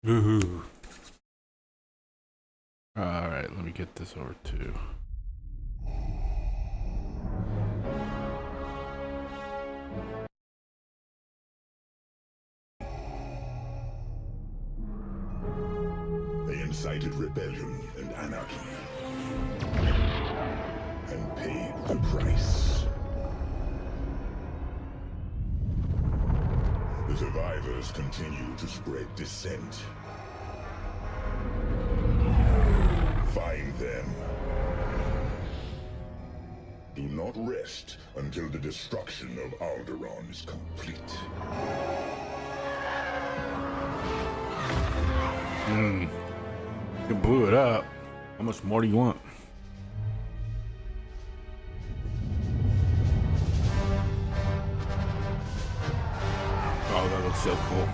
Woohoo. Alright, let me get this over to. They incited rebellion and anarchy, and paid the price. The survivors continue to spread dissent. Find them. Do not rest until the destruction of Alderaan is complete. You blew it up. How much more do you want? Oh, that looks so cool.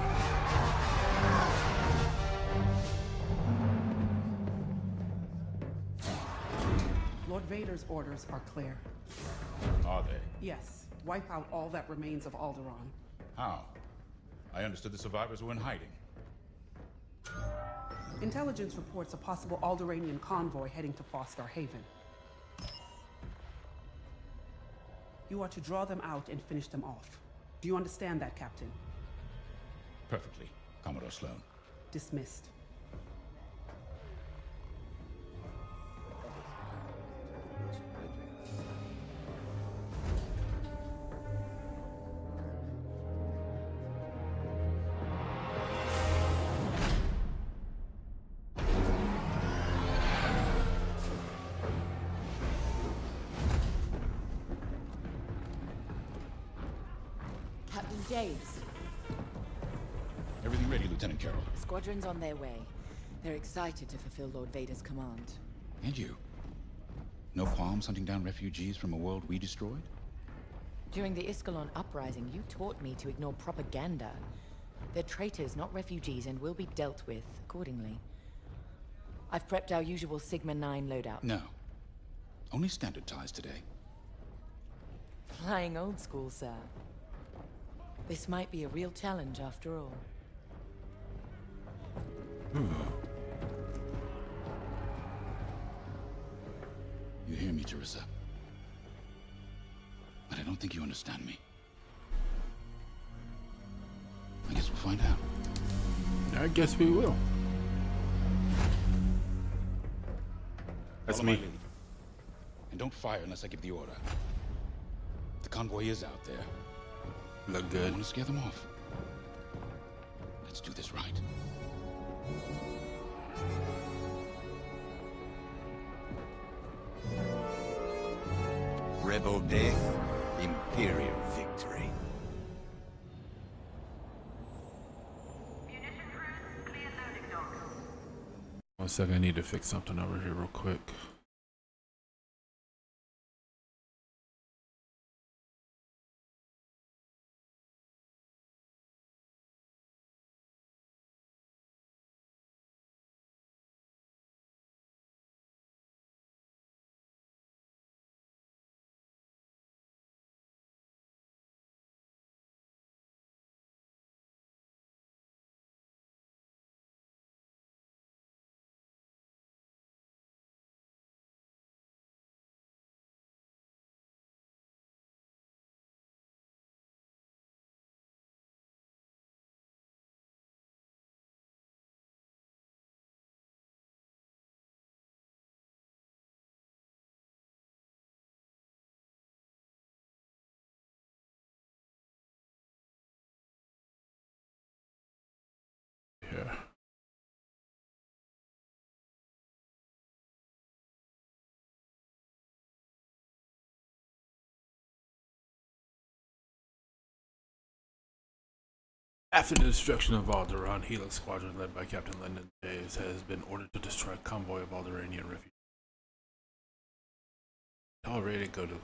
Lord Vader's orders are clear. Are they? Yes, wipe out all that remains of Alderaan. How? I understood the survivors were in hiding. Intelligence reports a possible Alderaanian convoy heading to Foster Haven. You are to draw them out and finish them off. Do you understand that, Captain? Perfectly, Commodore Sloan. Dismissed. Captain James, Everything ready, Lieutenant Carroll. Squadrons on their way. They're excited to fulfill Lord Vader's command. And you? No qualms hunting down refugees from a world we destroyed? During the Iskalon uprising, you taught me to ignore propaganda. They're traitors, not refugees, and will be dealt with accordingly. I've prepped our usual Sigma-9 loadout. No. Only standard ties today. Flying old school, sir. This might be a real challenge after all. You hear me, Teresa? But I don't think you understand me. I guess we'll find out. I guess we will. That's Follow my me. lead. And don't fire unless I give the order. The convoy is out there. Look I good. want to scare them off. Let's do this right. Rebel death, Imperial victory. One second, I need to fix something over here real quick. Yeah. After the destruction of Alderaan, Helix Squadron, led by Captain Lyndon Davis, has been ordered to destroy a convoy of Alderaanian refugees. All ready to go to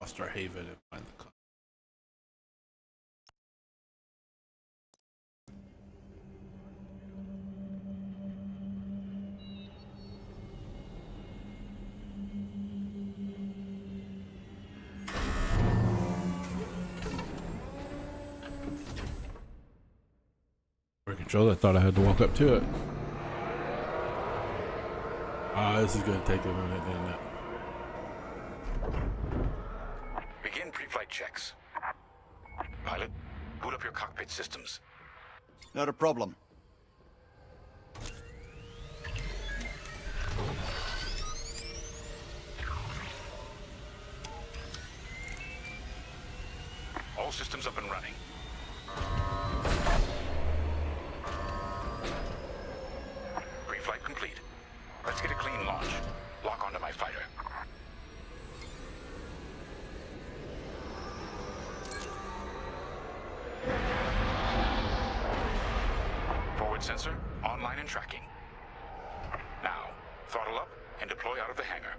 Foster Haven and find the convoy. control. I thought I had to walk up to it. This is gonna take a minute, isn't it? Begin pre-flight checks. Pilot, boot up your cockpit systems. Not a problem. All systems up and running. Pre-flight complete. Let's get a clean launch. Lock onto my fighter. Forward sensor, online and tracking. Now, throttle up and deploy out of the hangar.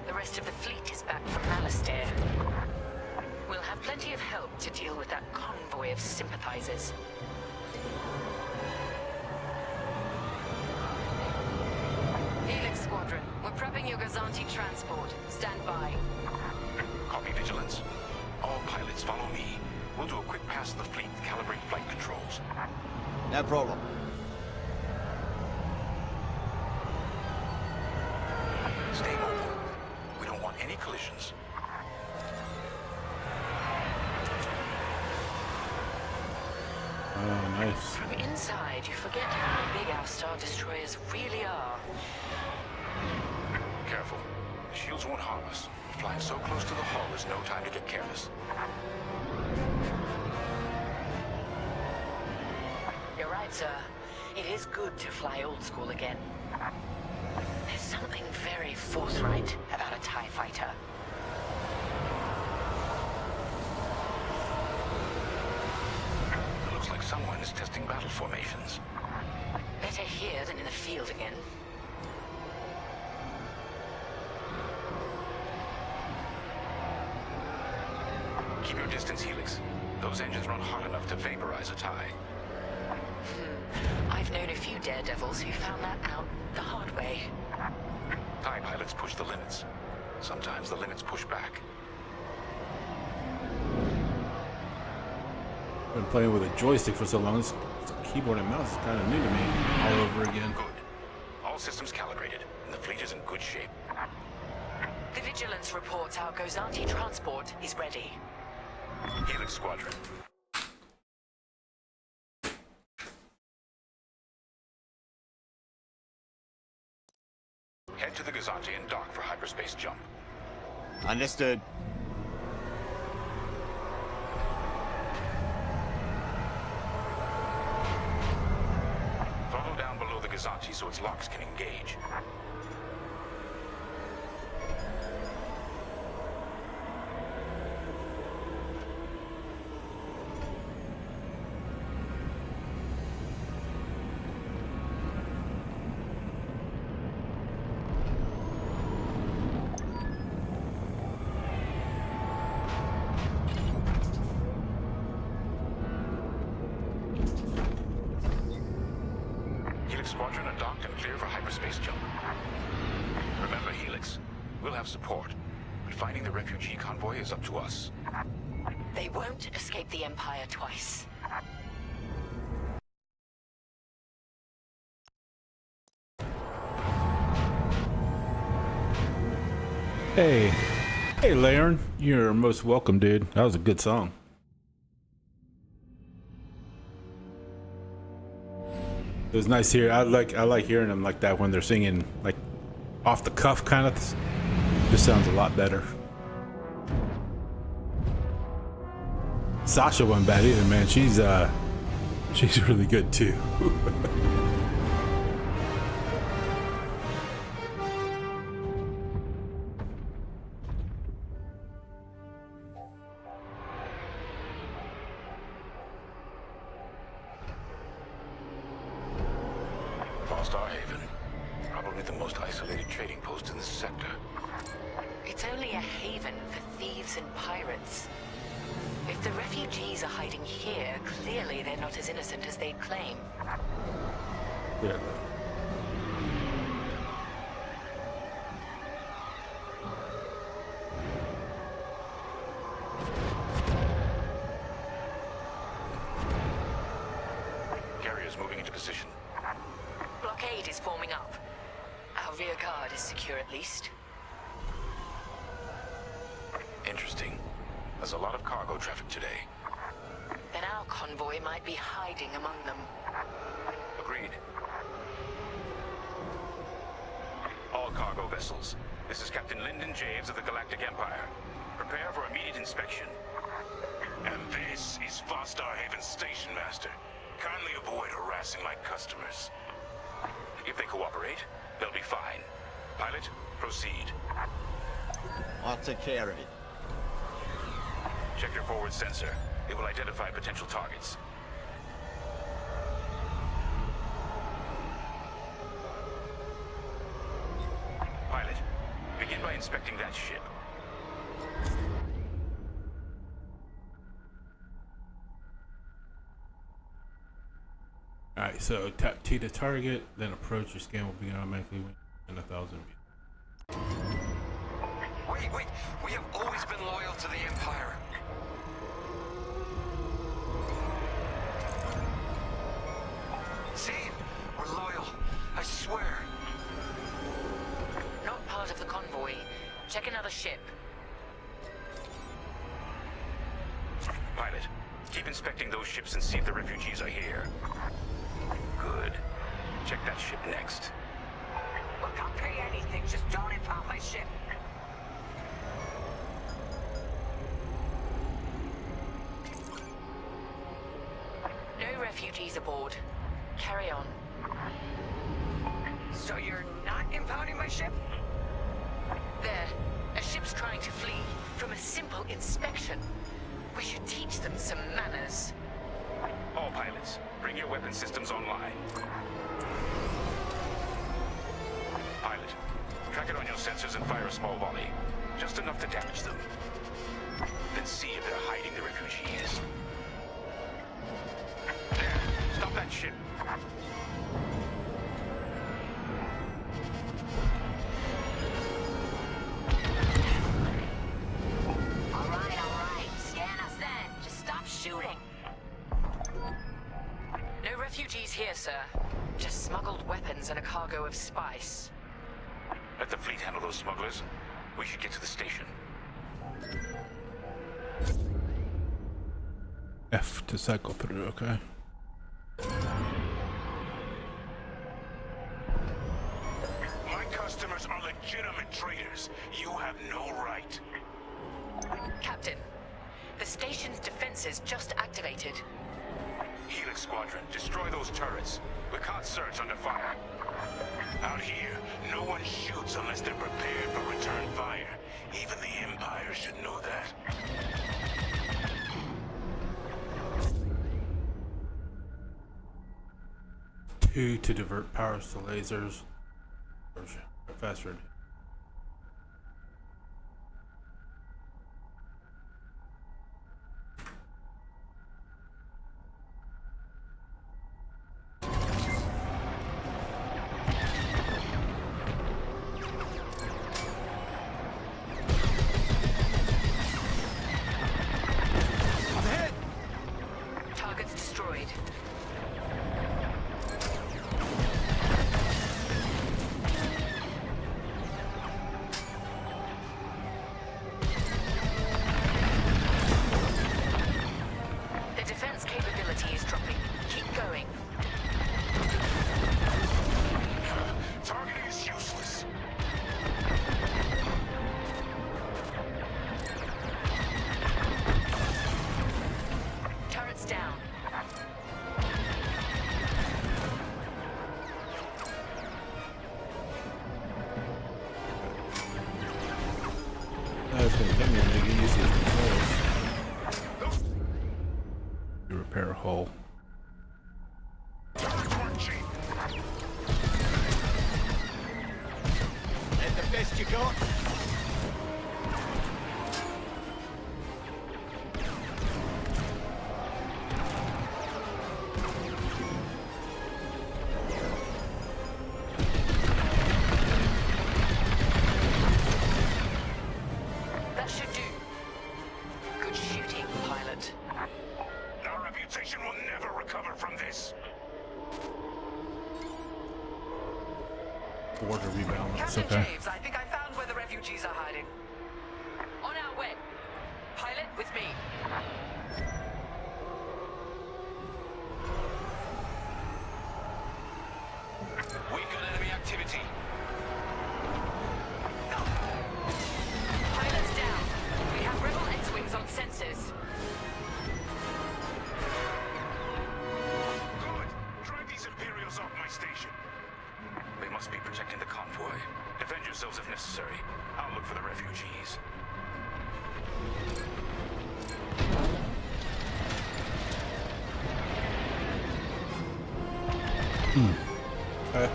The rest of the fleet is back from Malastare. We'll have plenty of help to deal with that convoy of sympathizers. Helix Squadron, we're prepping your Gazanti transport. Stand by. Copy, Vigilance. All pilots follow me. We'll do a quick pass of the fleet to calibrate flight controls. No problem. Stay mobile. We don't want any collisions. Oh, nice. From inside, you forget how big our Star Destroyers really are. Careful. The shields won't harm us. Flying so close to the hull is no time to get careless. You're right, sir. It is good to fly old school again. There's something very forthright about a TIE fighter. It looks like someone is testing battle formations. Better here than in the field again. Keep your distance, Helix. Those engines run hot enough to vaporize a TIE. I've known a few daredevils who found that out the hard way. TIE pilots push the limits. Sometimes the limits push back. Been playing with a joystick for so long. This keyboard and mouse is kind of new to me. All over again. Good. All systems calibrated, and the fleet is in good shape. The Vigilance reports our Gozanti transport is ready. Helix Squadron. Head to the Gazanti and dock for hyperspace jump. Understood. Throttle down below the Gazanti so its locks can engage. Helix Squadron are docked and clear for hyperspace jump. Remember, Helix, we'll have support, but finding the refugee convoy is up to us. They won't escape the Empire twice. Hey, Laren, you're most welcome, dude. That was a good song. It was nice here. I like hearing them like that when they're singing like off the cuff kind of. Just sounds a lot better. Sasha wasn't bad either, man. She's really good too. Star Haven. Probably the most isolated trading post in this sector. It's only a haven for thieves and pirates. If the refugees are hiding here, clearly they're not as innocent as they claim. Yeah. Carriers moving into position. Blockade is forming up. Our rear guard is secure at least. Interesting. There's a lot of cargo traffic today. Then our convoy might be hiding among them. Agreed. All cargo vessels. This is Captain Lyndon Javes of the Galactic Empire. Prepare for immediate inspection. And this is Vostar Haven Station Master. Kindly avoid harassing my customers. If they cooperate, they'll be fine. Pilot, proceed. I'll take care of it. Check your forward sensor. It will identify potential targets. Pilot, begin by inspecting that ship. Alright, so tap T to target, then approach. Your scan will begin automatically within 1,000 meters. Wait. We have always been loyal to the Empire. See? We're loyal. I swear. Not part of the convoy. Check another ship. Pilot, keep inspecting those ships and see if the refugees are here. Good. Check that ship next. Look, I'll pay anything. Just don't impound my ship. No refugees aboard. Carry on. So you're not impounding my ship? There. A ship's trying to flee from a simple inspection. We should teach them some manners. All pilots, bring your weapon systems online. Pilot, track it on your sensors and fire a small volley. Just enough to damage them. Then see if they're hiding the refugees. There, stop that ship. All right. Scan us then. Just stop shooting. No refugees here, sir. Just smuggled weapons and a cargo of spice. Let the fleet handle those smugglers. We should get to the station. F to cycle through, okay? My customers are legitimate traders. You have no right. Captain, the station's defenses just activated. Helix Squadron, destroy those turrets. We can't search under fire. Out here, no one shoots unless they're prepared for return fire. Even the Empire should know that. 2 to divert powers to lasers. Faster. Targets destroyed. The defense capability is dropping. Keep going. Targeting is useless. Turrets down. That's gonna get me when I can use these controls. You repair a hull. Is the best you got? border rebalance. Captain Okay. James, I think I found where the refugees are hiding. On our way. Pilot with me. We've got enemy activity. Pilots down. We have rebel X-Wings on sensors. Good. Drive these Imperials off my station. They must be protecting the convoy. Defend yourselves if necessary. I'll look for the refugees. Okay.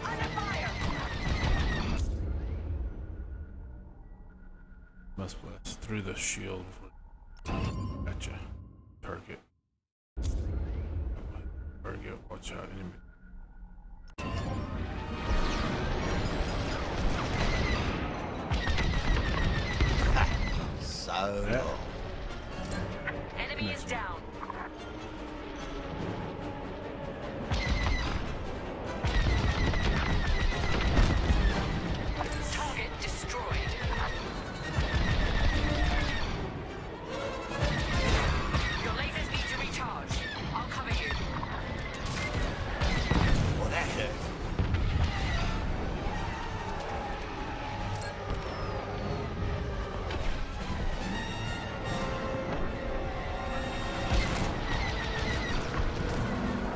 Under fire! Must blast through the shield before. Gotcha. Target. Target. Watch out. Enemy. So Yeah. long. Enemy is down. Target destroyed. Your lasers need to recharge. I'll cover you. Well, that hurt.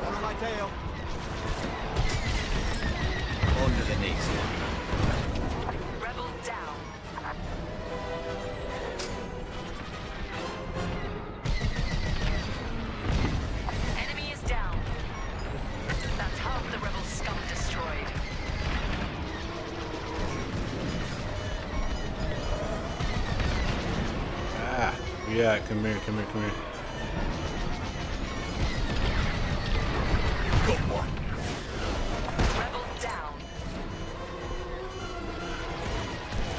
One on my tail. Under the knees. Rebel down. Enemy is down. That's half the rebel scum destroyed. Ah. Yeah. Come here. Come here. Come here. Got one. Rebel down.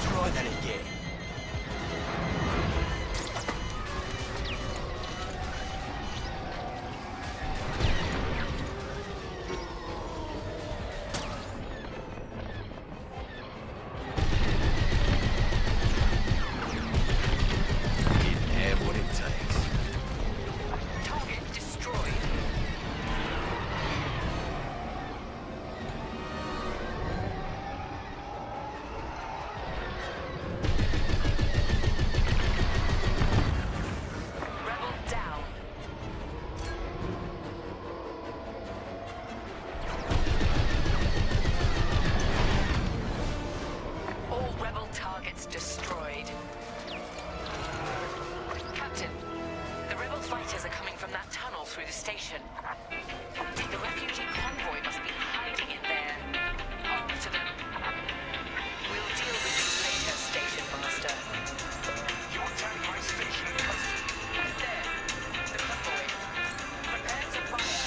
Try that again. Didn't have what it takes. Target destroyed. Rebel down. All rebel targets destroyed. Captain, the rebel fighters are coming from that tunnel through the station. The refugee convoy must be hiding in there. After them. We'll deal with you later, Station Master. You attack my station, cousin. There. The convoy. Prepare to fire.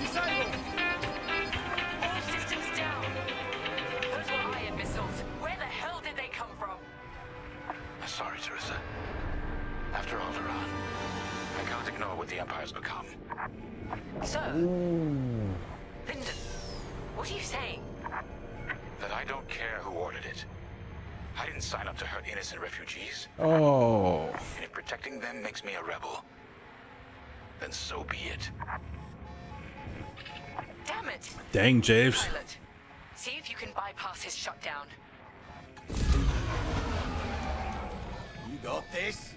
Disabled! All systems down. Those were iron missiles. Where the hell did they come from? Sorry, Teresa. After Alderaan, I can't ignore what the Empire's become. Sir. Lyndon, what are you saying? That I don't care who ordered it. I didn't sign up to hurt innocent refugees. Oh. And if protecting them makes me a rebel, then so be it. Damn it! Dang, Javes. Pilot, see if you can bypass his shutdown. You got this?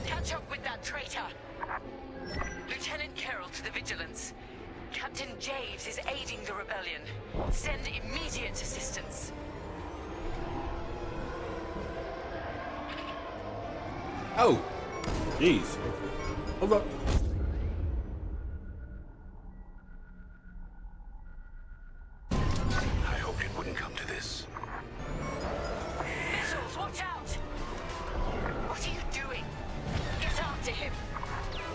Catch up with that traitor! Lieutenant Carroll to the Vigilance. Captain Javes is aiding the rebellion. Send immediate assistance. Oh. Jeez. Hold up. I hoped it wouldn't come to this. Missiles, watch out! What are you doing? Get after him!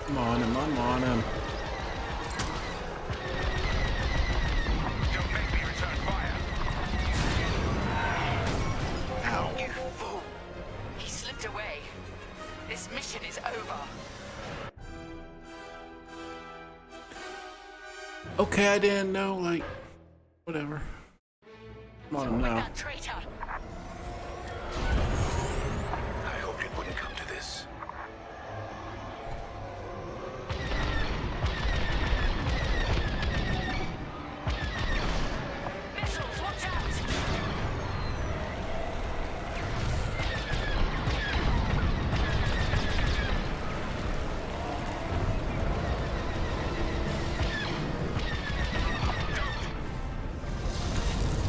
I'm on him. I'm on him. Don't make me return fire. Ow. You fool! Okay, I didn't know, like, whatever. Come on now. That traitor! I hoped it wouldn't come to this. Missiles, watch out!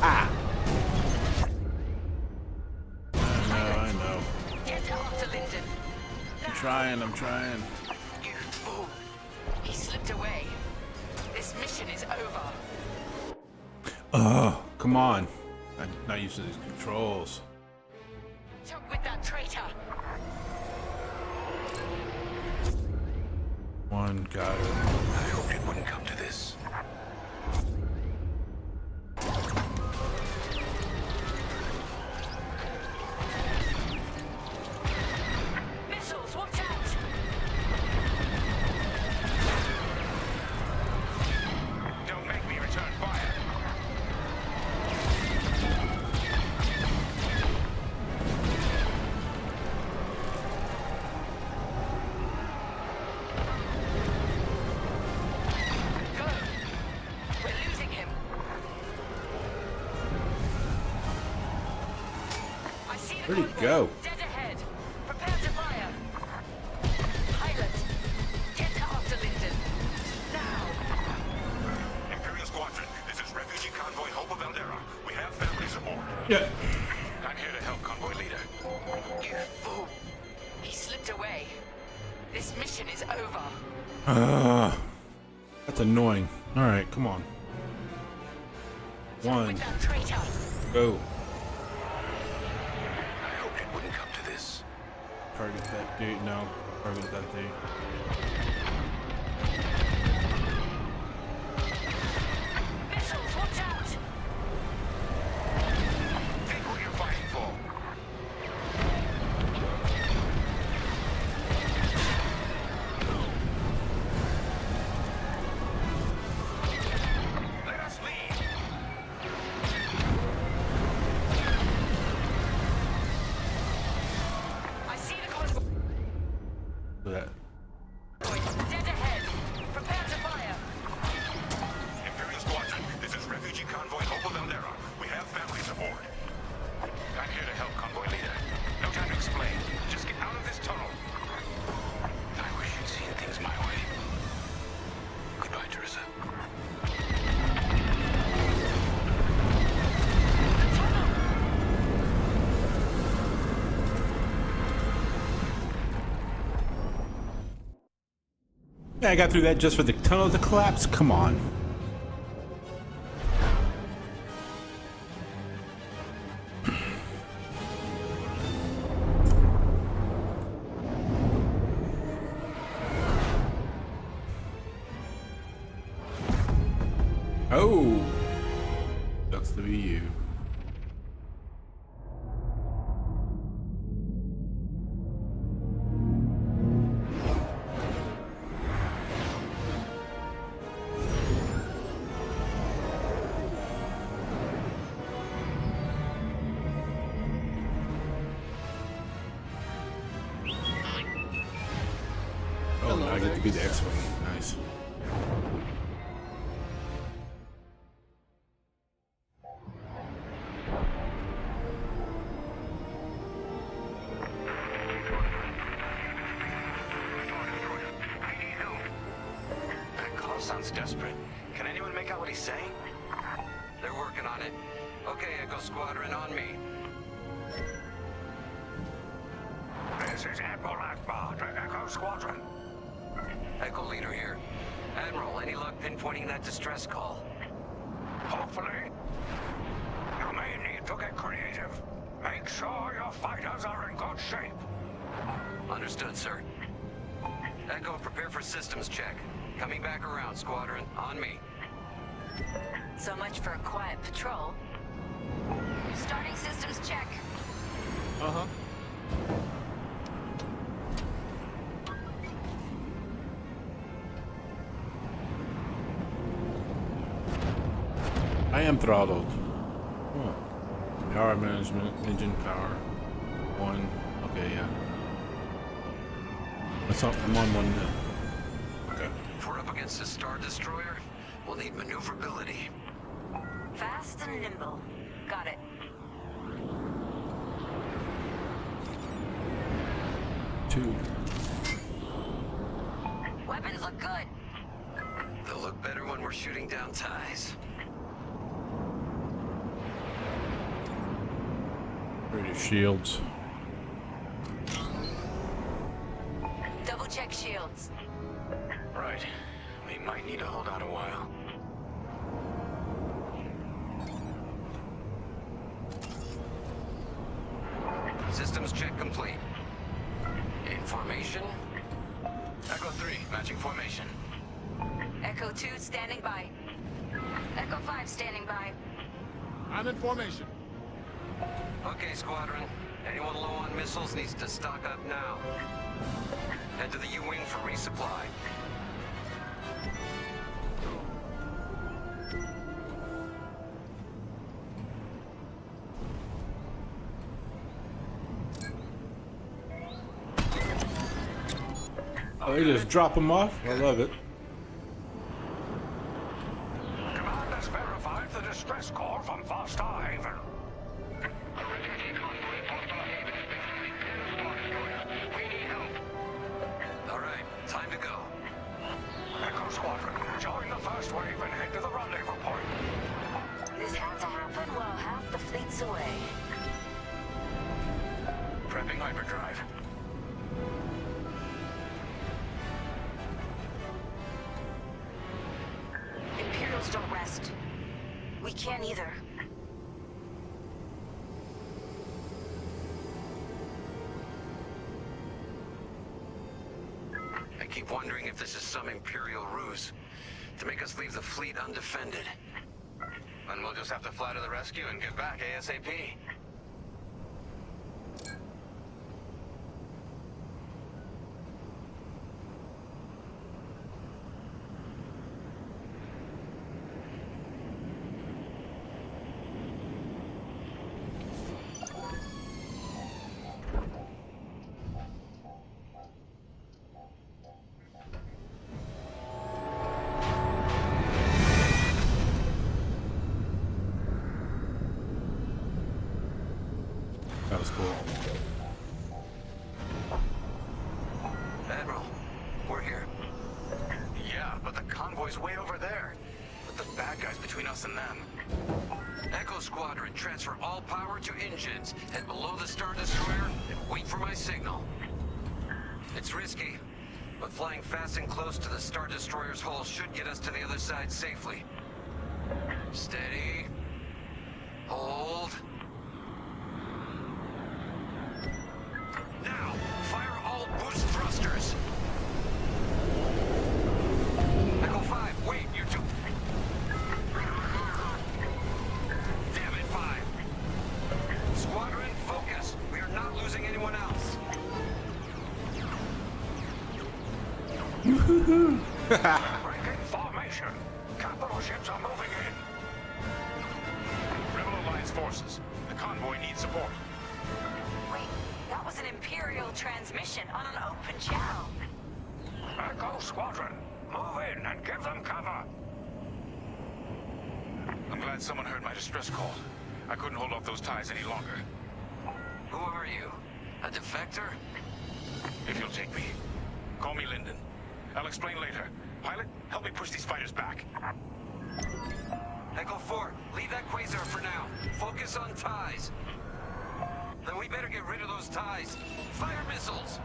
Ah! I know. Get after Linden. I'm trying. You fool! He slipped away. This mission is over. Oh, come on. I'm not used to these controls. Choke with that traitor! One, got it. I hoped it wouldn't come to this. Missiles, watch out! Don't make me return fire. Go! We're losing him. I see the Where'd he convoy. go? Dead ahead. Prepare to fire. Pilot, get after Linden. Now. Imperial Squadron, this is refugee convoy Hope of Eldera. We have families aboard. Yeah. I'm here to help convoy leader. You fool. He slipped away. This mission is over. That's annoying. Alright, come on. Choke One, with that traitor. go. I hoped it wouldn't come to this. Target that dude. No. Target that dude. Missiles, watch out! Think what you're fighting for. Let us lead. I see the convoy. Look at that. Dead ahead. Prepare to fire. Imperial Squadron, this is refugee convoy Hope of Eldera. We have families aboard. I'm here to help convoy leader. No time to explain. Just get out of this tunnel. I wish you'd seen things my way. Goodbye, Teresa. Yeah, I got through that just for the tunnel to collapse. Come on. Oh, sucks to be you. Oh, now I get to be the X-Wing. Nice. That call sounds desperate. Can anyone make out what he's saying? They're working on it. Okay, Echo Squadron, on me. This is Admiral Akbar to Echo Squadron. Echo Leader here. Admiral, any luck pinpointing that distress call? Hopefully. You may need to get creative. Make sure your fighters are in good shape. Understood, sir. Echo, prepare for systems check. Coming back around, Squadron. On me. So much for a quiet patrol. Starting systems check. Uh-huh. am throttled. Oh. Power management, engine power. 1. Okay, yeah. I'm on 1 now. Okay. If we're up against a Star Destroyer, we'll need maneuverability. Fast and nimble. Got it. 2. Weapons look good. They'll look better when we're shooting down ties. Radio shields. Double check shields. Right. We might need to hold out a while. Systems check complete. In formation? Echo 3, matching formation. Echo 2 standing by. Echo 5 standing by. I'm in formation. Okay, Squadron. Anyone low on missiles needs to stock up now. Head to the U-Wing for resupply. Oh, they just drop them off? I love it. Command has verified the distress call from Foster Haven. All right, time to go. Echo Squadron, join the first wave and head to the rendezvous point. This had to happen while half the fleet's away. Prepping hyperdrive. Imperials don't rest. We can't either. I keep wondering if this is some Imperial ruse to make us leave the fleet undefended. And we'll just have to fly to the rescue and get back ASAP. That was cool. Admiral, we're here. Yeah, but the convoy's way over there. With the bad guys between us and them. Echo Squadron, transfer all power to engines. Head below the Star Destroyer and wait for my signal. It's risky, but flying fast and close to the Star Destroyer's hull should get us to the other side safely. Steady. Hold. Now, fire all boost thrusters. Echo 5, wait, you two. Damn it, 5. Squadron, focus. We are not losing anyone else. Breaking formation. Capital ships are moving in. Rebel Alliance forces. The convoy needs support. Wait, that was an Imperial transmission on an open channel. Echo Squadron, move in and give them cover. I'm glad someone heard my distress call. I couldn't hold off those ties any longer. Who are you? A defector? If you'll take me. Call me Lyndon. I'll explain later. Pilot, help me push these fighters back. Echo 4, leave that quasar for now. Focus on ties. Then we better get rid of those ties. Fire missiles!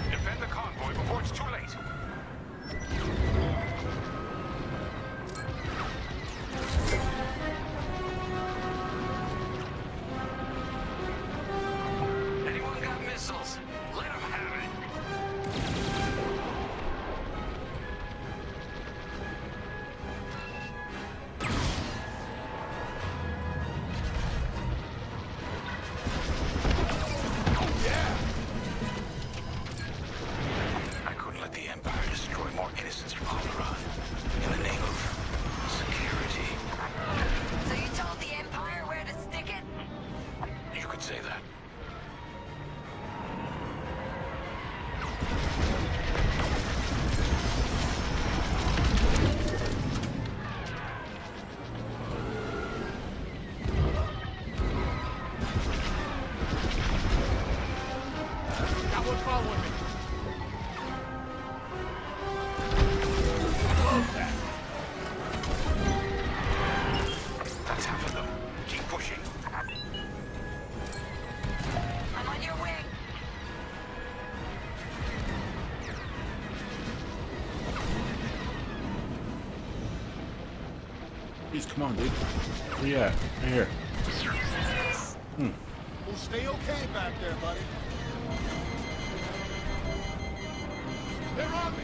Defend the convoy before it's too late. following me. That's half of them. Keep pushing. I'm on your wing. Jeez, come on, dude. Where you at? Right here. We'll stay okay back there, buddy. They're on me.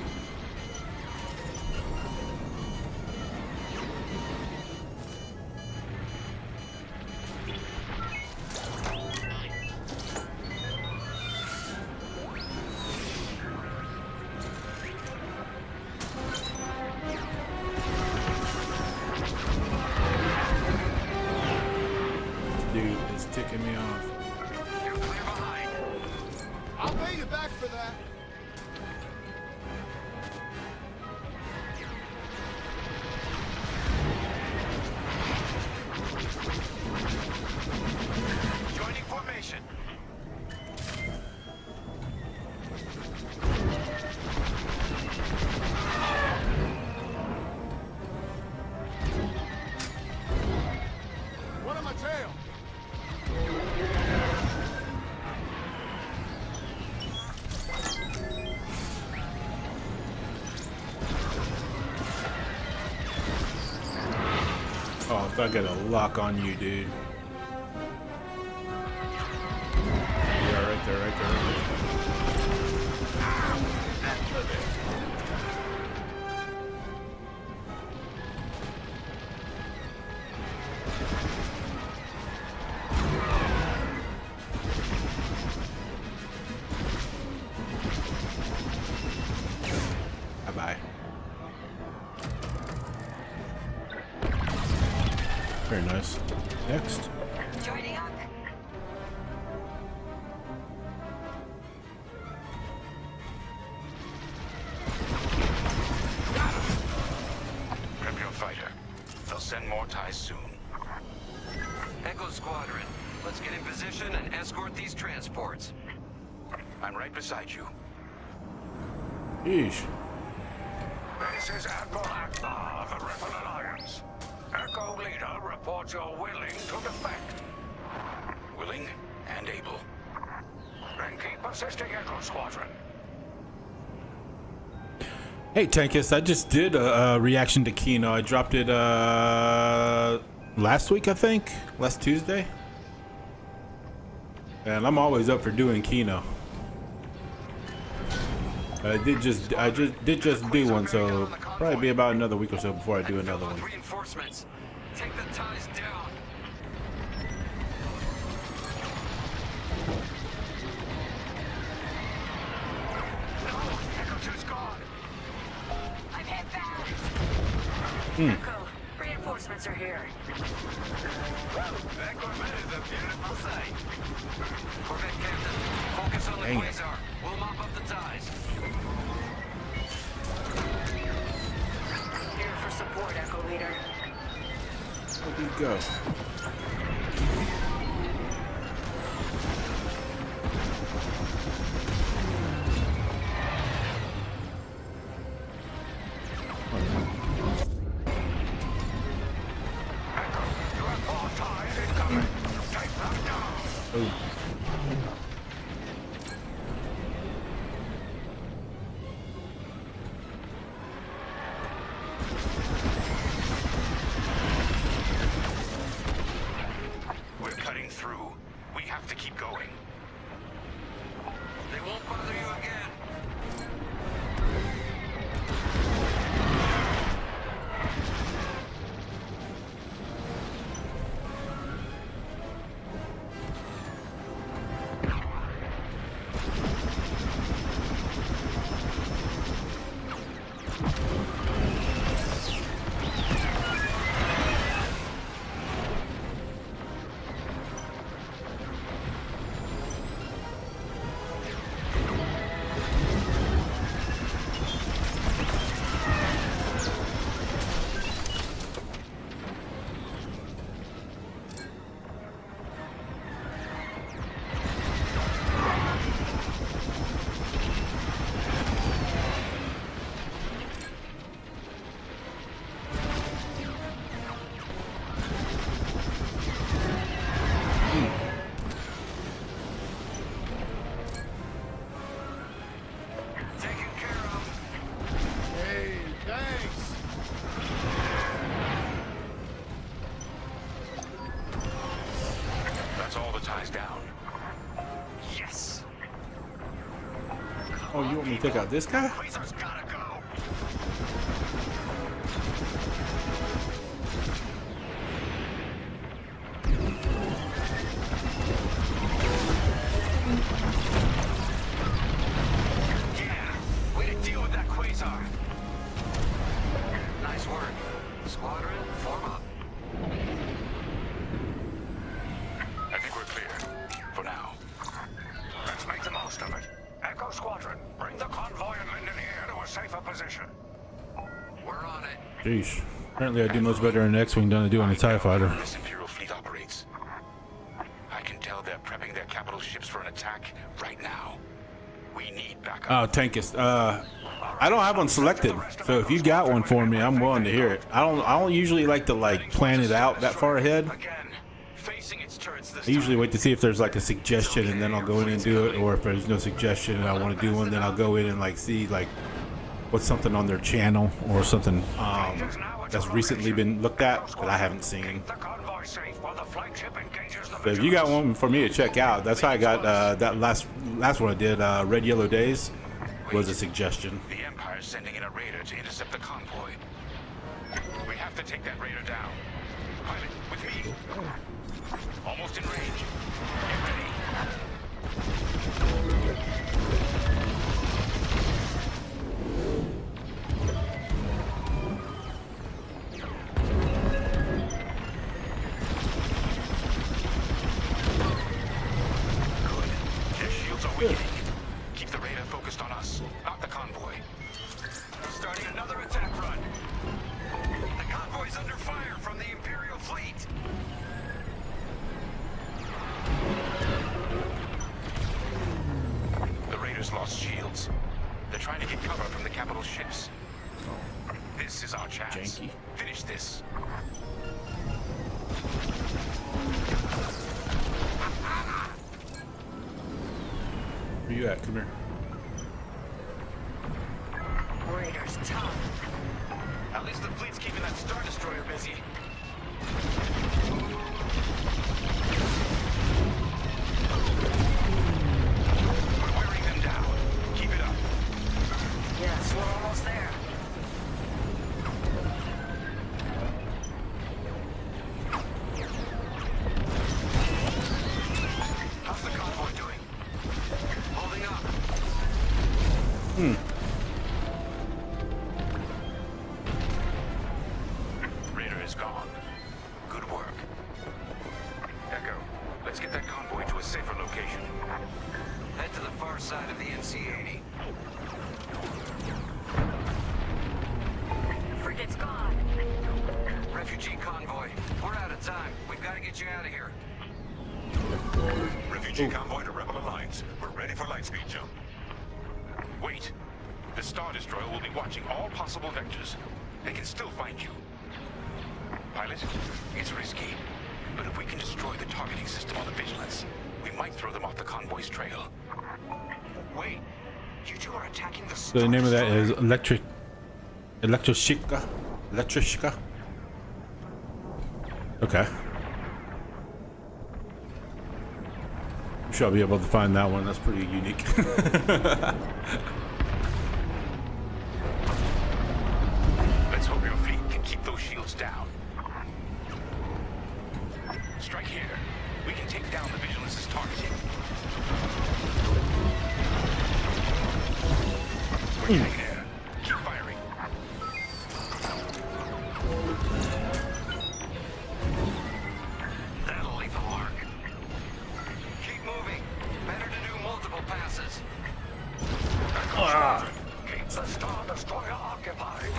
Dude, it's ticking me off. You're clear behind. I'll pay you back for that. Joining formation. One on my tail. Oh, if I got a lock on you, dude. Yeah, right there, right there, right there. Bye-bye. Very nice. Next. Joining up. Prep your fighter. They'll send more ties soon. Echo Squadron, let's get in position and escort these transports. I'm right beside you. Yeesh. This is Admiral Akbar of the Rebel Alliance. Echo Leader reports you're willing to defect. Willing and able. Then keep assisting Echo Squadron. Hey, Tankus, I just did a reaction to Kino. I dropped it last week, I think. Last Tuesday. And I'm always up for doing Kino. I did just do one, so probably be about another week or so before I do another one. Reinforcements. Take the ties down. No! Echo 2's gone! I'm hit back. Hmm. Echo, reinforcements are here. That Corvette is a beautiful sight. Corvette Captain, focus on the Dang it. Quasar. We'll mop up the ties. Here for support, Echo Leader. Where'd we go? Echo, you have more ties incoming. Take them down. Oh. We're cutting through. We have to keep going. They won't bother you again. Echo's down. Yes. Oh, you want me to take out this guy? Quasar's gotta go. Yeah, way to deal with that Quasar. Nice work. Squadron, form up. I think we're clear. For now. Let's make the most of it. Echo Squadron, bring the convoy and Linden here to a safer position. We're on it. Jeez. Apparently I do much better in the X-Wing than I do on the TIE Fighter. This Imperial fleet operates. I can tell they're prepping their capital ships for an attack right now. We need backup. Oh, Tankist. I don't have one selected, so if you got one for me, I'm willing to hear it. I don't usually like to plan it out that far ahead. Again, facing its turrets this I usually time. wait to see if there's like a suggestion and then I'll go in and do it, or if there's no suggestion and I want to do one, then I'll go in and see what's something on their channel or something that's recently been looked at that I haven't seen. Keep the convoy safe while the flagship engages the So if you got one for me to check out, that's how I got that last one I did, Red Yellow Days, was a suggestion. The Empire's sending in a raider to intercept the convoy. We have to take that raider down. Pilot, with me. Almost in range. Get ready. Good. Their shields are weakening. Keep the radar focused on us, not the convoy. Starting another attack run. The convoy's under fire from the Imperial fleet. The raiders lost shields. They're trying to get cover from the capital ships. This is our chance. Janky. Finish this. Where you at? Come here. Raiders tough. At least the fleet's keeping that Star Destroyer busy. We're wearing them down. Keep it up. Yes, we're almost there. How's the convoy doing? Holding up. Raider is gone. Good work. Echo, let's get that convoy to a safer location. Head to the far side of the NC-80. Frigate's gone. Refugee convoy. We're out of time. We've got to get you out of here. Refugee convoy to Rebel Alliance. We're ready for lightspeed jump. Wait. The Star Destroyer will be watching all possible vectors. They can still find you. Pilot, it's risky. But if we can destroy the targeting system on the Vigilance, we might throw them off the convoy's trail. Wait. You two are attacking the So the name of that is Electroshika. Okay. I'm sure I'll be able to find that one. That's pretty unique. Let's hope your fleet can keep those shields down. Strike here. We can take down the Vigilance's targeting. We're getting there. Keep firing. That'll leave a mark. Keep moving. Better to do multiple passes. Keep the Star Destroyer occupied.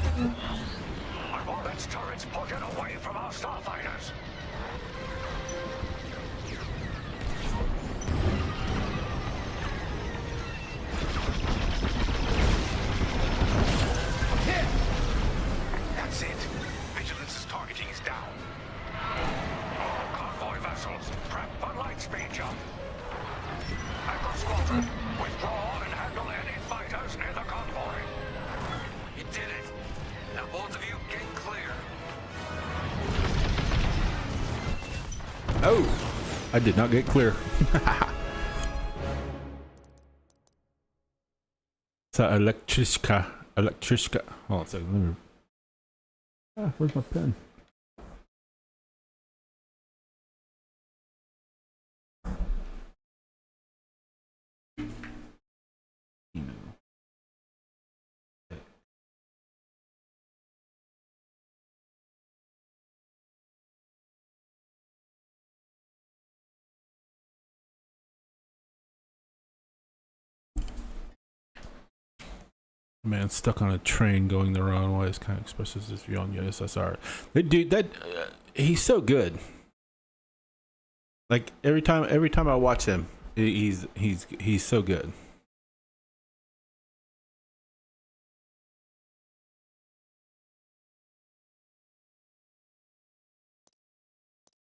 I want its turrets pointed away from our starfighters. That's it. Vigilance's targeting is down. All convoy vessels, prep for lightspeed jump. Echo Squadron, withdraw and handle any fighters near the convoy. You did it. Now both of you get clear. Oh. I did not get clear. So Electriska. Hold on a second. Let me... where's my pen? Man stuck on a train going the wrong way. This kind of expresses his view on the USSR. Dude, that he's so good. Like every time I watch him, he's so good.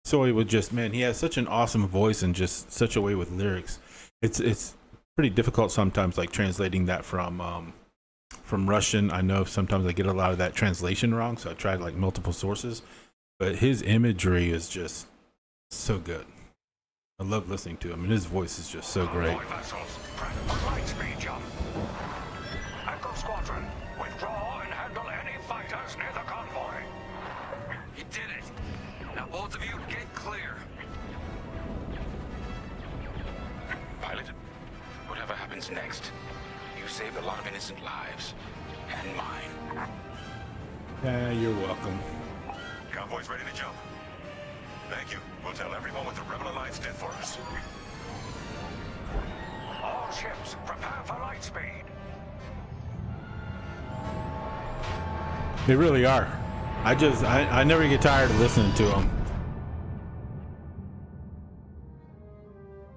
So he would just, man, he has such an awesome voice and just such a way with lyrics. It's pretty difficult sometimes, like translating that from Russian. I know sometimes I get a lot of that translation wrong, so I tried like multiple sources, but his imagery is just so good. I love listening to him, and his voice is just so great. Lightspeed jump. Echo Squadron, withdraw and handle any fighters near the convoy. You did it. Now both of you get clear. Pilot, whatever happens next, you saved a lot of innocent lives. And mine. Yeah, you're welcome. Convoy's ready to jump. Thank you. We'll tell everyone what the Rebel Alliance did for us. All ships, prepare for light speed. They really are. I never get tired of listening to them.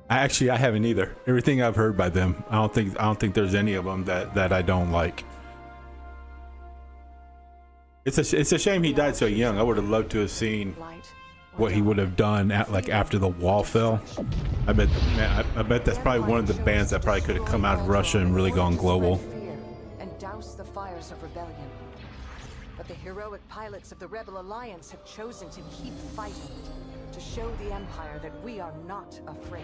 I haven't either. Everything I've heard by them, I don't think there's any of them that I don't like. It's a shame he died so young. I would have loved to have seen what he would have done after the wall fell. I bet that's probably one of the bands that probably could have come out of Russia and really gone global. And douse the fires of rebellion. But the heroic pilots of the Rebel Alliance have chosen to keep fighting, to show the Empire that we are not afraid.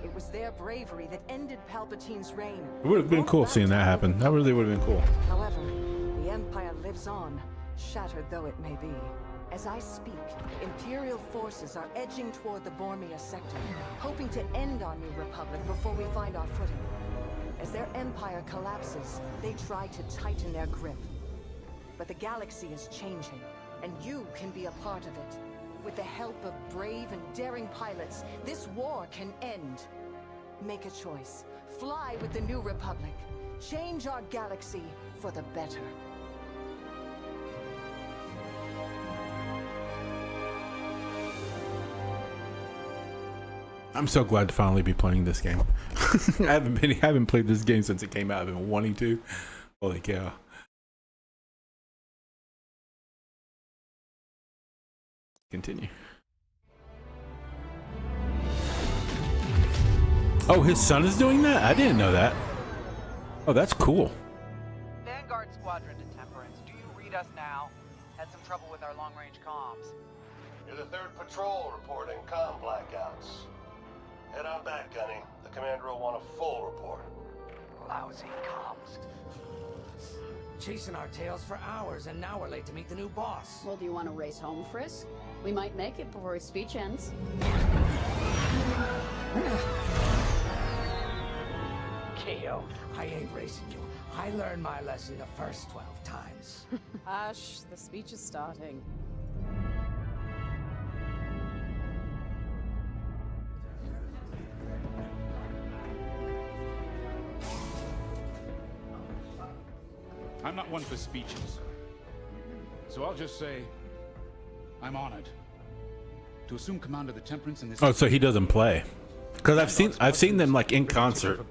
It was their bravery that ended Palpatine's reign. It would have been cool seeing that happen. That really would have been cool. However, the Empire lives on, shattered though it may be. As I speak, Imperial forces are edging toward the Bormia sector, hoping to end our new republic before we find our footing. As their empire collapses, they try to tighten their grip. But the galaxy is changing, and you can be a part of it. With the help of brave and daring pilots, this war can end. Make a choice. Fly with the new republic. Change our galaxy for the better. I'm so glad to finally be playing this game. I haven't played this game since it came out. I've been wanting to. Holy cow. Continue. Oh, his son is doing that? I didn't know that. Oh, that's cool. Vanguard Squadron to Temperance. Do you read us now? Had some trouble with our long-range comms. You're the 3rd patrol reporting comm blackouts. Head on back, Gunny. The commander will want a full report. Lousy comms. Chasing our tails for hours, and now we're late to meet the new boss. Well, do you want to race home, Frisk? We might make it before his speech ends. Keo, I ain't racing you. I learned my lesson the first 12 times. Hush, the speech is starting. I'm not one for speeches. So I'll just say, I'm honored to assume command of the Temperance in this. Oh, so he doesn't play. Because I've seen them like in concert.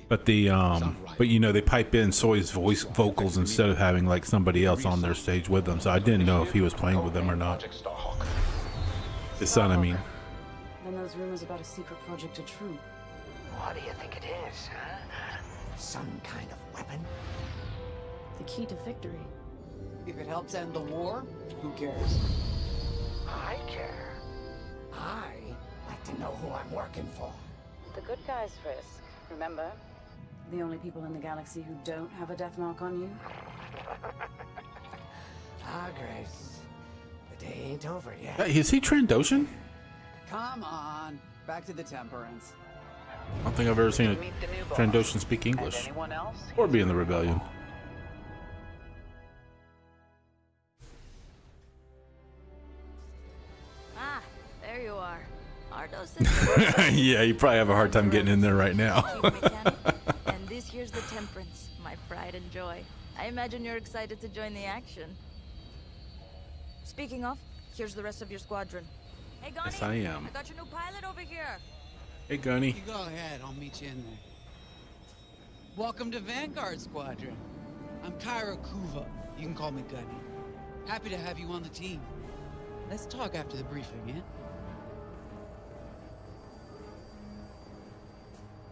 But but you know, they pipe in Soy's vocals instead of having like somebody else on their stage with them. So I didn't know if he was playing with them or not. His son, I mean. Then those rumors about a secret project are true. What do you think it is, huh? Some kind of weapon? The key to victory. If it helps end the war, who cares? I care. I working for? The good guys, Frisk. Remember? The only people in the galaxy who don't have a death mark on you? Ah, Grace. The day ain't over yet. Is he Trandoshan? Come on, back to the Temperance. I don't think I've ever seen a Trandoshan speak English anyone else? or be in the rebellion. Ah, there you are. Ardo's Yeah, you probably have a hard time getting in there right now. And this here's the Temperance, my pride and joy. I imagine you're excited to join the action. Speaking of, here's the rest of your squadron. Hey, Gunny. Yes, I am. I got your new pilot over here. Hey, Gunny. You go ahead. I'll meet you in there. Welcome to Vanguard Squadron. I'm Kyra Kuva. You can call me Gunny. Happy to have you on the team. Let's talk after the briefing, yeah?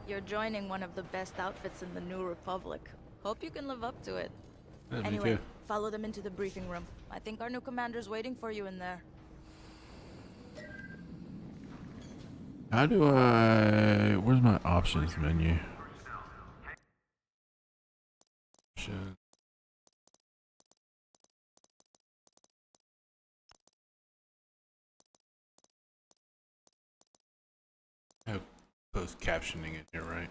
You're joining one of the best outfits in the New Republic. Hope you can live up to it. Yeah, me Anyway, too. follow them into the briefing room. I think our new commander's waiting for you in there. How do I... Where's my options menu? Shit. I have closed captioning in here, right?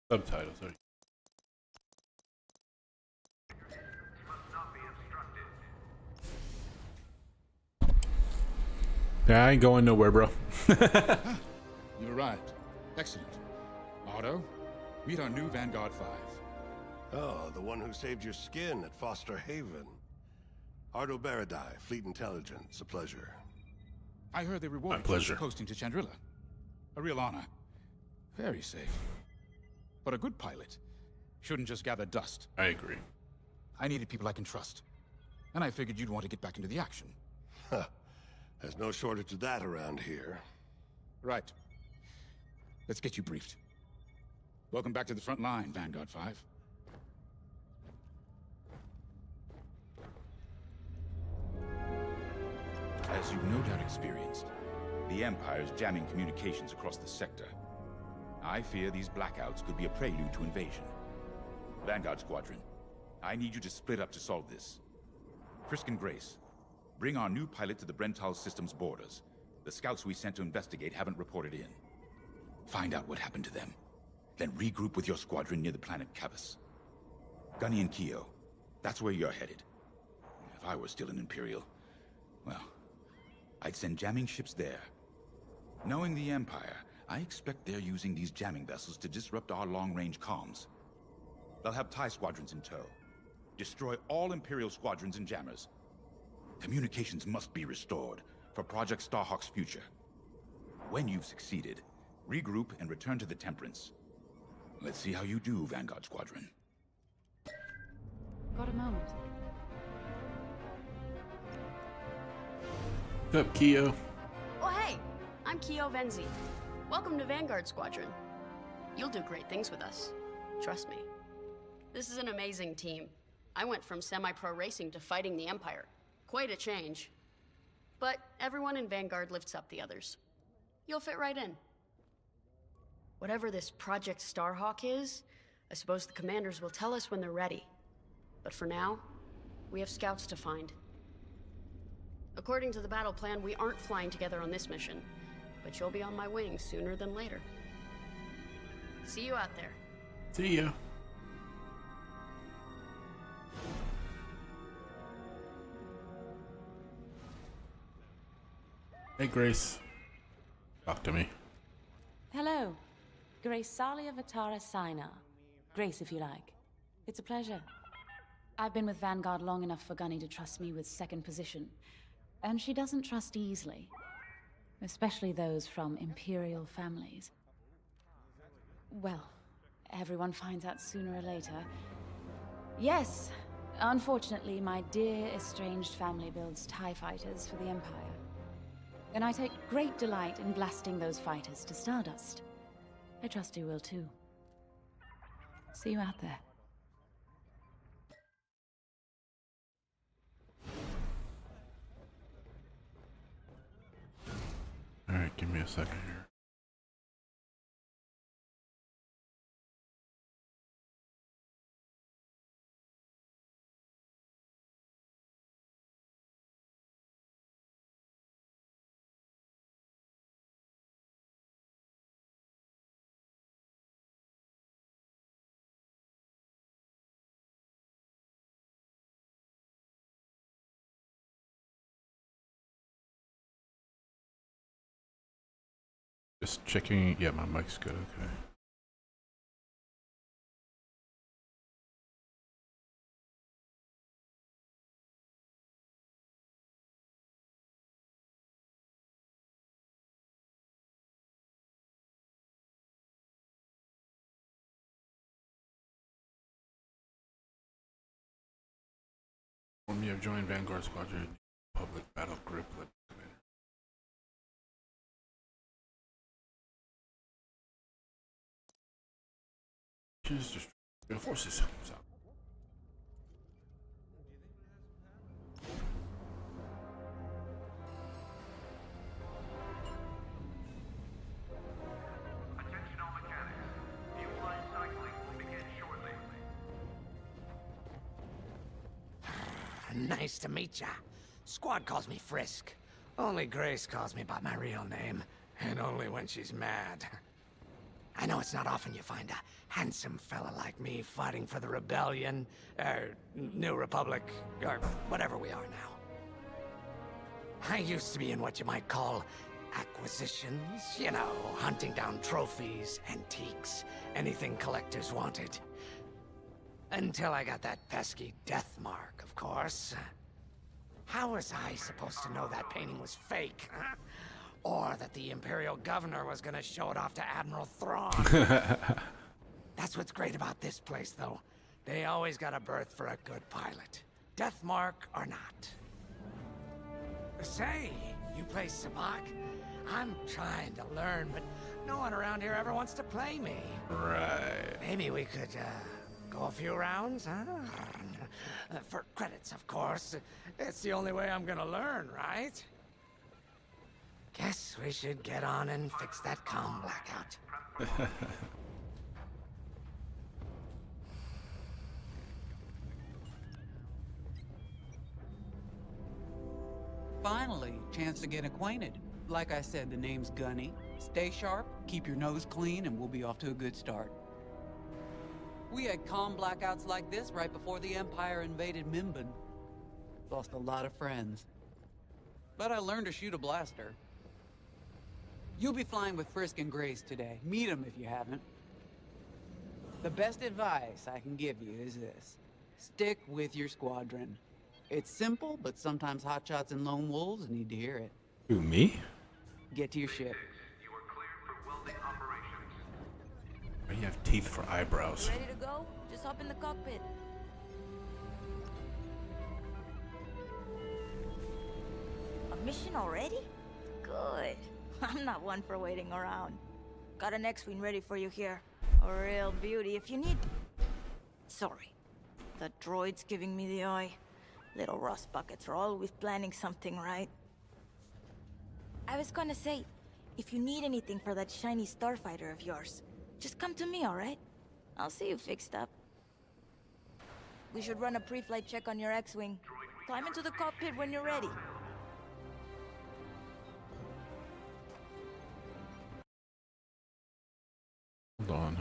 Subtitles. Sorry. Yeah, I ain't going nowhere, bro. You arrived. Excellent. Otto, meet our new Vanguard 5. Oh, the one who saved your skin at Foster Haven. Ardo Baradai, Fleet Intelligence. A pleasure. I heard they rewarded you pleasure. for posting to Chandrilla. A real honor. Very safe. But a good pilot shouldn't just gather dust. I agree. I needed people I can trust. And I figured you'd want to get back into the action. Huh. There's no shortage of that around here. Right. Let's get you briefed. Welcome back to the front line, Vanguard 5. As you've no doubt experienced, the Empire's jamming communications across the sector. I fear these blackouts could be a prelude to invasion. Vanguard Squadron, I need you to split up to solve this. Frisk and Grace, bring our new pilot to the Brental system's borders. The scouts we sent to investigate haven't reported in. Find out what happened to them. Then regroup with your squadron near the planet Cavus. Gunny and Keo, that's where you're headed. If I were still an Imperial, well, I'd send jamming ships there. Knowing the Empire, I expect they're using these jamming vessels to disrupt our long-range comms. They'll have TIE squadrons in tow. Destroy all Imperial squadrons and jammers. Communications must be restored for Project Starhawk's future. When you've succeeded, regroup and return to the Temperance. Let's see how you do, Vanguard Squadron. Got a moment. What's up, Keo? Oh, hey! I'm Keo Venzi. Welcome to Vanguard Squadron. You'll do great things with us. Trust me. This is an amazing team. I went from semi-pro racing to fighting the Empire. Quite a change. But everyone in Vanguard lifts up the others. You'll fit right in. Whatever this Project Starhawk is, I suppose the commanders will tell us when they're ready. But for now, we have scouts to find. According to the battle plan, we aren't flying together on this mission, but you'll be on my wing sooner than later. See you out there. See ya. Hey, Grace. Talk to me. Hello. Grace Salia Vatara Sina. Grace, if you like. It's a pleasure. I've been with Vanguard long enough for Gunny to trust me with second position. And she doesn't trust easily. Especially those from Imperial families. Well, everyone finds out sooner or later. Yes, unfortunately, my dear estranged family builds TIE fighters for the Empire. And I take great delight in blasting those fighters to stardust. I trust you will too. See you out there. Alright, give me a second here. Just checking. Yeah, my mic's good. Okay. When you have joined Vanguard Squadron, public battle group. Just forces. So. Attention all mechanics. Fuel line cycling will begin shortly. Nice to meet ya. Squad calls me Frisk. Only Grace calls me by my real name, and only when she's mad. I know it's not often you find a handsome fella like me fighting for the Rebellion, New Republic, or whatever we are now. I used to be in what you might call acquisitions, you know, hunting down trophies, antiques, anything collectors wanted. Until I got that pesky death mark, of course. How was I supposed to know that painting was fake, huh? Or that the Imperial Governor was gonna show it off to Admiral Thrawn? That's what's great about this place, though. They always got a berth for a good pilot. Death mark or not. Say, you play Sabak? I'm trying to learn, but no one around here ever wants to play me. Right. Maybe we could, go a few rounds, huh? For credits, of course. It's the only way I'm gonna learn, right? Guess we should get on and fix that comm blackout. Finally, chance to get acquainted. Like I said, the name's Gunny. Stay sharp, keep your nose clean, and we'll be off to a good start. We had comm blackouts like this right before the Empire invaded Mimban. Lost a lot of friends. But I learned to shoot a blaster. You'll be flying with Frisk and Grace today. Meet them if you haven't. The best advice I can give you is this. Stick with your squadron. It's simple, but sometimes hotshots and lone wolves need to hear it. Who, me? Get to your ship. You are cleared for welding operations. Why do you have teeth for eyebrows? Ready to go? Just hop in the cockpit. A mission already? Good. I'm not one for waiting around. Got an X-Wing ready for you here. A real beauty if you need... Sorry. The droid's giving me the eye. Little rust buckets are always planning something, right? I was gonna say, if you need anything for that shiny starfighter of yours, just come to me, alright? I'll see you fixed up. We should run a pre-flight check on your X-Wing. Climb into the cockpit when you're ready. Hold on.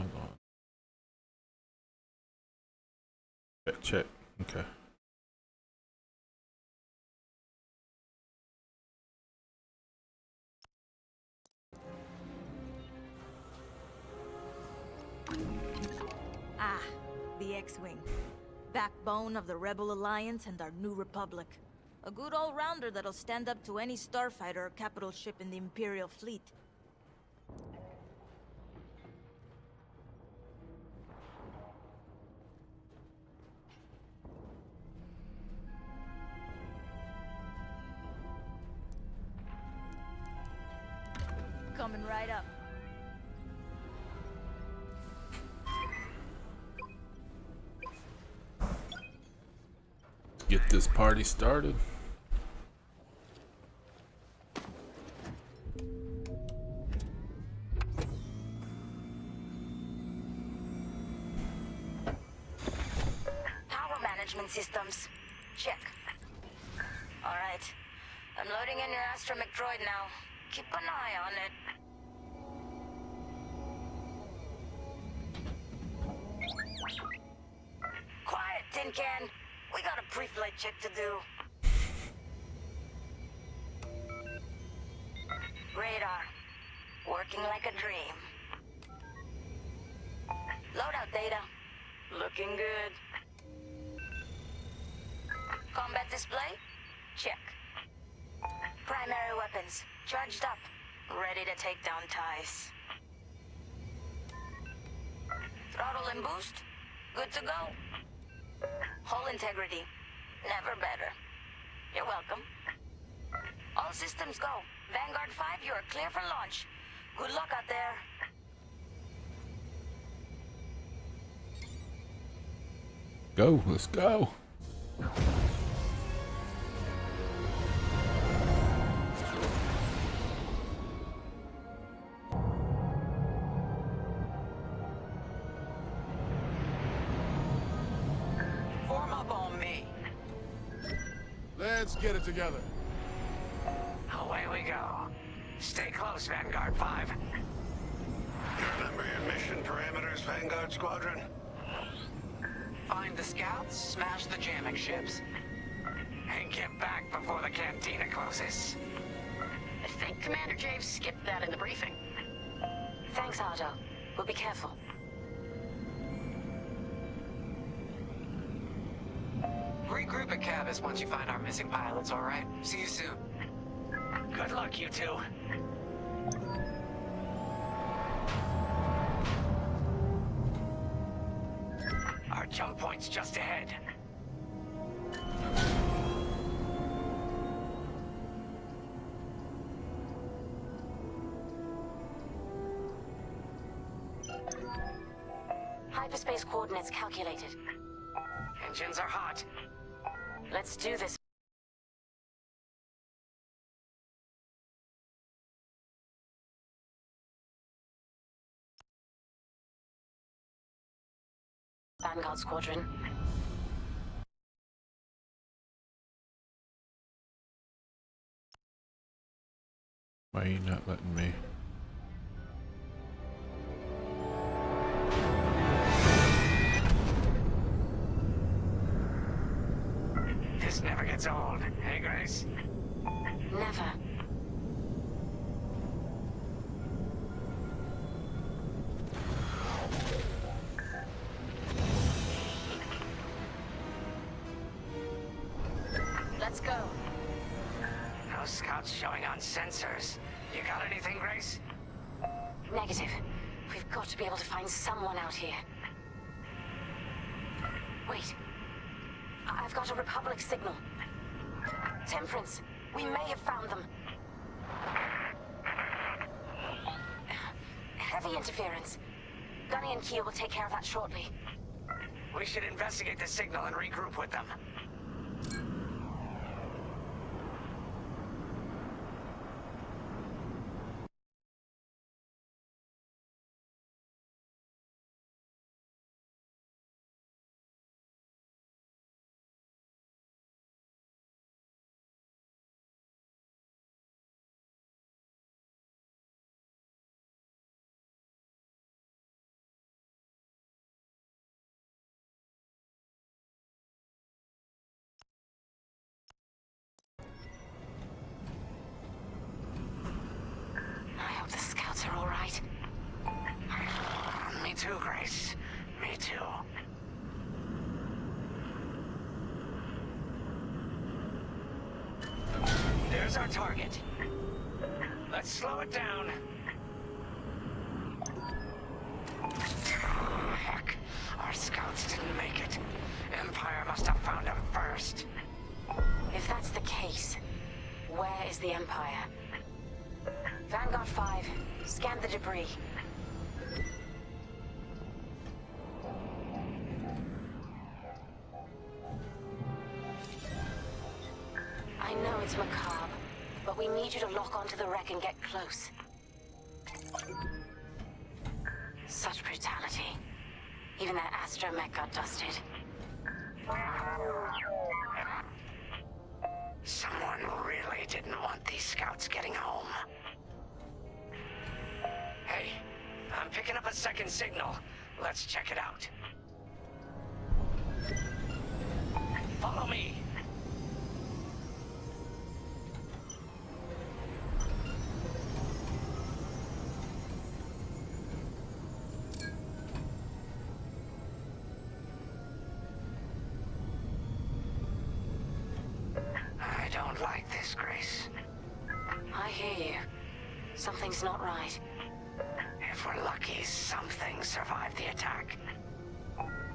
Check. Okay. Ah, the X-Wing. Backbone of the Rebel Alliance and our New Republic. A good all-rounder that'll stand up to any starfighter or capital ship in the Imperial fleet. right up. Get this party started. Power management systems. Check. All right. I'm loading in your astromech droid now. Keep an eye on it. Quiet, Tin Can. We got a pre-flight check to do. Radar. Working like a dream. Loadout data. Looking good. Combat display? Check. Primary weapons. Charged up. Ready to take down ties. Throttle and boost? Good to go. Hull integrity. Never better. You're welcome. All systems go. Vanguard 5, you are clear for launch. Good luck out there. Go, let's go. Form up on me. Let's get it together. Away we go. Stay close, Vanguard 5. You remember your mission parameters, Vanguard Squadron? Find the scouts, smash the jamming ships. And get back before the cantina closes. I think Commander Javes skipped that in the briefing. Thanks, Otto. We'll be careful. Regroup at Cabus once you find our missing pilots, all right? See you soon. Good luck, you two. Our jump point's just ahead. Hyperspace coordinates calculated. Engines are hot. Let's do this. Vanguard Squadron. Why are you not letting me? This never gets old, hey Grace? Never. Let's go. No scouts showing on sensors. You got anything, Grace? Negative. We've got to be able to find someone out here. Wait. I've got a Republic signal. Temperance. We may have found them. Heavy interference. Gunny and Keel will take care of that shortly. We should investigate the signal and regroup with them. I hope the scouts are all right. Me too, Grace. Me too. There's our target. Let's slow it down. Heck, our scouts didn't make it. Empire must have found him first. If that's the case, where is the Empire? Vanguard 5, scan the the debris. I know it's macabre, but we need you to lock onto the wreck and get close. Such brutality. Even that astromech got dusted. Someone really didn't want these scouts getting home. Hey, I'm picking up a second signal. Let's check it out. Follow me. I don't like this, Grace. I hear you. Something's not right. If we're lucky, something survived the attack.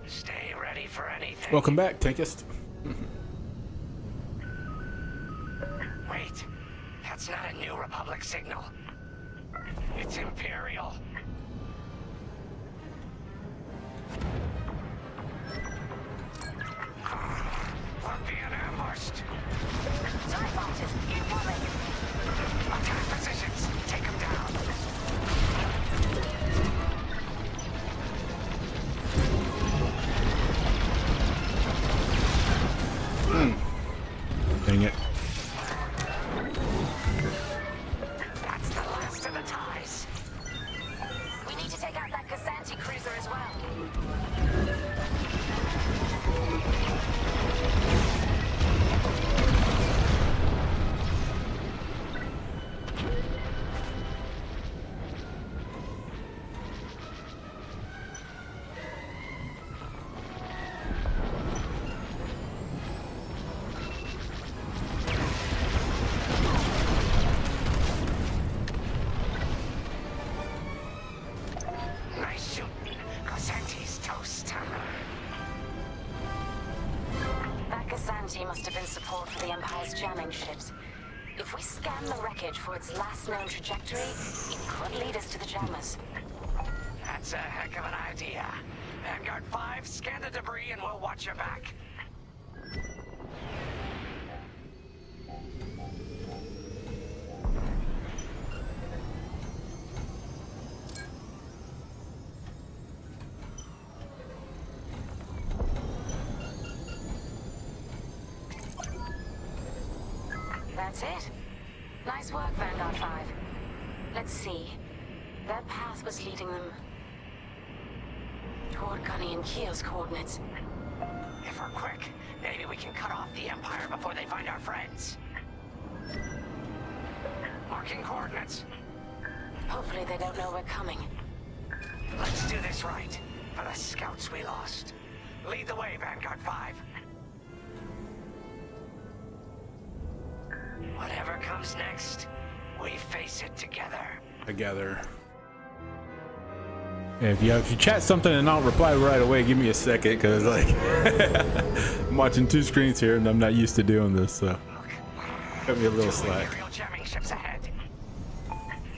Stay ready for anything. Welcome back, Tankist. Wait, that's not a New Republic signal. It's Imperial. We're being ambushed. TIE fighters, incoming! Attack positions. Take them down. Dang it. That's the last of the ties. We need to take out that Kazanti cruiser as well. Nice shooting. Cosanti's toast. That Kazanti must have been support for the Empire's jamming ships. If we scan the wreckage for its last known trajectory, it could lead us to the jammers. That's a heck of an idea. Vanguard 5, scan the debris and we'll watch your back. That's it. Nice work, Vanguard 5. Let's see. Their path was leading them toward Gunny and Keel's coordinates. If we're quick, maybe we can cut off the Empire before they find our friends. Marking coordinates. Hopefully they don't know we're coming. Let's do this right. For the scouts we lost. Lead the way, Vanguard 5. Whatever comes next, we face it together. Together. Yeah, if you chat something and I'll reply right away, give me a second, because like I'm watching two screens here and I'm not used to doing this, so cut me a little slack. Imperial jamming ships ahead.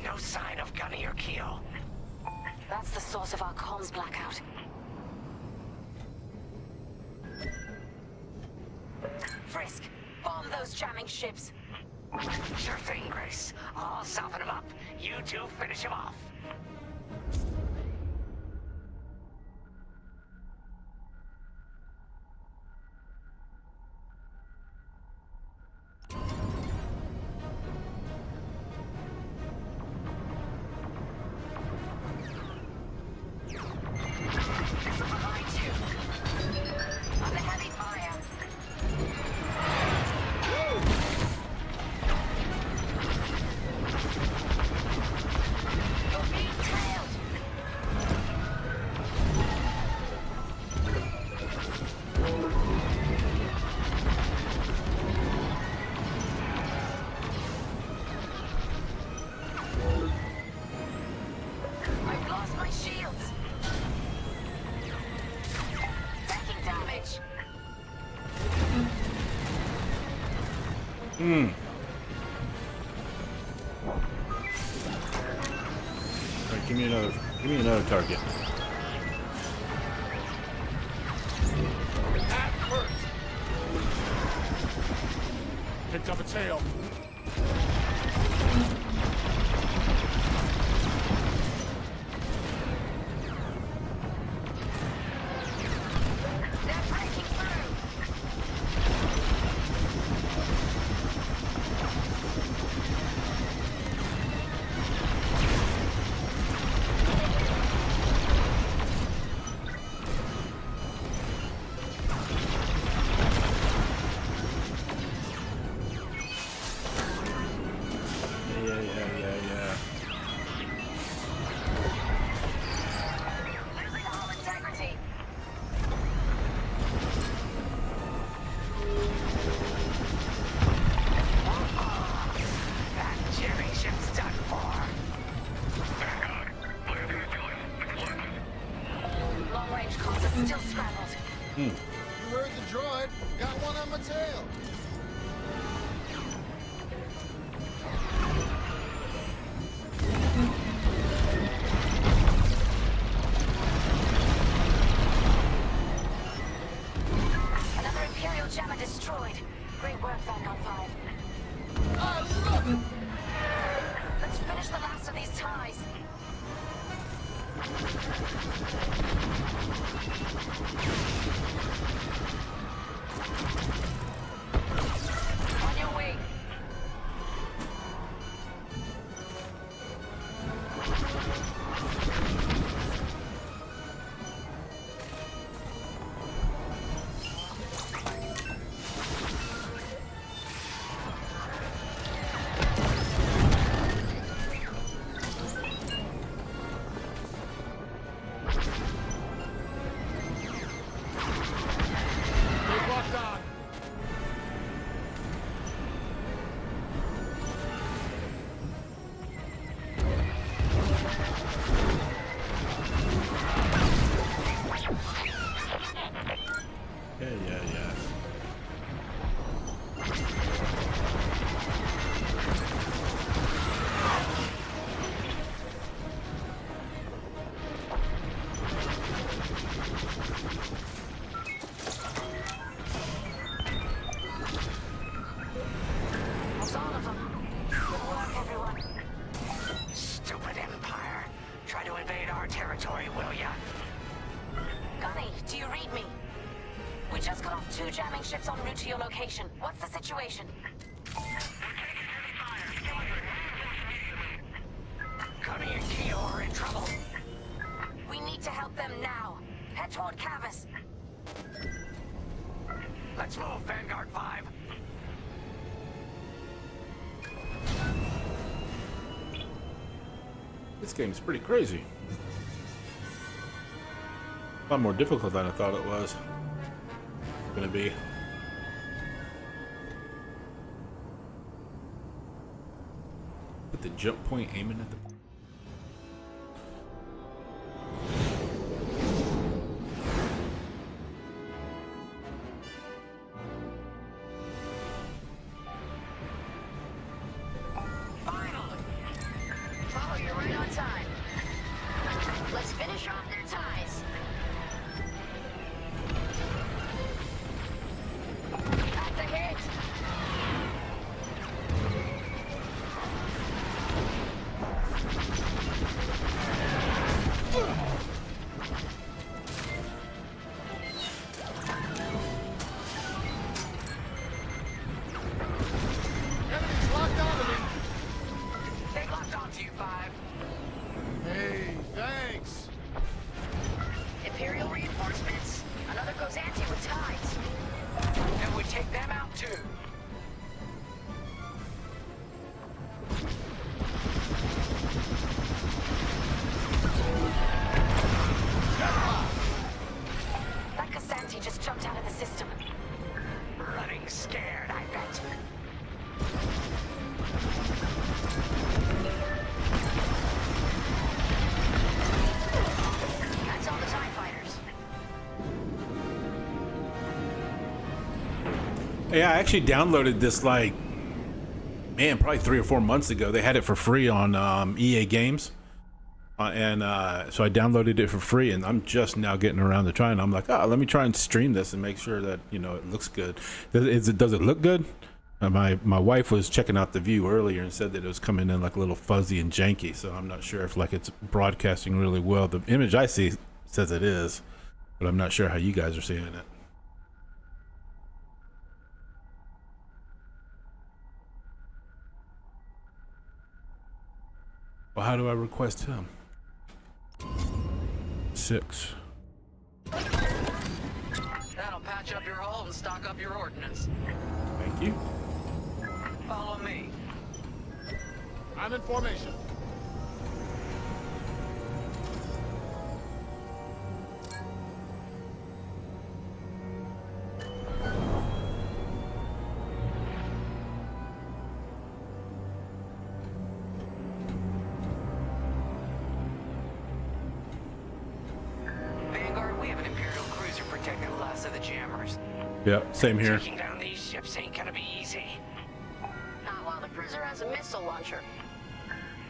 No sign of Gunny or Keel. That's the source of our comms blackout. Frisk, bomb those jamming ships. Sure thing, Grace. I'll soften him up. You two finish him off. I've lost my shields. Taking damage. Give me another target. That hurts. Picked up a tail. Yeah. Losing all integrity. That jamming ship's done for. Long-range comms are still scrambled. You heard the droid. Got one on my tail. Another Imperial jammer destroyed. Great work, Vanguard 5. Look! Let's finish the last of these ties. On your way. They've locked on. Yeah. That's all of them. Good work, everyone. Stupid Empire. Try to invade our territory, will ya? Gunny, do you read me? We just got off 2 jamming ships en route to your location. What's the situation? Connie and Keo are in trouble. We need to help them now. Head toward Cavus. Let's move, Vanguard 5. This game is pretty crazy. A lot more difficult than I thought it was gonna be. With the jump point aiming at the Oh, you're right on time. Let's finish off their ties. That's a hit. Enemy's locked onto me. They locked onto you, 5. Hey, thanks. Imperial reinforcements. Another Gozanti with ties. And we take them out too. That Gozanti just jumped out of the system. Running scared, I bet. That's all the TIE fighters. Yeah, I actually downloaded this like, man, probably 3 or 4 months ago. They had it for free on EA Games. So I downloaded it for free, and I'm just now getting around to trying. I'm like, oh, let me try and stream this and make sure that it looks good. Does it look good? My wife was checking out the view earlier and said that it was coming in like a little fuzzy and janky. So I'm not sure if like it's broadcasting really well. The image I see says it is, but I'm not sure how you guys are seeing it. Well, how do I request him? 6. That'll patch up your hull and stock up your ordnance. Thank you. Follow me. I'm in formation. Vanguard, we have an Imperial cruiser protecting the last of the jammers. Yeah, same here. Taking down these ships ain't gonna be easy. Not while the cruiser has a missile launcher.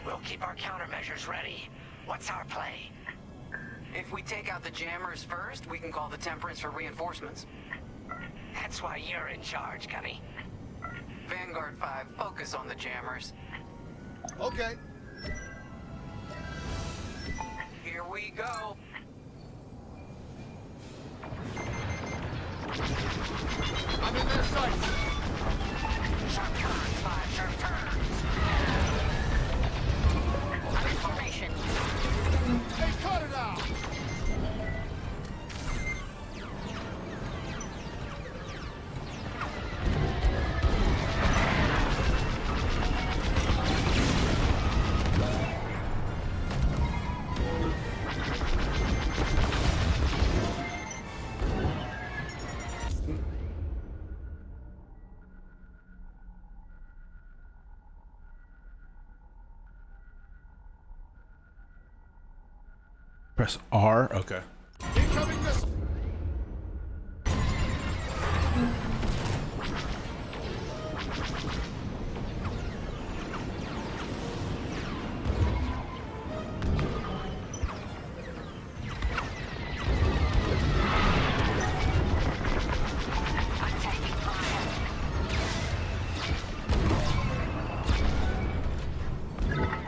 We'll keep our countermeasures ready. What's our play? If we take out the jammers first, we can call the Temperance for reinforcements. That's why you're in charge, Gunny. Vanguard 5, focus on the jammers. Okay. Here we go. I'm in their sights. Sharp turns, 5 sharp turns. I'm in formation. Hey, cut it out! Press R. Okay. Incoming missile.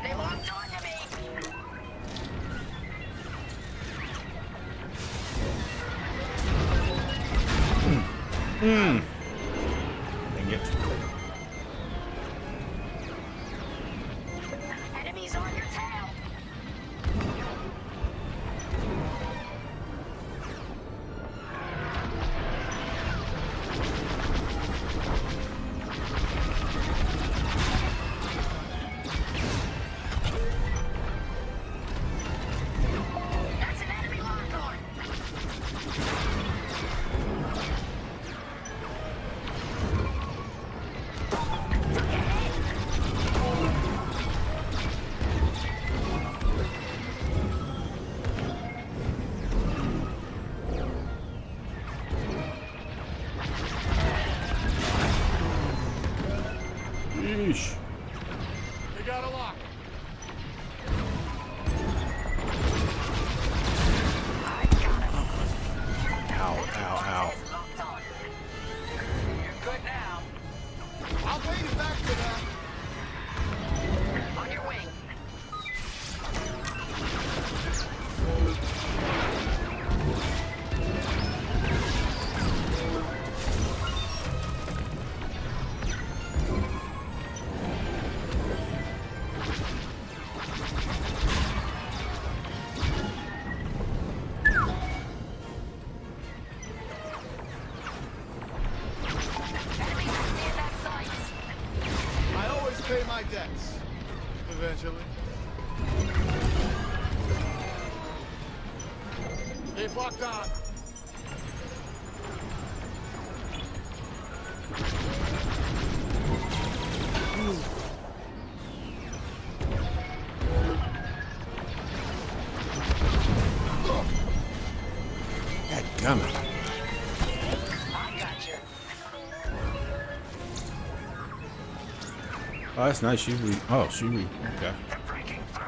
They locked onto me. Dang it. Enemies on your tail. That's an enemy locked on. Yeesh. They got a lock. Ow, ow, ow. You're good now. I'll pay you back for that. On your wing. I always pay my debts. Eventually. They've locked on. Dadgummit. I got you. Oh, that's nice. She okay. The breaking throw.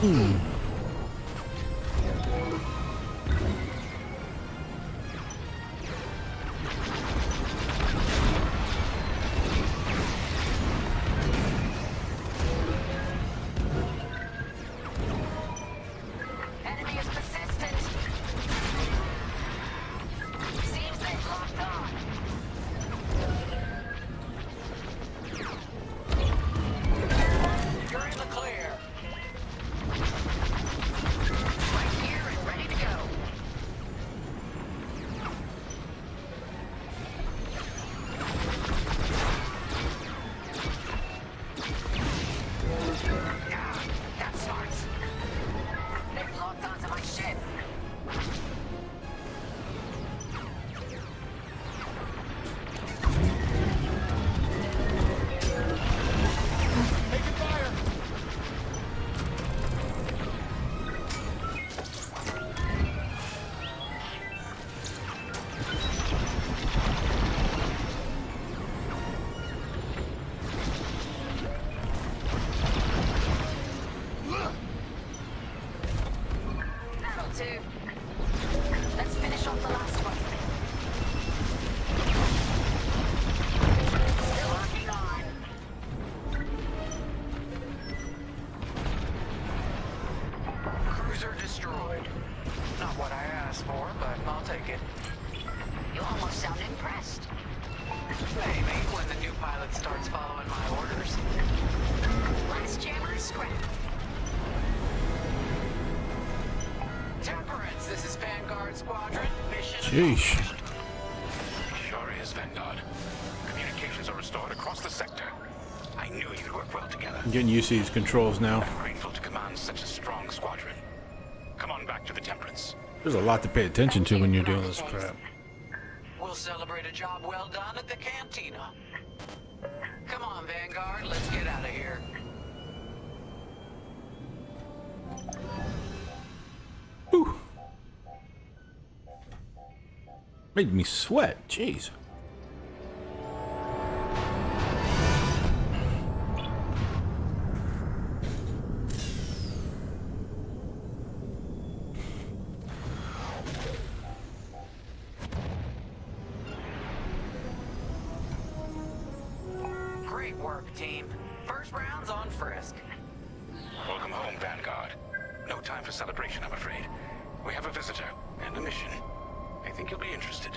Enemy is persistent. Seems they've locked on. You're in the clear. Right here and ready to go. Ah, that's smart. They've locked onto my ship. Taking fire! That'll do. Let's finish off the last one. Still working on. Cruiser destroyed. Not what I asked for, but I'll take it. You almost sound impressed. Maybe when the new pilot starts following my orders. Last jammer is scrapped. Temperance, this is Vanguard Squadron. Mission Sheesh. Sure is, Vanguard. Communications are restored across the sector. I knew you'd work well together. I'm getting used to these controls now. I'm grateful to command such a strong squadron. Come on back to the Temperance. There's a lot to pay attention to when you're doing this crap. We'll celebrate a job well done at the cantina. Come on, Vanguard, let's get out of here. Made me sweat. Jeez. Great work, team. First round's on Frisk. Welcome home, Vanguard. No time for celebration, I'm afraid. We have a visitor and a mission. I think you'll be interested.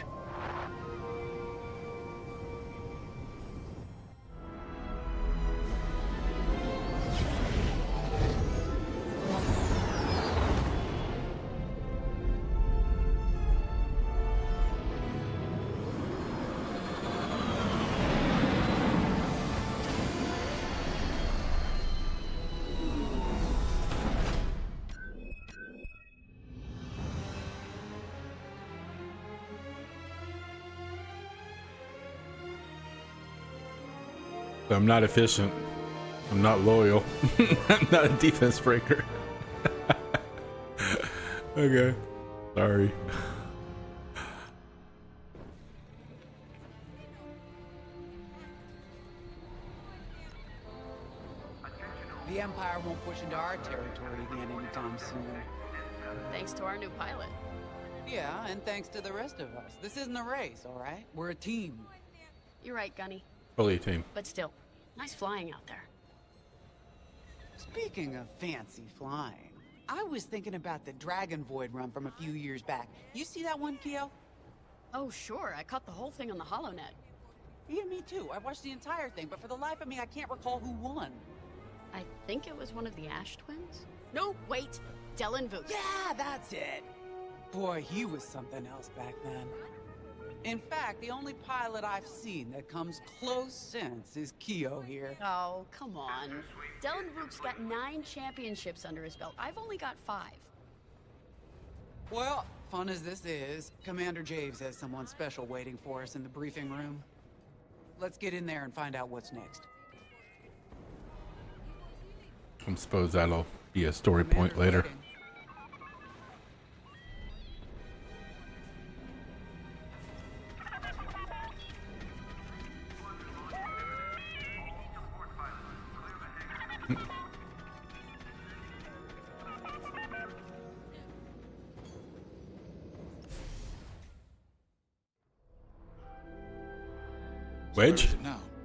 I'm not efficient. I'm not loyal. I'm not a defense breaker. Okay. Sorry. The Empire won't push into our territory again anytime soon. Thanks to our new pilot. Yeah, and thanks to the rest of us. This isn't a race, all right? We're a team. You're right, Gunny. Fully a team. But still, nice flying out there. Speaking of fancy flying, I was thinking about the Dragon Void run from a few years back. You see that one, Keo? Oh, sure. I caught the whole thing on the HoloNet. Yeah, me too. I watched the entire thing, but for the life of me, I can't recall who won. I think it was one of the Ash twins? No, wait. Dylan Vooch. Yeah, that's it. Boy, he was something else back then. In fact, the only pilot I've seen that comes close since is Keo here. Oh, come on. Dylan Vooch's got 9 championships under his belt. I've only got 5. Well, fun as this is, Commander Javes has someone special waiting for us in the briefing room. Let's get in there and find out what's next. I suppose that'll be a story point later. Wedge?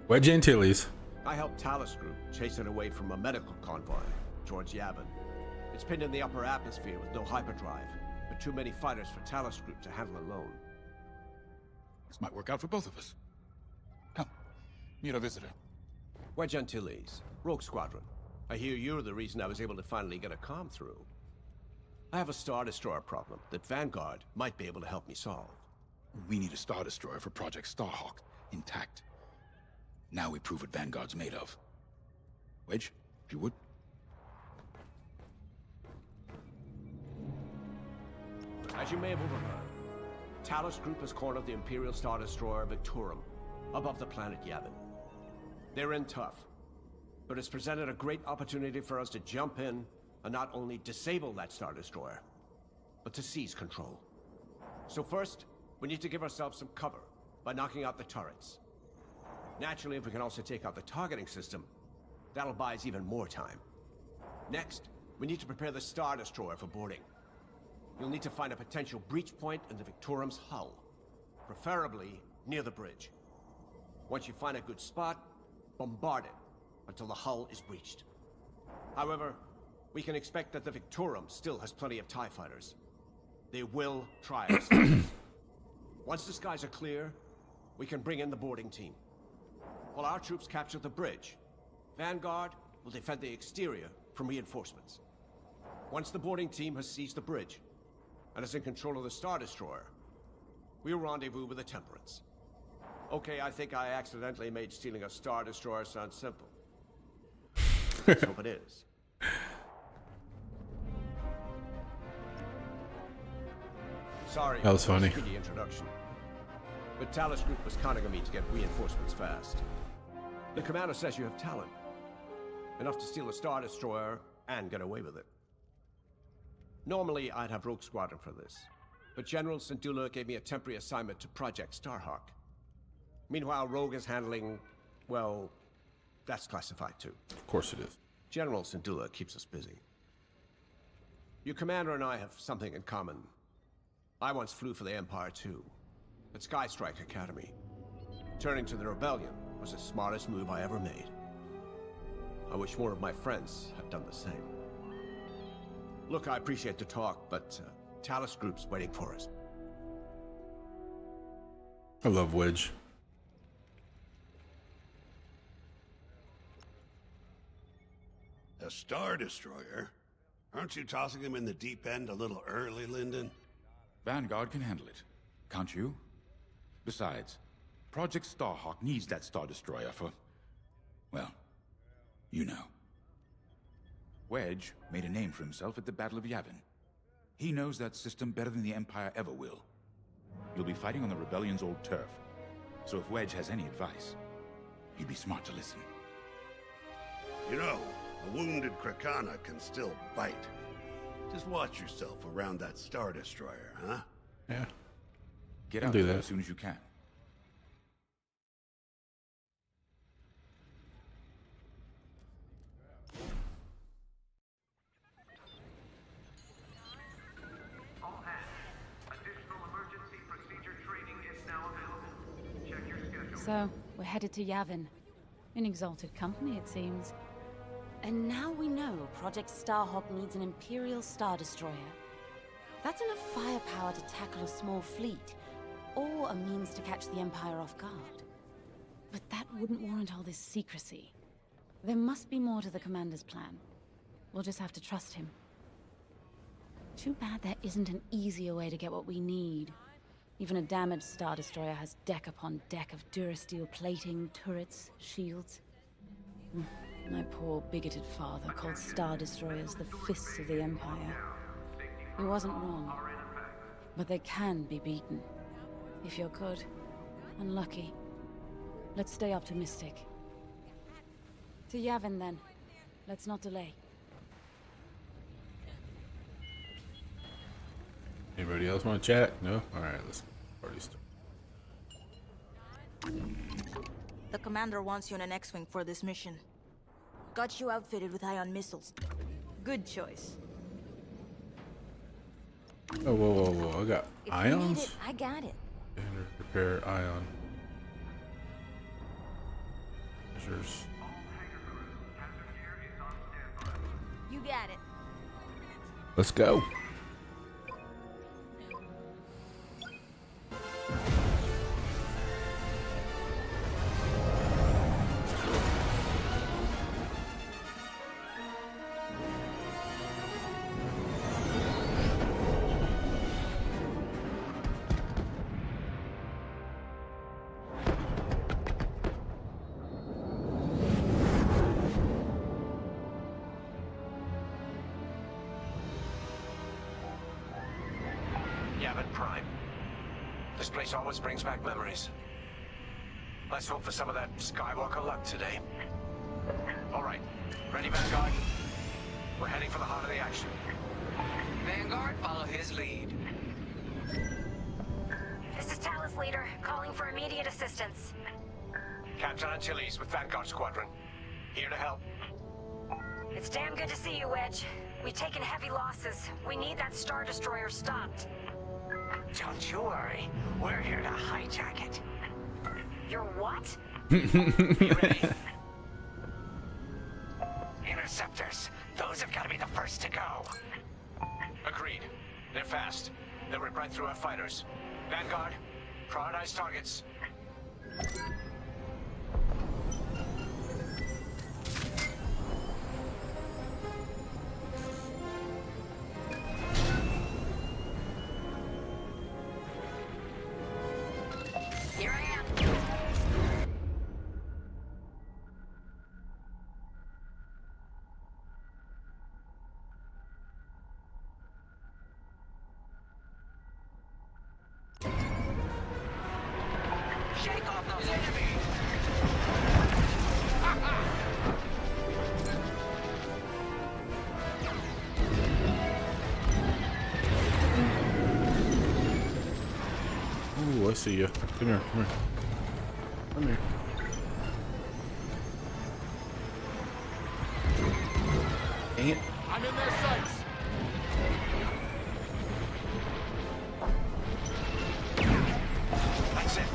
Wedge Antilles. I helped Talus Group chase it away from a medical convoy towards Yavin. It's pinned in the upper atmosphere with no hyperdrive, but too many fighters for Talus Group to handle alone. This might work out for both of us. Come, meet our visitor. Wedge Antilles, Rogue Squadron. I hear you're the reason I was able to finally get a comm through. I have a Star Destroyer problem that Vanguard might be able to help me solve. We need a Star Destroyer for Project Starhawk, intact. Now we prove what Vanguard's made of. Wedge, if you would. As you may have overheard, Talus Group has cornered the Imperial Star Destroyer Victorum above the planet Yavin. They're in tough, but it's presented a great opportunity for us to jump in and not only disable that Star Destroyer, but to seize control. So first, we need to give ourselves some cover by knocking out the turrets. Naturally, if we can also take out the targeting system, that'll buy us even more time. Next, we need to prepare the Star Destroyer for boarding. You'll need to find a potential breach point in the Victorum's hull, preferably near the bridge. Once you find a good spot, bombard it until the hull is breached. However, we can expect that the Victorum still has plenty of TIE fighters. They will try us. Once the skies are clear, we can bring in the boarding team. While our troops capture the bridge, Vanguard will defend the exterior from reinforcements. Once the boarding team has seized the bridge and is in control of the Star Destroyer, we'll rendezvous with the Temperance. Okay, I think I accidentally made stealing a Star Destroyer sound simple. Let's hope it is. Sorry, That was funny. For the introduction. But Talus Group was counting on me to get reinforcements fast. The commander says you have talent. Enough to steal a Star Destroyer and get away with it. Normally, I'd have Rogue Squadron for this. But General Syndulla gave me a temporary assignment to Project Starhawk. Meanwhile, Rogue is handling, well, that's classified too. Of course it is. General Syndulla keeps us busy. Your commander and I have something in common. I once flew for the Empire too, at Skystrike Academy. Turning to the Rebellion was the smartest move I ever made. I wish more of my friends had done the same. Look, I appreciate the talk, but Talus Group's waiting for us. I love Wedge. A Star Destroyer? Aren't you tossing him in the deep end a little early, Lyndon? Vanguard can handle it, can't you? Besides, Project Starhawk needs that Star Destroyer for, well, you know. Wedge made a name for himself at the Battle of Yavin. He knows that system better than the Empire ever will. You'll be fighting on the Rebellion's old turf, so if Wedge has any advice, you'd be smart to listen. You know, a wounded Krakana can still bite. Just watch yourself around that Star Destroyer, huh? Yeah. Get I'll out do there that as soon as you can. All hands. Additional emergency procedure training is now available. Check your schedule. So, we're headed to Yavin. In exalted company, it seems. And now we know Project Starhawk needs an Imperial Star Destroyer. That's enough firepower to tackle a small fleet, or a means to catch the Empire off guard. But that wouldn't warrant all this secrecy. There must be more to the Commander's plan. We'll just have to trust him. Too bad there isn't an easier way to get what we need. Even a damaged Star Destroyer has deck upon deck of Durasteel plating, turrets, shields. My poor, bigoted father called Star Destroyers the fists of the Empire. He wasn't wrong. But they can be beaten. If you're good and lucky. Let's stay optimistic. To Yavin, then. Let's not delay. Anybody else want to chat? No? Alright, let's party start. The commander wants you in an X-Wing for this mission. Got you outfitted with ion missiles. Good choice. Oh, whoa. I got If you need ions? it, I got it. Standard repair ion. thrusters. You got it. Let's go. Yavin Prime. This place always brings back memories. Let's hope for some of that Skywalker luck today. All right, ready, Vanguard? We're heading for the heart of the action. Vanguard, follow his lead. This is Talus Leader, calling for immediate assistance. Captain Antilles with Vanguard Squadron. Here to help. It's damn good to see you, Wedge. We've taken heavy losses. We need that Star Destroyer stopped. Don't you worry. We're here to hijack it. You're what? You ready? Interceptors. Those have got to be the first to go. Agreed. They're fast. They'll rip right through our fighters. Vanguard, prioritize targets. Here I am. Shake off those enemies! Ooh, I see you. Come here, come here. Come here. Dang it. I'm in their sights. That's it.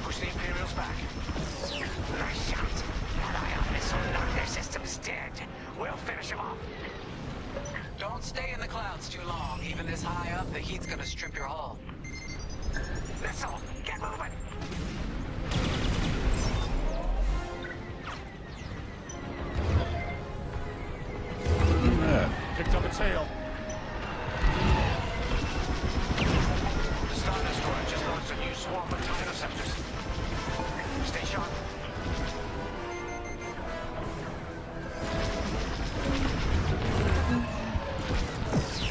Push the Imperials back. Nice shot. That ion missile knocked their systems dead. We'll finish them off. Don't stay in the clouds too long. Even this high up, the heat's gonna strip your hull. Missile, get moving. Picked up a tail. The Star Destroyer just launched a new swarm of TIE interceptors. Stay sharp.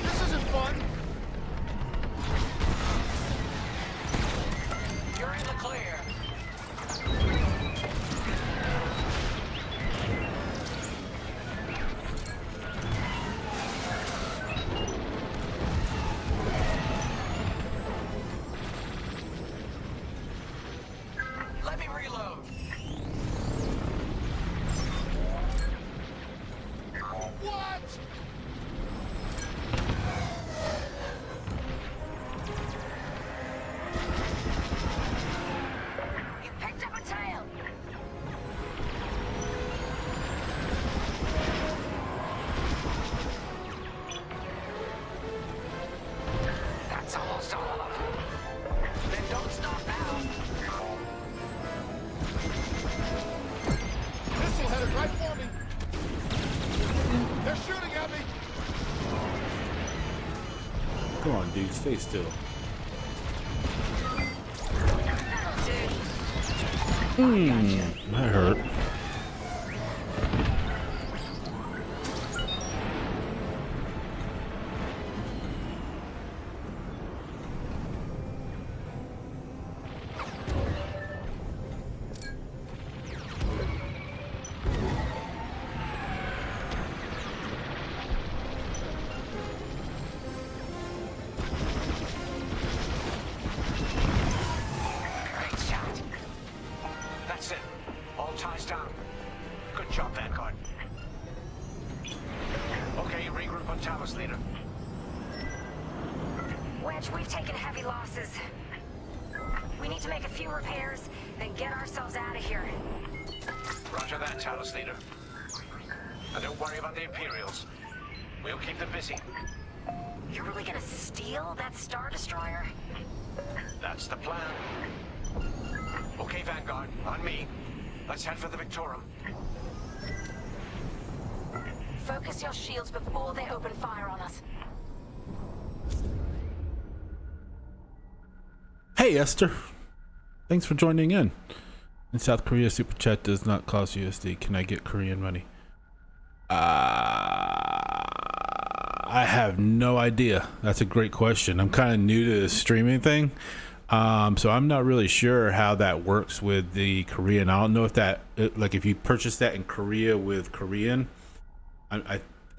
This isn't fun. You're in the clear. Let me reload. What? You picked up a tail. That's almost all of them. Then don't stop now. Missile headed right for me. They're shooting at me. Come on, dude. Stay still. That hurt. Great shot. That's it. All ties down. Good job, Vanguard. Okay, regroup on Talus Leader. Wedge, we've taken heavy losses. We need to make a few repairs, then get ourselves out of here. Roger that, Talos leader. And don't worry about the Imperials. We'll keep them busy. You're really gonna steal that Star Destroyer? That's the plan. Okay, Vanguard, on me. Let's head for the Victorum. Focus your shields before they open fire on us. Hey, Esther. Thanks for joining in. In South Korea, Super Chat does not cost USD. Can I get Korean money? I have no idea. That's a great question. I'm kind of new to the streaming thing. So I'm not really sure how that works with the Korean. I don't know if that, like if you purchase that in Korea with Korean,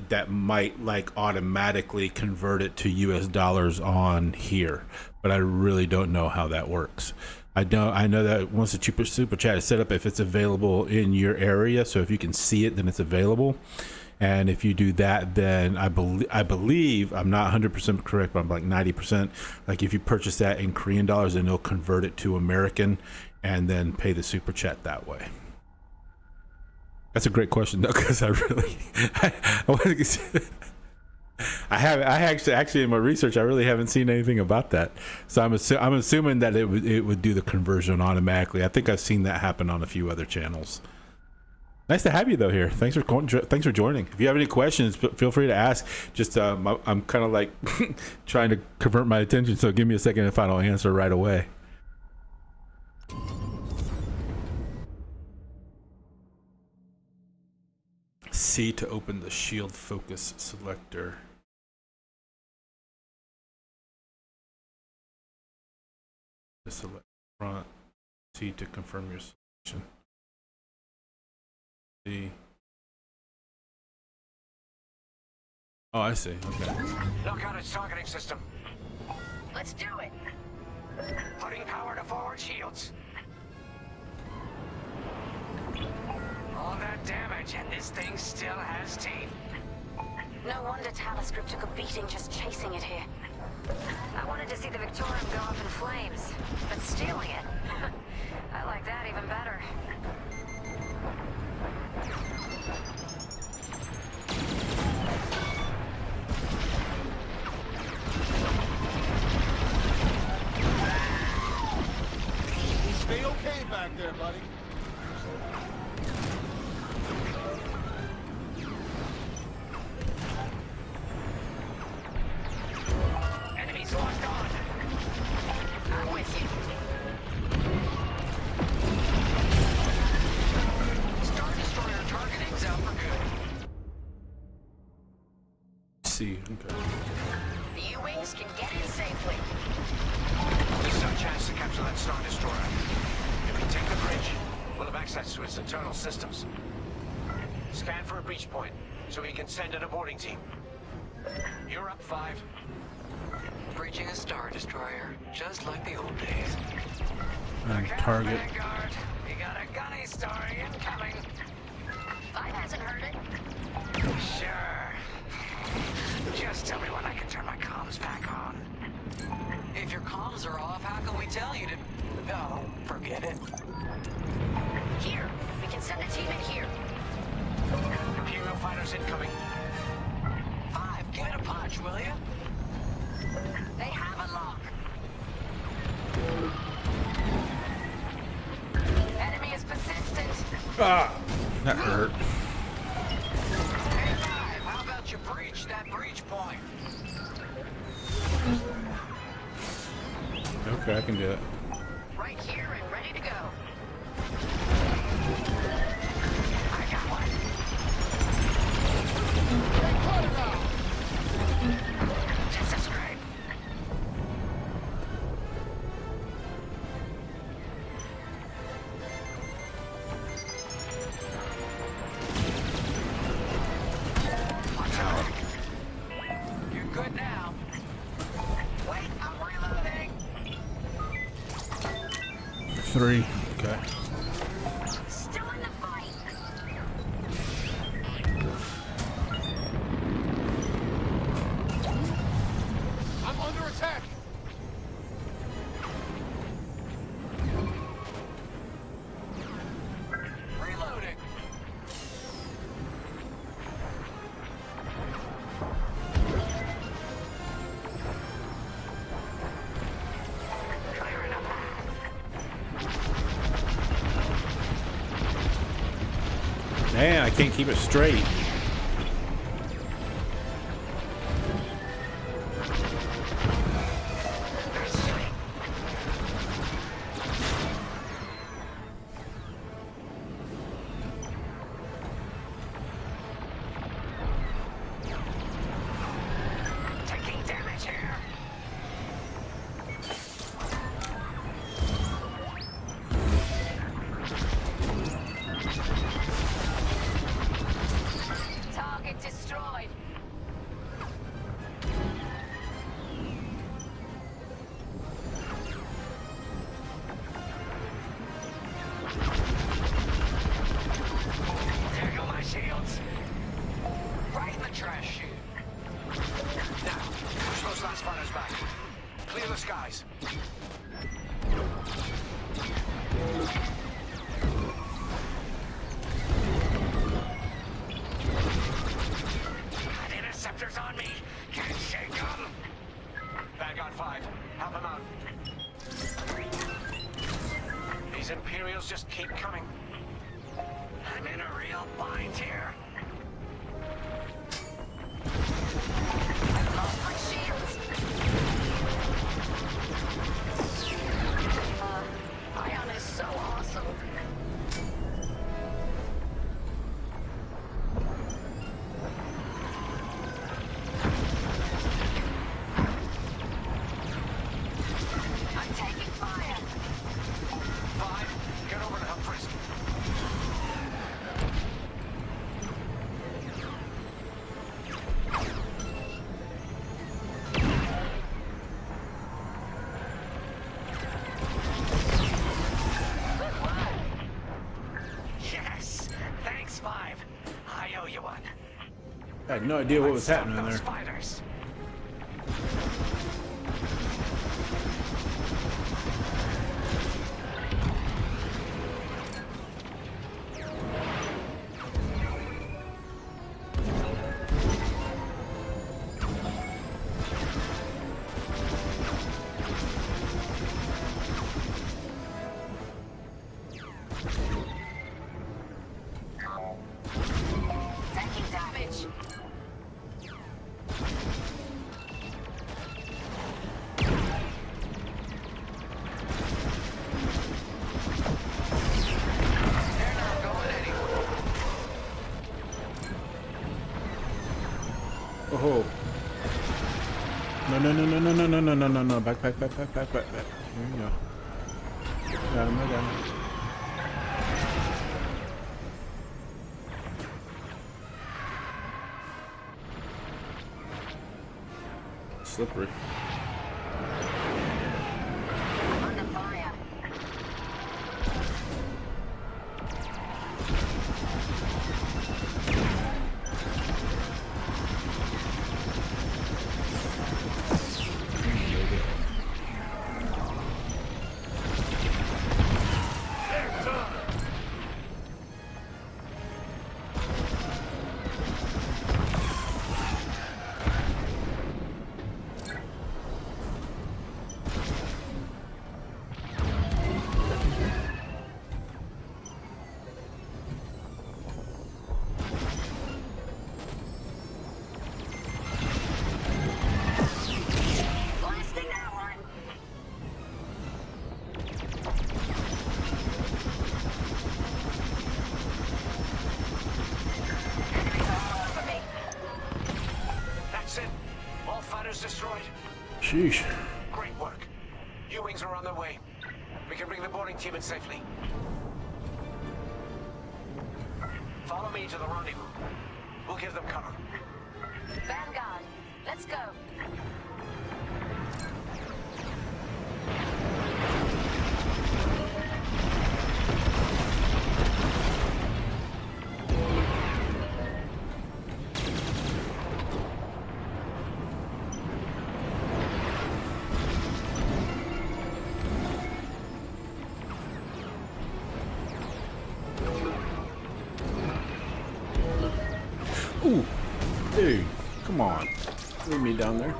that might like automatically convert it to US dollars on here, but I really don't know how that works. I know that once the super chat is set up, if it's available in your area, so if you can see it, then it's available. And if you do that, then I believe I'm not 100% correct, but I'm like 90%. Like if you purchase that in Korean dollars, then it'll convert it to American and then pay the super chat that way. That's a great question though, because I actually in my research I really haven't seen anything about that. So I'm assuming that it would do the conversion automatically. I think I've seen that happen on a few other channels. Nice to have you though here. Thanks for joining. If you have any questions, feel free to ask. Just I'm kind of like trying to convert my attention, so give me a second if I don't answer right away. C to open the shield focus selector. To select front. C to confirm your selection. C. Oh, I see. Okay. Look out its targeting system. Let's do it. Putting power to forward shields. All that damage, and this thing still has teeth. No wonder Talos Group took a beating just chasing it here. I wanted to see the Victorum go up in flames, but stealing it, I like that even better. Stay okay back there, buddy. Enemies locked on. I'm with you. Star Destroyer targeting's out for good. C. Okay. The U-Wings can get in safely. This is our chance to capture that Star Destroyer. If we take the bridge, we'll have access to its internal systems. Scan for a breach point, so we can send in a boarding team. You're up, 5. Breaching a Star Destroyer, just like the old days. And target. Vanguard, we got a gunny story incoming. 5 hasn't heard it. Sure. Just tell me when I can turn my comms back on. If your comms are off, how can we tell you to... Oh, forget it. Here, we can send a team in here. Imperial fighters incoming. 5, give it a punch, will you? They have a lock. Enemy is persistent. Ah, that hurt. Hey, 5, how about you breach that breach point? Okay, I can do it. Right here and ready to go. I got one. Just a scrape. Watch out. You're good now. Wait, I'm reloading. 3. Okay. Still in the fight. I'm under attack. Reloading. Man, I can't keep it straight. Taking damage here. Target destroyed. There go my shields. Right in the trash chute. Now, push those last fighters back. Clear the skies. Got interceptors on me. Can't shake them. Vanguard 5, help him out. These Imperials just keep coming. I'm in a real bind here. I've lost my shields. Ion is so awesome. I'm taking fire. 5, get over to help Frisk. Yes! Thanks, 5. I owe you one. I had no idea what was happening Those there. fighters. Taking damage. They're not going anywhere. Oh. No, no, no, no, no, no, no, no, no, no, no. Back, back, back, back, back, back, back. Here you go. Got him, I got him. Slippery. Under fire. Blasting that one. Enemies all over me. That's it. All fighters destroyed. Sheesh. Great work. U-wings are on their way. We can bring the boarding team in safely. Follow me to the rendezvous. We'll give them cover. Vanguard, let's go. Ooh. Dude, come on. Leave me down there.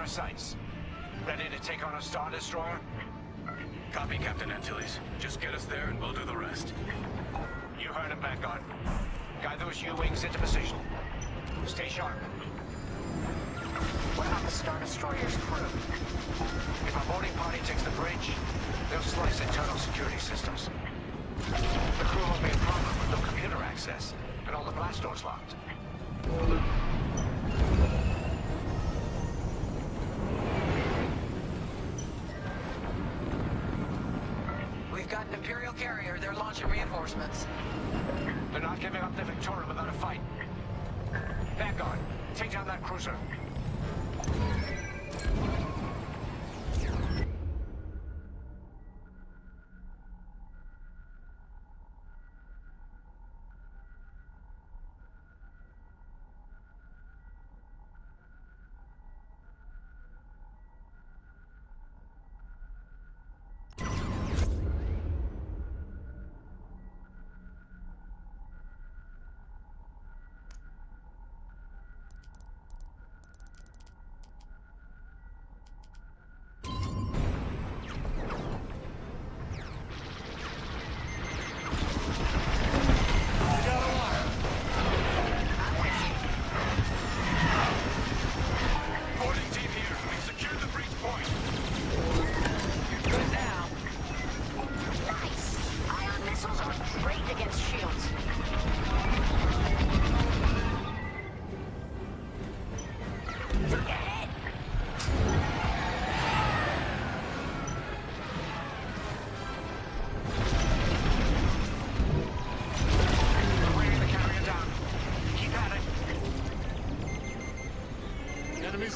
our sights. Ready to take on a Star Destroyer? Copy, Captain Antilles. Just get us there and we'll do the rest. You heard him, Vanguard. Guide those U-wings into position. Stay sharp. What about the Star Destroyer's crew? If our boarding party takes the bridge, they'll slice internal security systems. The crew won't be a problem with no computer access, and all the blast doors locked. We've got an Imperial carrier. They're launching reinforcements. They're not giving up the Victoria without a fight. Vanguard, take down that cruiser.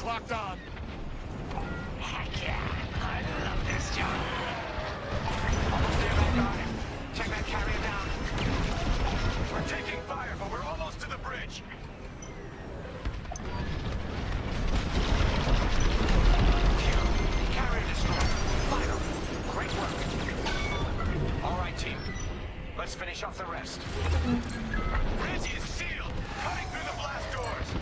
Locked on. Heck yeah. I love this job. Almost there, Vanguard. Take that carrier down. We're taking fire, but we're almost to the bridge. Carrier destroyed. Finally. Great work. All right, team. Let's finish off the rest. Bridge is sealed. Cutting through the blast doors.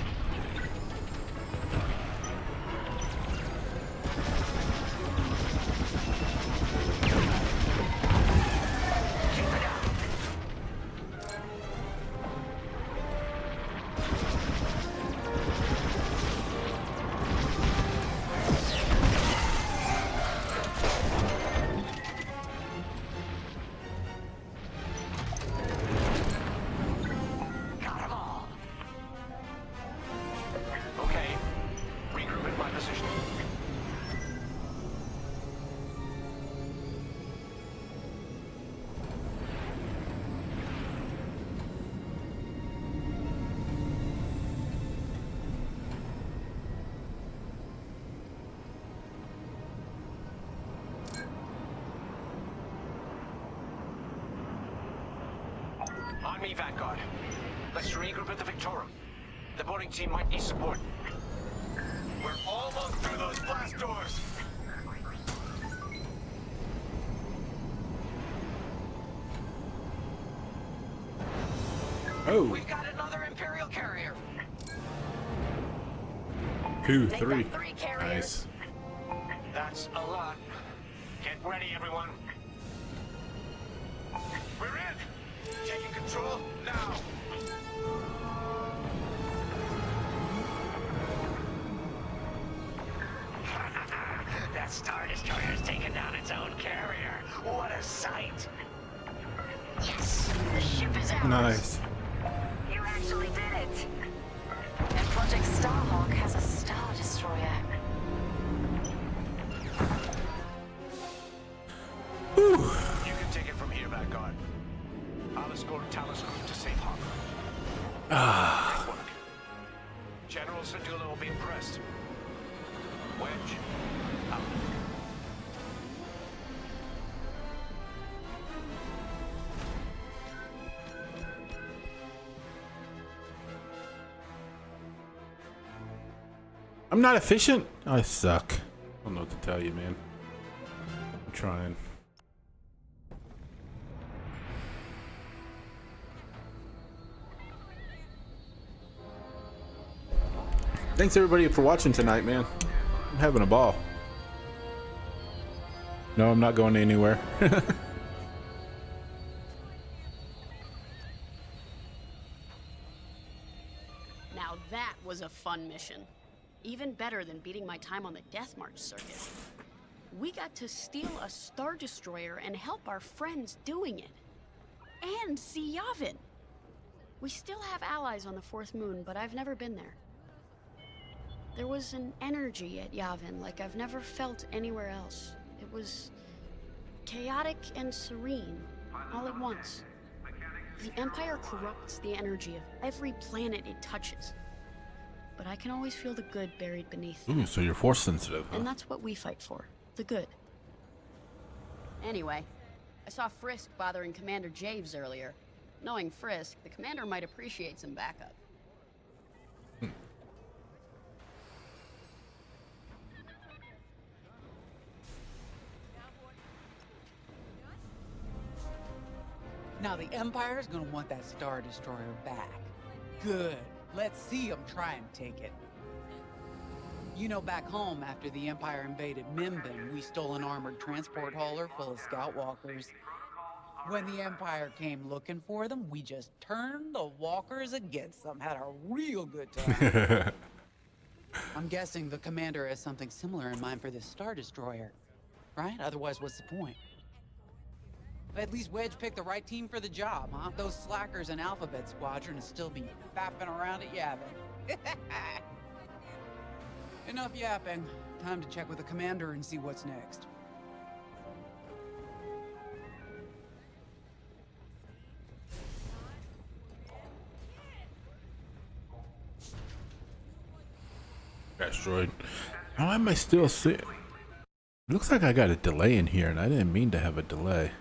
On me, Vanguard. Let's regroup at the Victorum. The boarding team might need support. We're almost through those blast doors! Oh. We've got another Imperial carrier. 2, They've 3. got 3 carriers. Nice. That's a lot. Get ready, everyone. We're in! Taking control now! That Star Destroyer's taken down its own carrier. What a sight! Yes, the ship is ours. Nice. You actually did it. And Project Starhawk has a Star Destroyer. You can take it from here, Vanguard. I'll escort Talus Group to safe harbor. Great work. General Sedula will be impressed. Wedge, out. I'm not efficient. I suck. I don't know what to tell you, man. I'm trying. Thanks everybody for watching tonight, man. I'm having a ball. No, I'm not going anywhere. Now that was a fun mission. Even better than beating my time on the Death March circuit. We got to steal a Star Destroyer and help our friends doing it. And see Yavin. We still have allies on the Fourth Moon, but I've never been there. There was an energy at Yavin like I've never felt anywhere else. It was chaotic and serene, all at once. The Empire corrupts the energy of every planet it touches. But I can always feel the good buried beneath. Ooh, so you're force sensitive, huh? And that's what we fight for, the good. Anyway, I saw Frisk bothering Commander Javes earlier. Knowing Frisk, the commander might appreciate some backup. Now the Empire's gonna want that Star Destroyer back. Good. Let's see them try and take it. You know, back home, after the Empire invaded Mimbin, we stole an armored transport hauler full of scout walkers. When the Empire came looking for them, we just turned the walkers against them. Had a real good time. I'm guessing the commander has something similar in mind for this Star Destroyer, right? Otherwise, what's the point? At least Wedge picked the right team for the job, huh? Those slackers in Alphabet Squadron will still be fapping around at Yavin. Enough yapping. Time to check with the commander and see what's next. Asteroid. How am I still seeing? It looks like I got a delay in here, and I didn't mean to have a delay.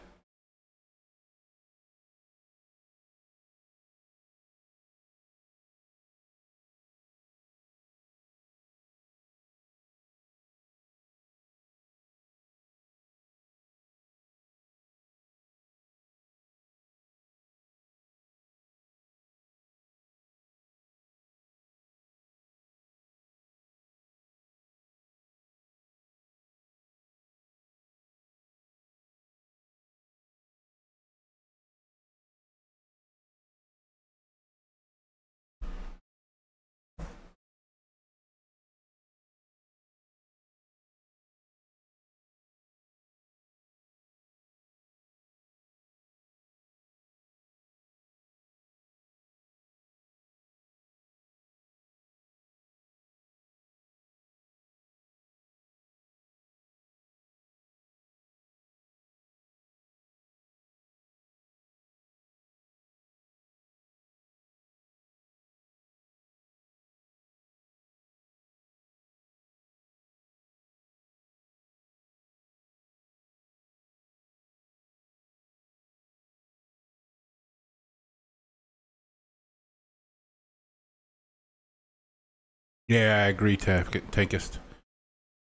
Yeah, I agree, Tankist.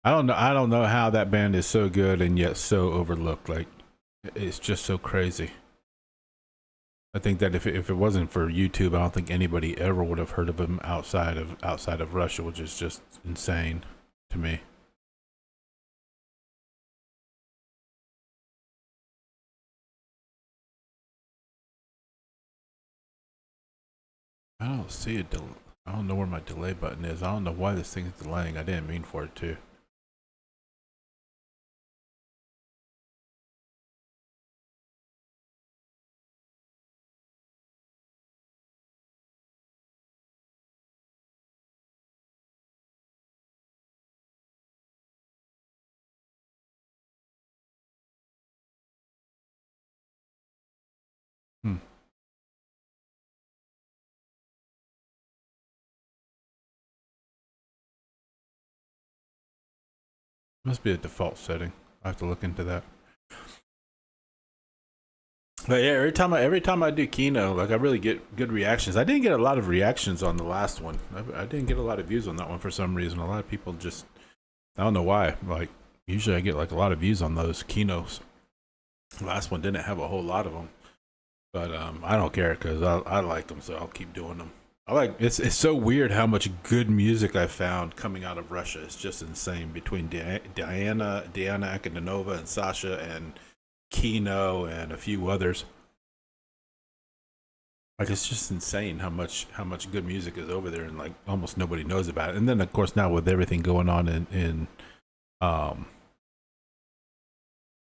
I don't know how that band is so good and yet so overlooked. Like, it's just so crazy. I think that if it wasn't for YouTube, I don't think anybody ever would have heard of him outside of Russia, which is just insane to me. I don't see a delay. I don't know where my delay button is. I don't know why this thing is delaying. I didn't mean for it to. Must be a default setting. I have to look into that. But yeah, every time I do Kino, like I really get good reactions. I didn't get a lot of reactions on the last one. I didn't get a lot of views on that one for some reason. A lot of people just, I don't know why. Like usually I get like a lot of views on those Kinos. The last one didn't have a whole lot of them, but I don't care because I like them, so I'll keep doing them. I like it's so weird how much good music I found coming out of Russia. It's just insane between Diana Akhtenova and Sasha and Kino and a few others. Like it's just insane how much good music is over there, and like almost nobody knows about it. And then of course now with everything going on in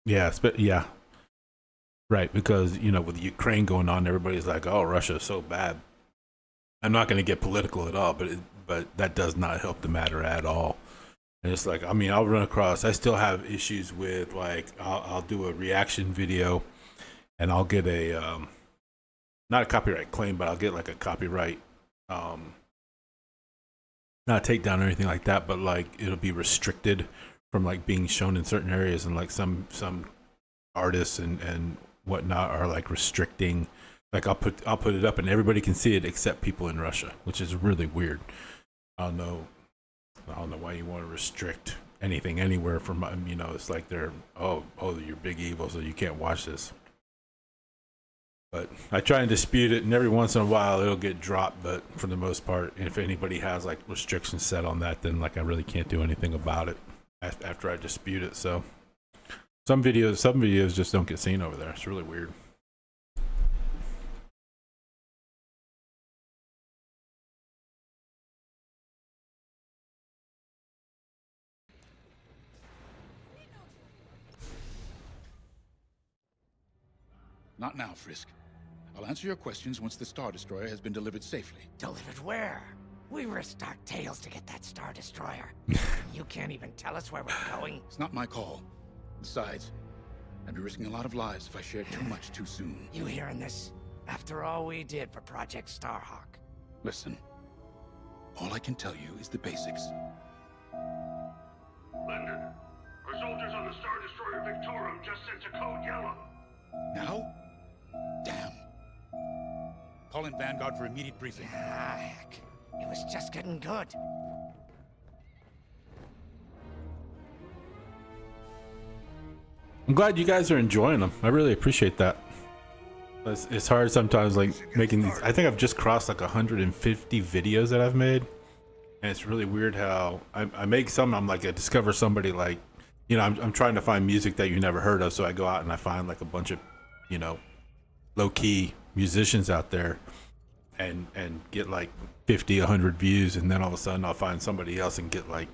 yeah, right, because you know with Ukraine going on, everybody's like, oh, Russia is so bad. I'm not going to get political at all, but that does not help the matter at all. And it's like, I mean, I'll run across, I still have issues with like, I'll do a reaction video and I'll get a, not a copyright claim, but I'll get like a copyright, not a takedown or anything like that, but like it'll be restricted from like being shown in certain areas, and like some artists and whatnot are like restricting. Like I'll put it up and everybody can see it except people in Russia, which is really weird. I don't know why you want to restrict anything anywhere from, you know, it's like they're oh you're big evil, so you can't watch this. But I try and dispute it, and every once in a while it'll get dropped, but for the most part, if anybody has like restrictions set on that, then like I really can't do anything about it after I dispute it. So some videos just don't get seen over there. It's really weird. Not now, Frisk. I'll answer your questions once the Star Destroyer has been delivered safely. Delivered where? We risked our tails to get that Star Destroyer. You can't even tell us where we're going. It's not my call. Besides, I'd be risking a lot of lives if I shared too much too soon. You hearing this? After all we did for Project Starhawk. Listen, all I can tell you is the basics. Linden, our soldiers on the Star Destroyer Victorum just sent a code yellow. Now? Damn. Call in Vanguard for immediate briefing. Ah, heck. It was just getting good. I'm glad you guys are enjoying them. I really appreciate that. It's hard sometimes, like making these. I think I've just crossed like 150 videos that I've made, and it's really weird how I make some. I'm like, I discover somebody like, you know, I'm trying to find music that you never heard of, so I go out and I find like a bunch of, you know, low-key musicians out there, and get like 50, 100 views, and then all of a sudden I'll find somebody else and get like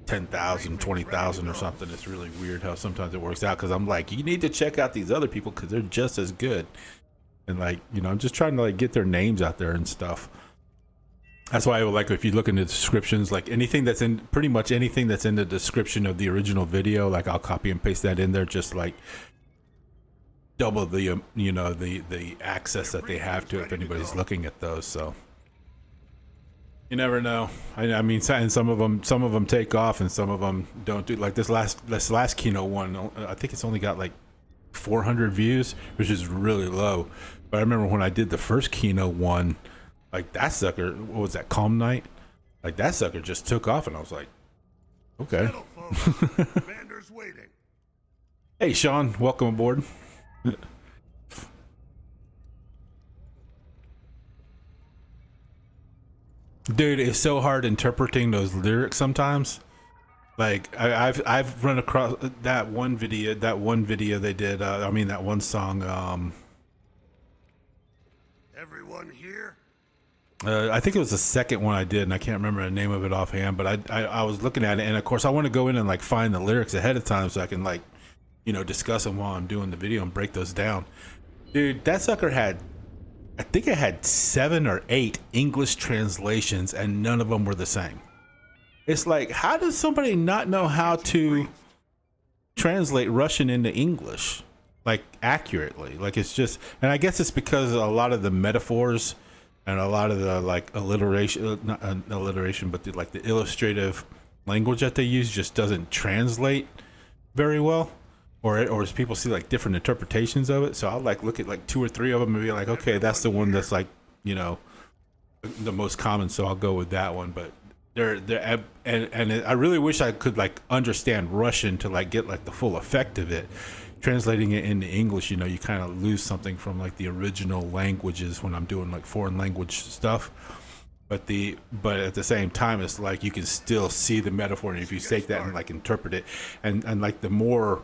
10,000, 20,000 or something. It's really weird how sometimes it works out, because I'm like, you need to check out these other people because they're just as good. And like, you know, I'm just trying to like get their names out there and stuff. That's why I would like, if you look in the descriptions, like anything that's in, pretty much anything that's in the description of the original video, like I'll copy and paste that in there, just like double the you know, the access that they have to if anybody's looking at those. So you never know. I mean, and some of them take off and some of them don't do. Like this last Kino one, I think it's only got like 400 views, which is really low. But I remember when I did the first Kino one, like that sucker, what was that, Calm Night? Like that sucker just took off, and I was like, okay. Commander's waiting. Hey Sean, welcome aboard. Dude, it's so hard interpreting those lyrics sometimes. Like I've run across that one video they did. I mean that one song. Everyone here? I think it was the second one I did, and I can't remember the name of it offhand. But I was looking at it, and of course I want to go in and like find the lyrics ahead of time so I can like, you know, discuss them while I'm doing the video and break those down. Dude, that sucker had, I think it had 7 or 8 English translations, and none of them were the same. It's like, how does somebody not know how to translate Russian into English, like accurately? Like it's just, and I guess it's because a lot of the metaphors and a lot of the like alliteration, not alliteration, but like the illustrative language that they use just doesn't translate very well. Or as people see like different interpretations of it. So I'll like look at like 2 or 3 of them and be like, okay, that's the one that's like, you know, the most common. So I'll go with that one. But they're and I really wish I could like understand Russian to like get like the full effect of it. Translating it into English, you know, you kind of lose something from like the original languages when I'm doing like foreign language stuff. but at the same time, it's like you can still see the metaphor, and if you take that and like interpret it, and like the more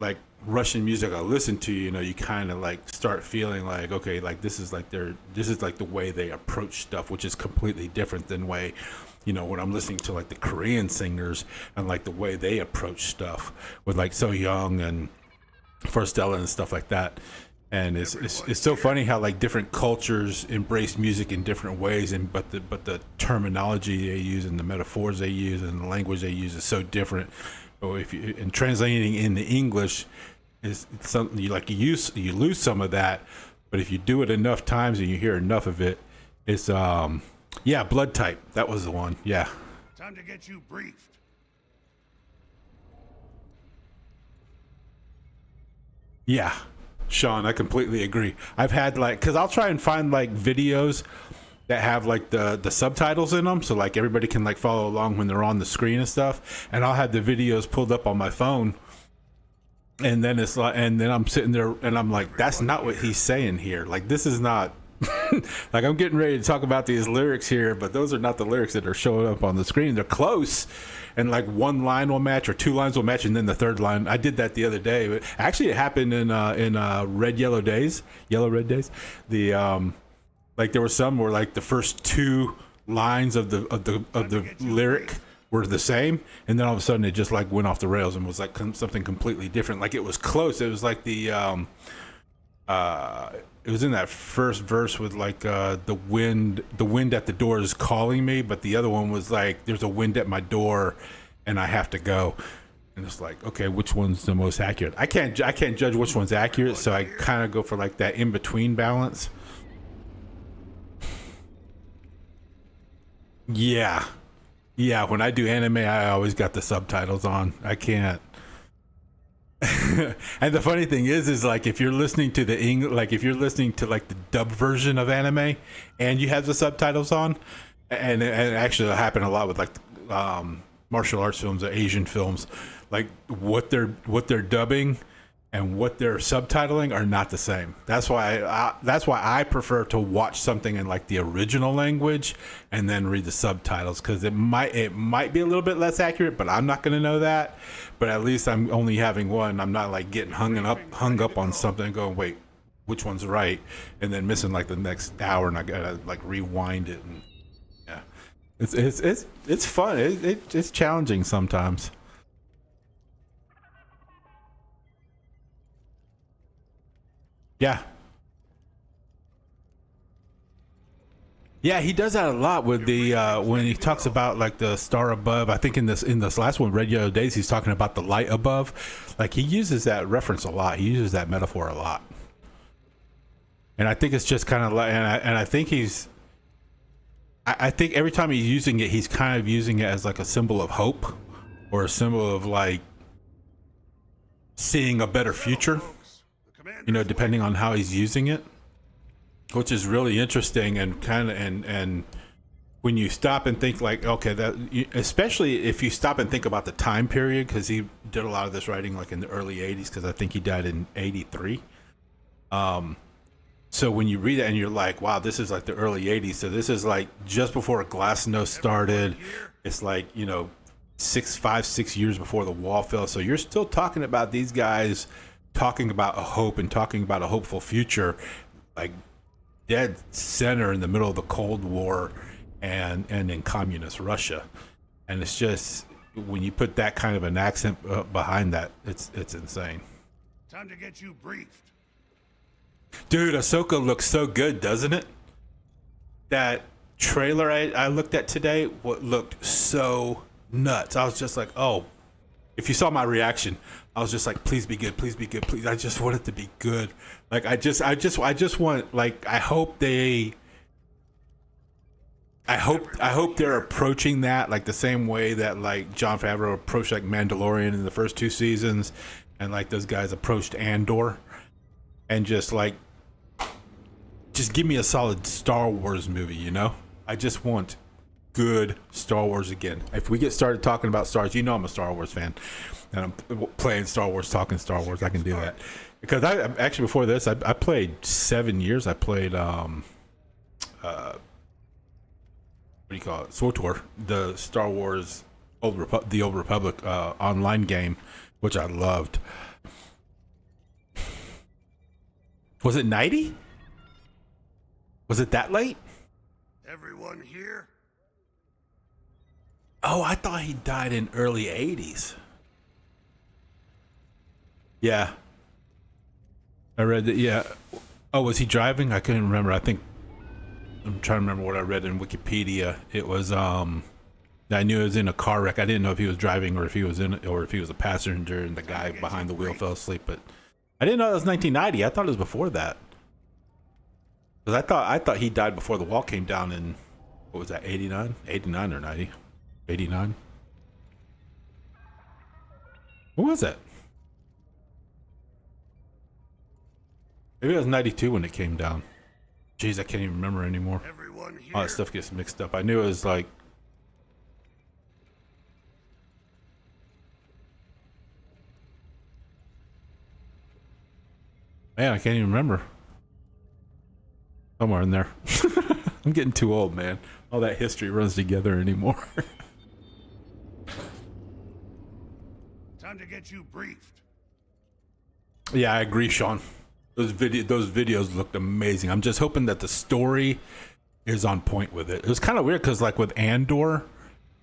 like Russian music I listen to, you know, you kind of like start feeling like, okay, like this is like the way they approach stuff, which is completely different than way, you know, when I'm listening to like the Korean singers and like the way they approach stuff with like So Young and Forstella and stuff like that. And it's so funny how like different cultures embrace music in different ways, and but the terminology they use and the metaphors they use and the language they use is so different. But if you and translating into English is something you lose some of that. But if you do it enough times and you hear enough of it, it's Blood Type. That was the one. Yeah. Time to get you briefed. Yeah. Sean, I completely agree. I've had like, cause I'll try and find like videos that have like the subtitles in them, so like everybody can like follow along when they're on the screen and stuff. And I'll have the videos pulled up on my phone, and then it's like, and then I'm sitting there and I'm like, that's not what he's saying here. Like this is not. Like I'm getting ready to talk about these lyrics here, but those are not the lyrics that are showing up on the screen. They're close, and like one line will match or two lines will match, and then the third line. I did that the other day. But actually, it happened in Red Yellow Days. The like there were some where like the first two lines of the lyric were the same, and then all of a sudden it just like went off the rails and was like something completely different. Like it was close. It was like it was in that first verse with like the wind at the door is calling me, but the other one was like there's a wind at my door and I have to go. And it's like, okay, which one's the most accurate? I can't judge which one's accurate, so I kind of go for like that in between balance. Yeah, when I do anime, I always got the subtitles on. I can't. And the funny thing is like if you're listening to if you're listening to like the dub version of anime and you have the subtitles on, and actually it happened a lot with like martial arts films or Asian films, like what they're dubbing and what they're subtitling are not the same. That's why I prefer to watch something in like the original language and then read the subtitles, because it might be a little bit less accurate, but I'm not going to know that. But at least I'm only having one. I'm not like getting hung up on something and going, wait, which one's right, and then missing like the next hour, and I gotta like rewind it. And yeah, it's fun. It's challenging sometimes. Yeah. Yeah, he does that a lot with the when he talks about like the star above. I think in this last one, Red Yellow Days, he's talking about the light above. Like he uses that reference a lot. He uses that metaphor a lot. And I think it's just kind of like, and I think I think every time he's using it, he's kind of using it as like a symbol of hope, or a symbol of like seeing a better future. You know, depending on how he's using it, which is really interesting, and kind of and when you stop and think like, okay, especially if you stop and think about the time period, because he did a lot of this writing like in the early 80s, because I think he died in 83. So when you read it and you're like, wow, this is like the early 80s, so this is like just before Glasnost started. It's like, you know, 6 years before the wall fell. So you're still talking about these guys talking about a hope and talking about a hopeful future, like dead center in the middle of the Cold War and in communist Russia. And it's just, when you put that kind of an accent behind that, it's insane. Time to get you briefed. Dude, Ahsoka looks so good, doesn't it? That trailer I looked at today, what looked so nuts. I was just like, oh, if you saw my reaction, I was just like, please be good, please be good, please. I just want it to be good. Like I just want, like, I hope they're approaching that like the same way that like Jon Favreau approached like Mandalorian in the first 2 seasons, and like those guys approached Andor, and just give me a solid Star Wars movie, you know? I just want good Star Wars again. If we get started talking about stars, you know I'm a Star Wars fan, and I'm playing Star Wars, talking Star Wars. I can do that because I actually, before this, I played 7 years. I played do you call it? SWTOR, the Star Wars the Old Republic online game, which I loved. Was it 90? Was it that late? Everyone here? Oh, I thought he died in early 80s. Yeah. I read that, yeah. Oh, was he driving? I couldn't remember. I'm trying to remember what I read in Wikipedia. It was, I knew it was in a car wreck. I didn't know if he was driving or if he was a passenger and the guy behind the wheel fell asleep, but I didn't know it was 1990. I thought it was before that. Because I thought he died before the wall came down in, what was that, 89? 89 or 90? 89? What was that? Maybe it was 92 when it came down. Jeez, I can't even remember anymore. All that stuff gets mixed up. I knew it was like... Man, I can't even remember. Somewhere in there. I'm getting too old, man. All that history runs together anymore. Time to get you briefed. Yeah, I agree, Sean. Those videos looked amazing. I'm just hoping that the story is on point with it. It was kind of weird because, like, with Andor,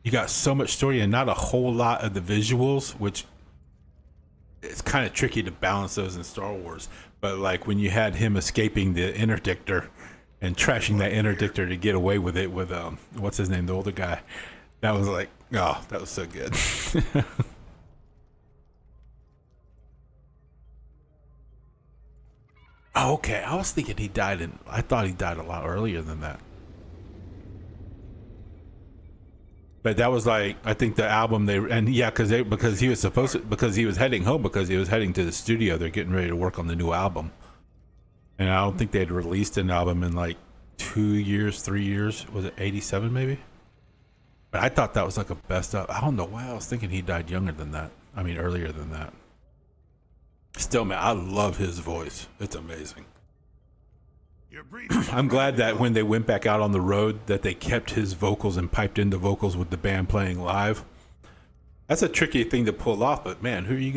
you got so much story and not a whole lot of the visuals, which it's kind of tricky to balance those in Star Wars. But like when you had him escaping the interdictor and trashing that interdictor to get away with it with what's his name, the older guy, that was like, oh, that was so good. Oh, okay. I was thinking I thought he died a lot earlier than that. But that was like, I think the album because he was heading home, because he was heading to the studio. They're getting ready to work on the new album. And I don't think they'd released an album in like 2 years, 3 years. Was it 87 maybe? But I thought that was like a best of. I don't know why I was thinking he died younger than that. I mean, earlier than that. Still, man, I love his voice. It's amazing. I'm glad that when they went back out on the road that they kept his vocals and piped in the vocals with the band playing live. That's a tricky thing to pull off, but man, who are you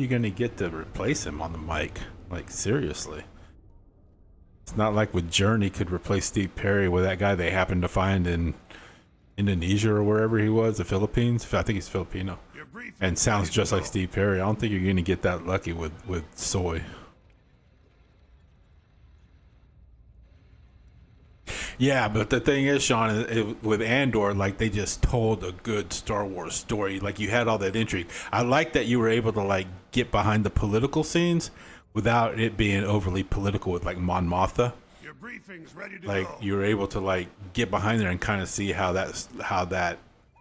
gonna get to replace him on the mic? Like, seriously. It's not like with Journey could replace Steve Perry with that guy they happened to find in Indonesia or wherever he was, the Philippines. I think he's Filipino. And sounds just like Steve Perry. I don't think you're gonna get that lucky with Soy. Yeah, but the thing is, Sean, with Andor, like, they just told a good Star Wars story. Like, you had all that intrigue. I like that you were able to, like, get behind the political scenes without it being overly political with, like, Mon Mothma. Your briefing's ready to like, go. you were able to, like, get behind there and kind of see how that,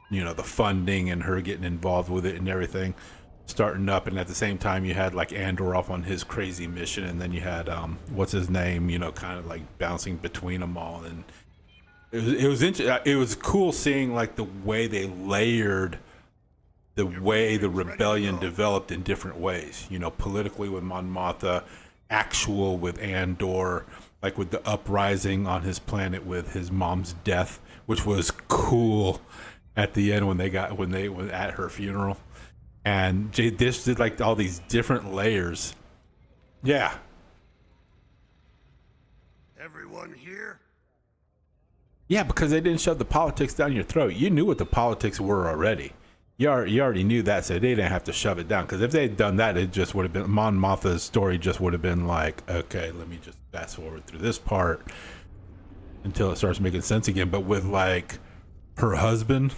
you know, the funding and her getting involved with it and everything starting up. And at the same time, you had, like, Andor off on his crazy mission, and then you had what's his name, you know, kind of like bouncing between them all. And it was cool seeing, like, the way they layered the way the rebellion developed in different ways, you know, politically with Mon Mothma, actual with Andor, like with the uprising on his planet with his mom's death, which was cool at the end when they were at her funeral. And Dish did, like, all these different layers. Yeah. Everyone here? Yeah, because they didn't shove the politics down your throat. You knew what the politics were already. You already knew that, so they didn't have to shove it down. Because if they had done that, it just would have been, Mon Mothma's story just would have been like, okay, let me just fast forward through this part until it starts making sense again. But with, like, her husband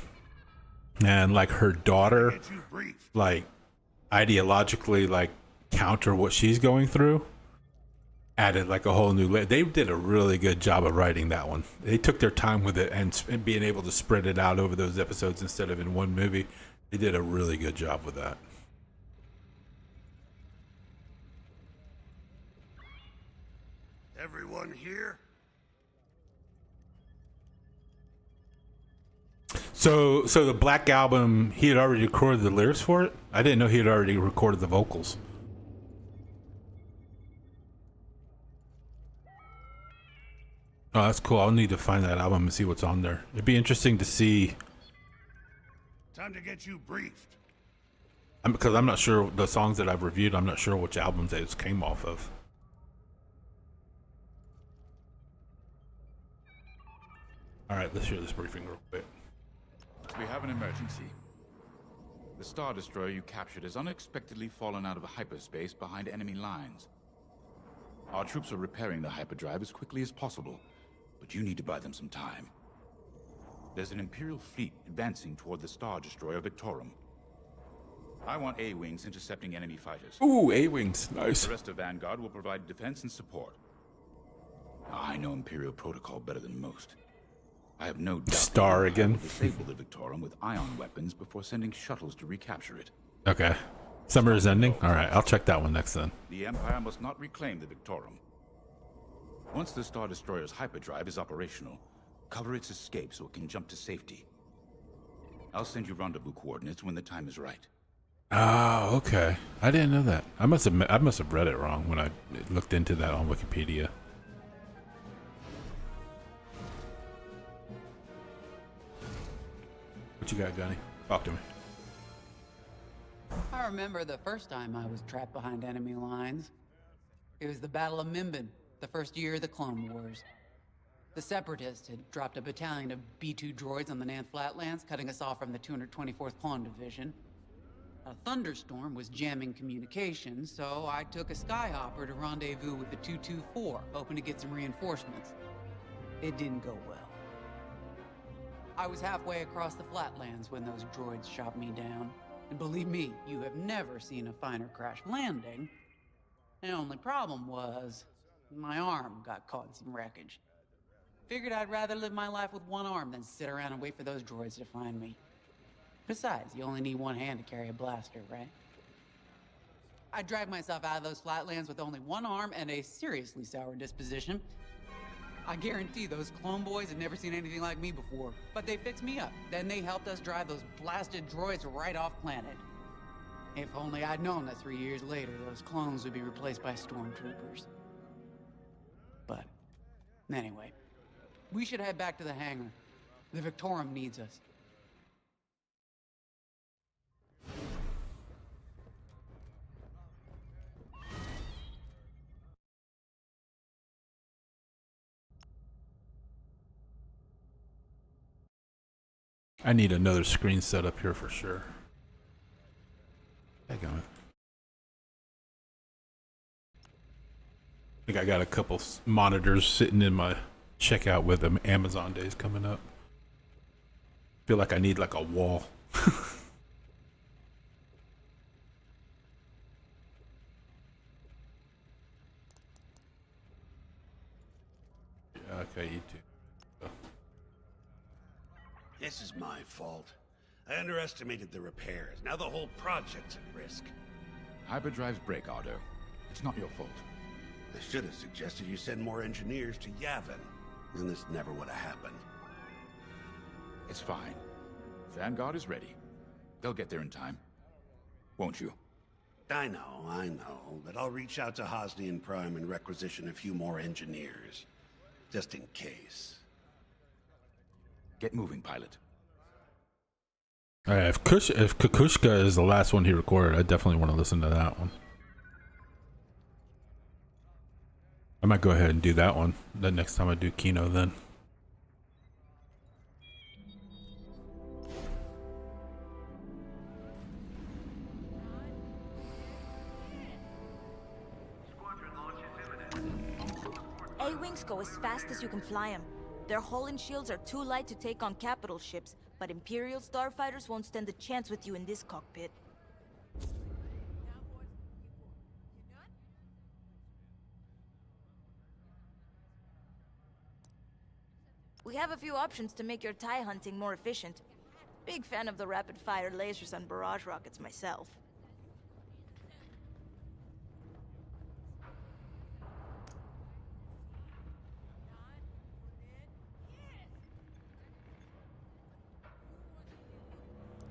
and, like, her daughter, like, ideologically, like, counter what she's going through, added, like, a whole new layer. They did a really good job of writing that one. They took their time with it and being able to spread it out over those episodes instead of in one movie. They did a really good job with that. Everyone here? So the Black Album, he had already recorded the lyrics for it? I didn't know he had already recorded the vocals. Oh, that's cool. I'll need to find that album and see what's on there. It'd be interesting to see. Time to get you briefed. Because I'm not sure the songs that I've reviewed. I'm not sure which albums they came off of. All right, let's hear this briefing real quick. We have an emergency. The Star Destroyer you captured has unexpectedly fallen out of hyperspace behind enemy lines. Our troops are repairing the hyperdrive as quickly as possible, but you need to buy them some time. There's an Imperial fleet advancing toward the Star Destroyer Victorum. I want A-Wings intercepting enemy fighters. Ooh, A-Wings, nice. The rest of Vanguard will provide defense and support. I know Imperial protocol better than most. I have no doubt Star that again. will disable the Victorum with ion weapons before sending shuttles to recapture it. Okay. Summer is ending? Alright, I'll check that one next then. The Empire must not reclaim the Victorum. Once the Star Destroyer's hyperdrive is operational, cover its escape so it can jump to safety. I'll send you rendezvous coordinates when the time is right. Oh, okay. I didn't know that. I must have read it wrong when I looked into that on Wikipedia. What you got, Gunny? Talk to me. I remember the first time I was trapped behind enemy lines. It was the Battle of Minbin, the first year of the Clone Wars. The Separatists had dropped a battalion of B-2 droids on the Nan Flatlands, cutting us off from the 224th Clone Division. A thunderstorm was jamming communications, so I took a skyhopper to rendezvous with the 224, hoping to get some reinforcements. It didn't go well. I was halfway across the Flatlands when those droids shot me down. And believe me, you have never seen a finer crash landing. The only problem was, my arm got caught in some wreckage. Figured I'd rather live my life with one arm than sit around and wait for those droids to find me. Besides, you only need one hand to carry a blaster, right? I dragged myself out of those Flatlands with only one arm and a seriously sour disposition. I guarantee those clone boys had never seen anything like me before, but they fixed me up. Then they helped us drive those blasted droids right off planet. If only I'd known that 3 years later, those clones would be replaced by stormtroopers. But, anyway, we should head back to the hangar. The Victorum needs us. I need another screen set up here for sure. I think I got a couple monitors sitting in my checkout with them Amazon days coming up. Feel like I need like a wall. Okay, you too. This is my fault. I underestimated the repairs. Now the whole project's at risk. Hyperdrives break, Otto. It's not your fault. I should have suggested you send more engineers to Yavin. Then this never would have happened. It's fine. Vanguard is ready. They'll get there in time. Won't you? I know. But I'll reach out to Hosnian Prime and requisition a few more engineers. Just in case. Get moving, pilot. Alright, if Kukushka is the last one he recorded, I definitely want to listen to that one. I might go ahead and do that one the next time I do Kino then. A-Wings go as fast as you can fly them. Their hull and shields are too light to take on capital ships, but Imperial starfighters won't stand a chance with you in this cockpit. We have a few options to make your TIE hunting more efficient. Big fan of the rapid-fire lasers and barrage rockets myself.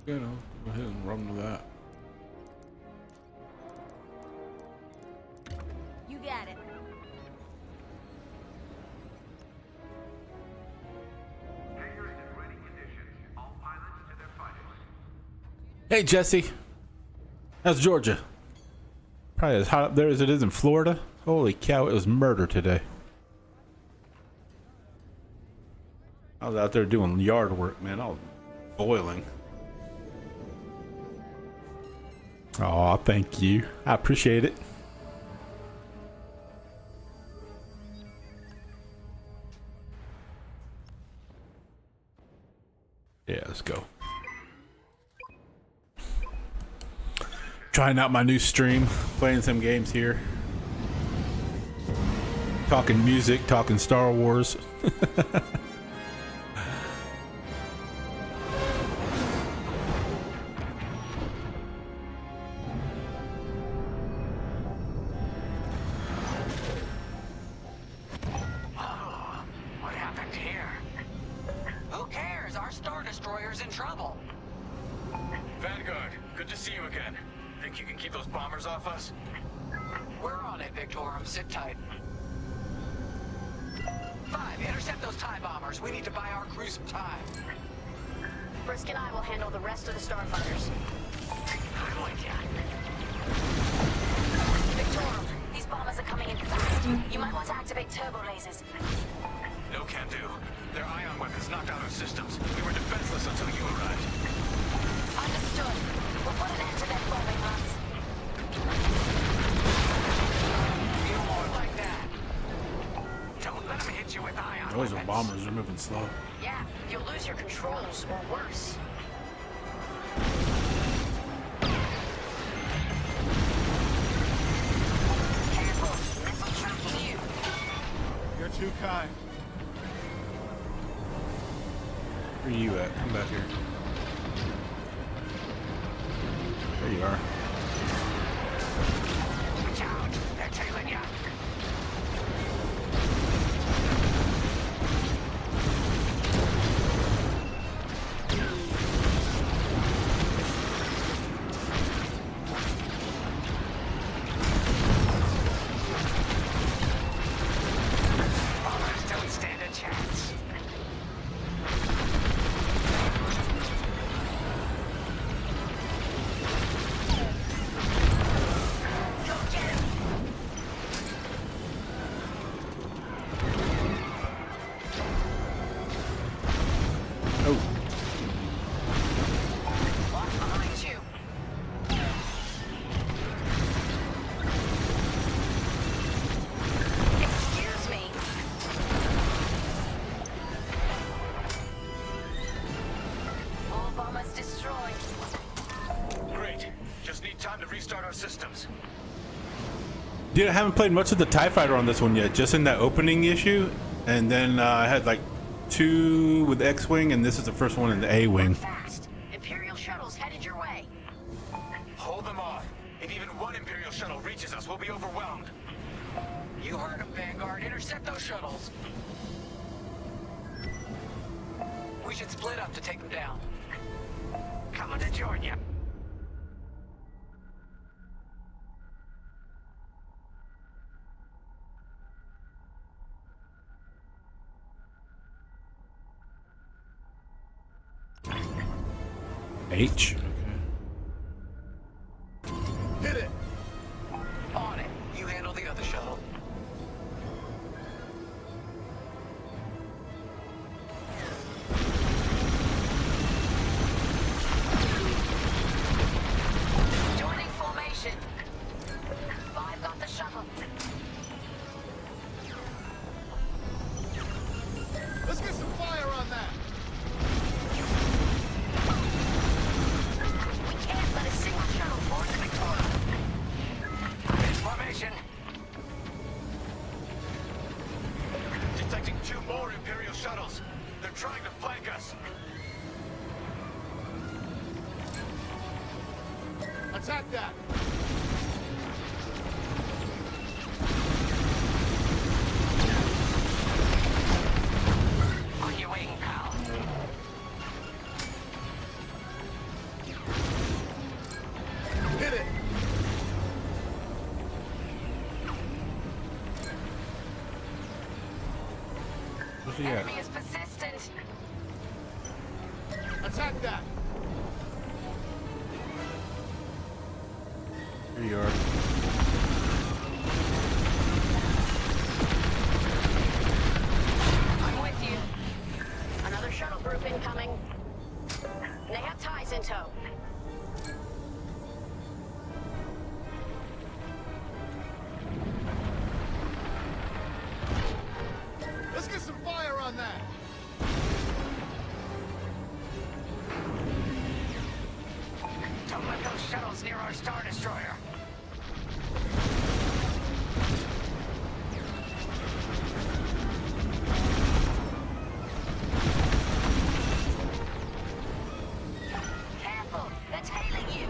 You know, go ahead and run with that. You got it. Hey, Jesse. How's Georgia? Probably as hot up there as it is in Florida. Holy cow, it was murder today. I was out there doing yard work, man. I was boiling. Aw, thank you. I appreciate it. Yeah, let's go. Trying out my new stream, playing some games here. Talking music, talking Star Wars. What happened here? Who cares? Our Star Destroyer's in trouble. Vanguard, good to see you again. Think you can keep those bombers off us? We're on it, Victorum. Sit tight. 5, intercept those TIE bombers. We need to buy our crew some time. Frisk and I will handle the rest of the starfighters. I'm with ya. Victorum, these bombers are coming in fast. You might want to activate turbo lasers. No can do. Their ion weapons knocked out our systems. We were defenseless until you arrived. Understood. We'll put an end to their bombing runs. Feel more like that. Don't let them hit you with ion Those weapons. are bombers. They're moving slow. Yeah, you'll lose your controls or worse. Careful, missile tracking you. You're too kind. Where are you at? Come back here. There you are. Watch out. They're tailing ya. Bombers don't stand a chance. Watch behind you. Excuse me. All bombers destroyed. Great. Just need time to restart our systems. Dude, I haven't played much of the TIE Fighter on this one yet. Just in that opening issue. And then I had like 2 with X-Wing, and this is the first one in the A-Wing. Fast. Imperial shuttles headed your way. Hold them off. If even one Imperial shuttle reaches us, we'll be overwhelmed. You heard him, Vanguard. Intercept those shuttles. We should split up to take them down. Coming to join you. H. Hit it. On it. You handle the other shuttle. Joining formation. 5 got the shuttle. Let's get some fire on that. We can't let a single shuttle board the Victoria. In formation. Detecting 2 more Imperial shuttles. They're trying to flank us. Attack that. On your wing, pal. Hit it. Where's he at? Enemy is persistent. Attack that. Here you are. I'm with you. Another shuttle group incoming. They have ties in tow. Let's get some fire on that. Don't let those shuttles near our Star Destroyer. Careful! They're tailing you!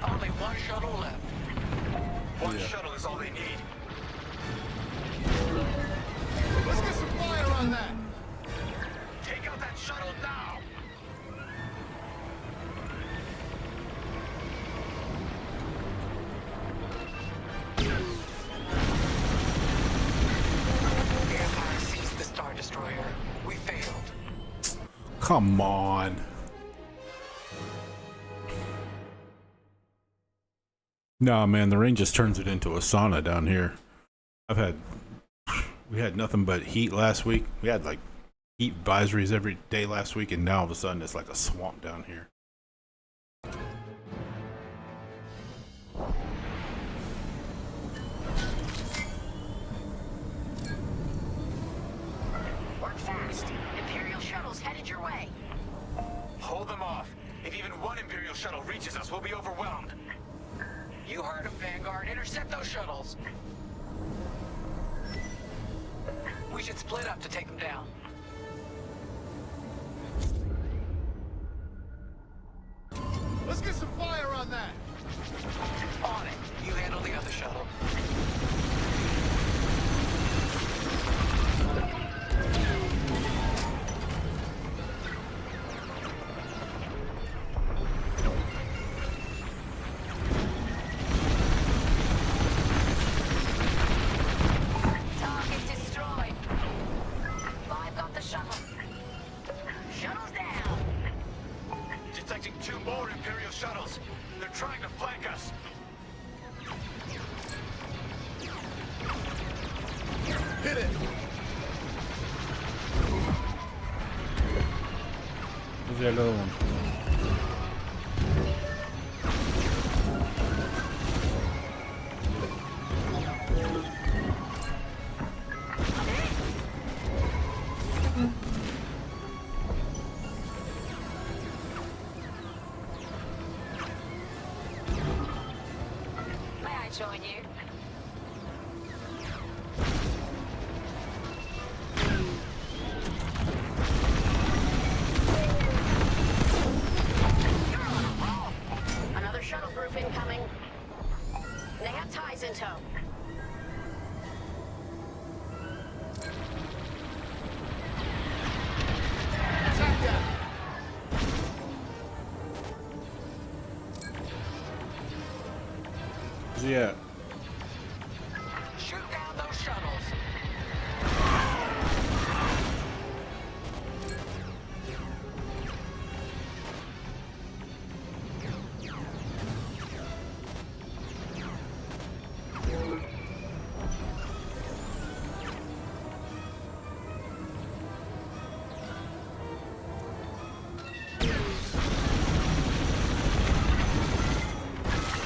Only one shuttle left. One shuttle is all they need. Let's get some fire on that. Take out that shuttle now! The Empire seized the Star Destroyer. We failed. Come on. Nah, man, the rain just turns it into a sauna down here. We had nothing but heat last week. We had like heat advisories every day last week, and now all of a sudden it's like a swamp down here. Work fast. Imperial shuttles headed your way. Hold them off. If even one Imperial shuttle reaches us, we'll be overwhelmed. You heard him, Vanguard. Intercept those shuttles. We should split up to take them down. Let's get some fire on that. On it. You handle the other shuttle. Target destroyed. 5 got the shuttle. Shuttle's down. Detecting 2 more Imperial shuttles. They're trying to flank us. Hit it. Where's that other one? May I join you? Another shuttle group incoming. They have ties in tow. Attack that. Where's he at? Shoot down those shuttles.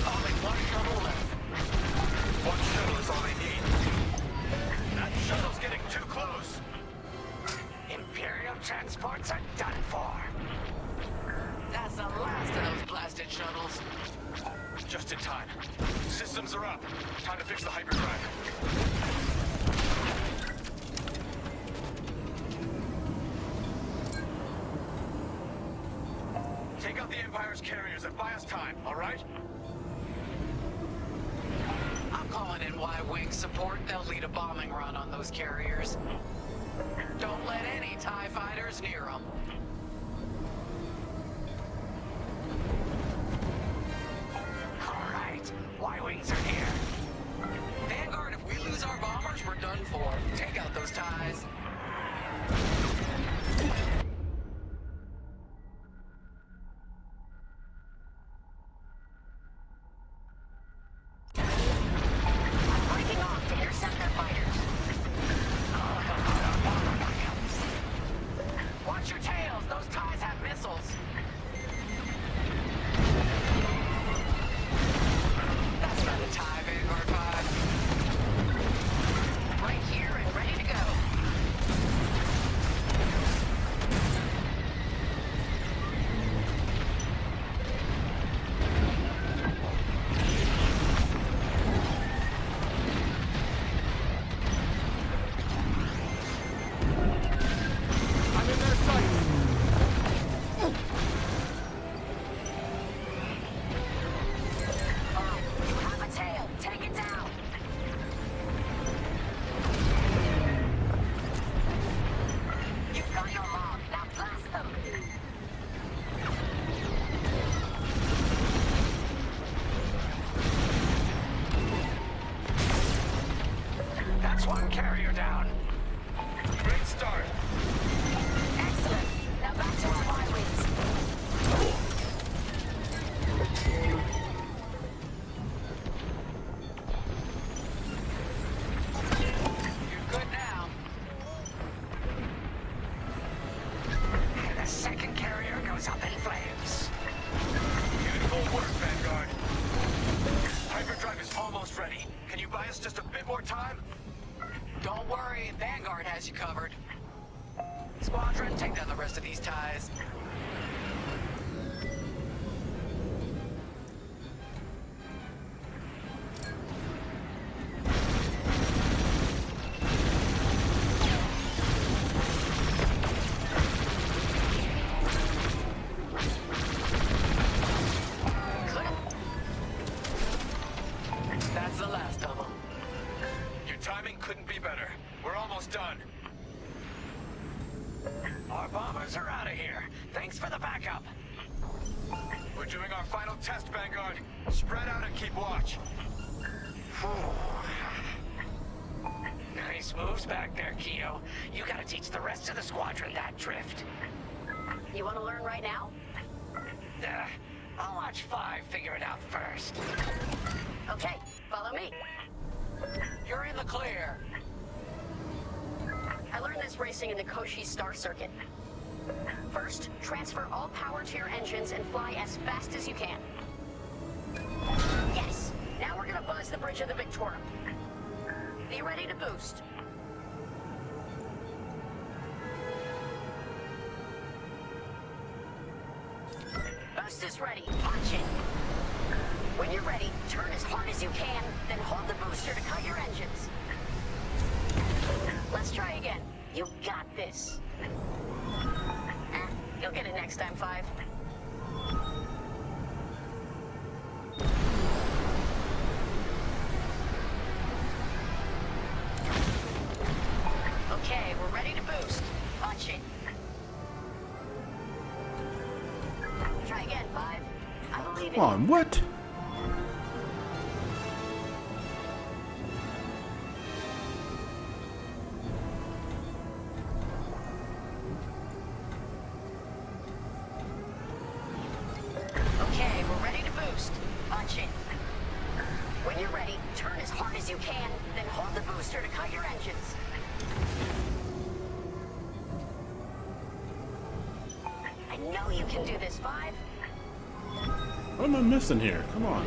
Only one shuttle left. One shuttle is all they need. That shuttle's getting too close. Imperial transports are done for. That's the last of those blasted shuttles. Just in time. Systems are up. Time to fix the hyperdrive. Take out the Empire's carriers and buy us time, all right? I'm calling in Y-Wing support. They'll lead a bombing run on those carriers. Don't let any TIE fighters near them. All right, Y-Wings are here. Vanguard, if we lose our bombers, we're done for. Take out those TIEs. That's one carrier down. Great start. Excellent. Now back to our Y wings. You're good now. The second carrier goes up in flames. Beautiful work, Vanguard. Hyperdrive is almost ready. Can you buy us just a bit more time? Don't worry, Vanguard has you covered. Squadron, take down the rest of these ties. That's the last of them. Your timing couldn't be better. We're almost done. Our bombers are out of here. Thanks for the backup. We're doing our final test, Vanguard. Spread out and keep watch. Nice moves back there, Keo. You gotta teach the rest of the squadron that drift. You want to learn right now? I'll watch 5 figure it out first. Okay, follow me. You're in the clear. I learned this racing in the Koshi Star Circuit. First, transfer all power to your engines and fly as fast as you can. Yes! Now we're gonna buzz the bridge of the Victorum. Be ready to boost. Boost is ready. Launch it. When you're ready, turn as hard as you can, then hold the booster to cut your engines. Let's try again. You got this. You'll get it next time, 5. Okay, we're ready to boost. Punch it. Try again, 5. I believe in Come on, what? Okay, we're ready to boost. Punch it. When you're ready, turn as hard as you can, then hold the booster to cut your engines. I know you can do this, 5. What am I missing here? Come on.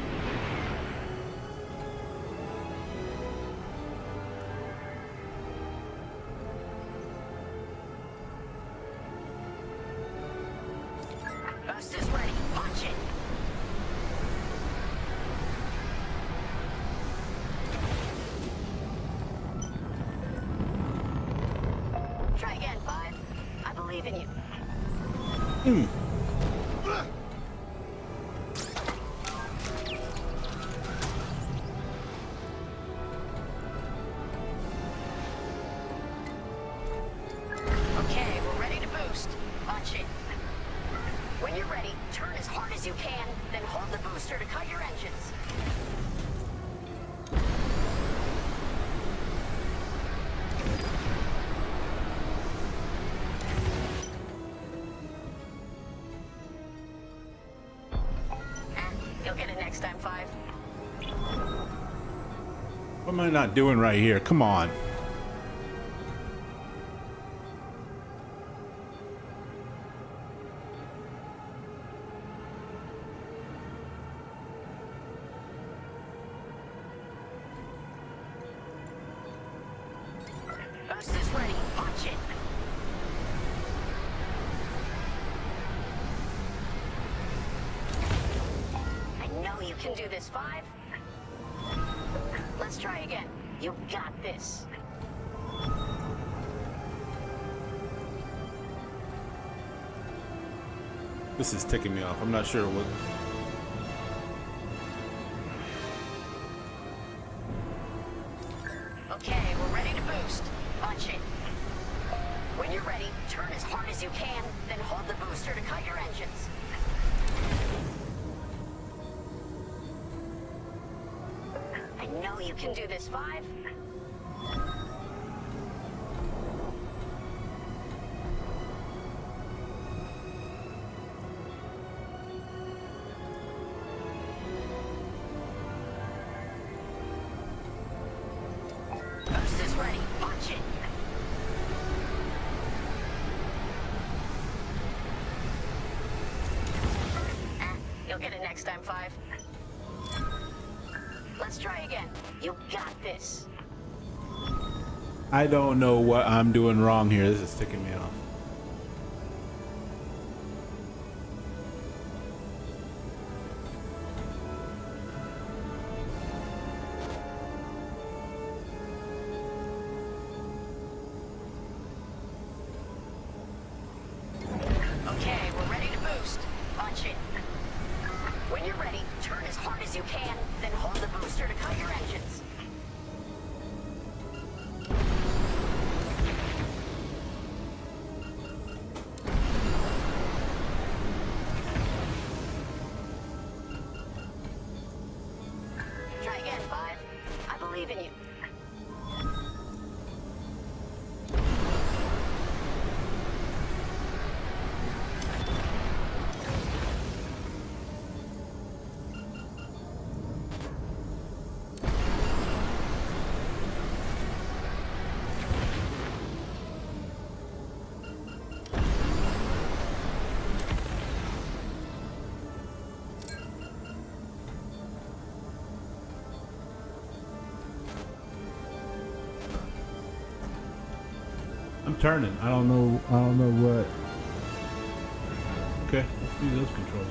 Boost is ready. Punch it. Try again, 5. I believe in you. Okay, we're ready to boost. Punch it. When you're ready, turn as hard as you can, then hold the booster to cut your engines. You'll get it next time, 5. What am I not doing right here? Come on. Boost is ready. Punch it. I know you can do this, 5. Let's try again. You got this. This is ticking me off. I'm not sure what. Okay, we're ready to boost. Punch it. When you're ready, turn as hard as you can, then hold the booster to cut your engines. I know you can do this, 5. 5. Let's try again. You got this. I don't know what I'm doing wrong here. This is ticking me off. Okay, we're ready to boost. Launch it. When you're ready, turn as hard as you can, then hold the booster to cut your engines. Try again, 5. I believe in you. I'm turning. I don't know what. Okay, let's do those controls.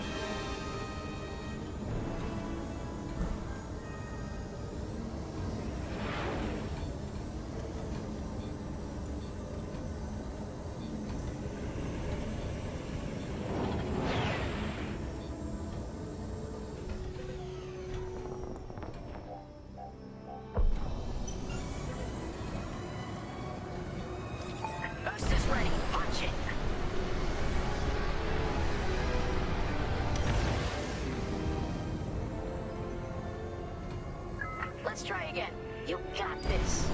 Boost is ready. Punch it. Let's try again. You got this.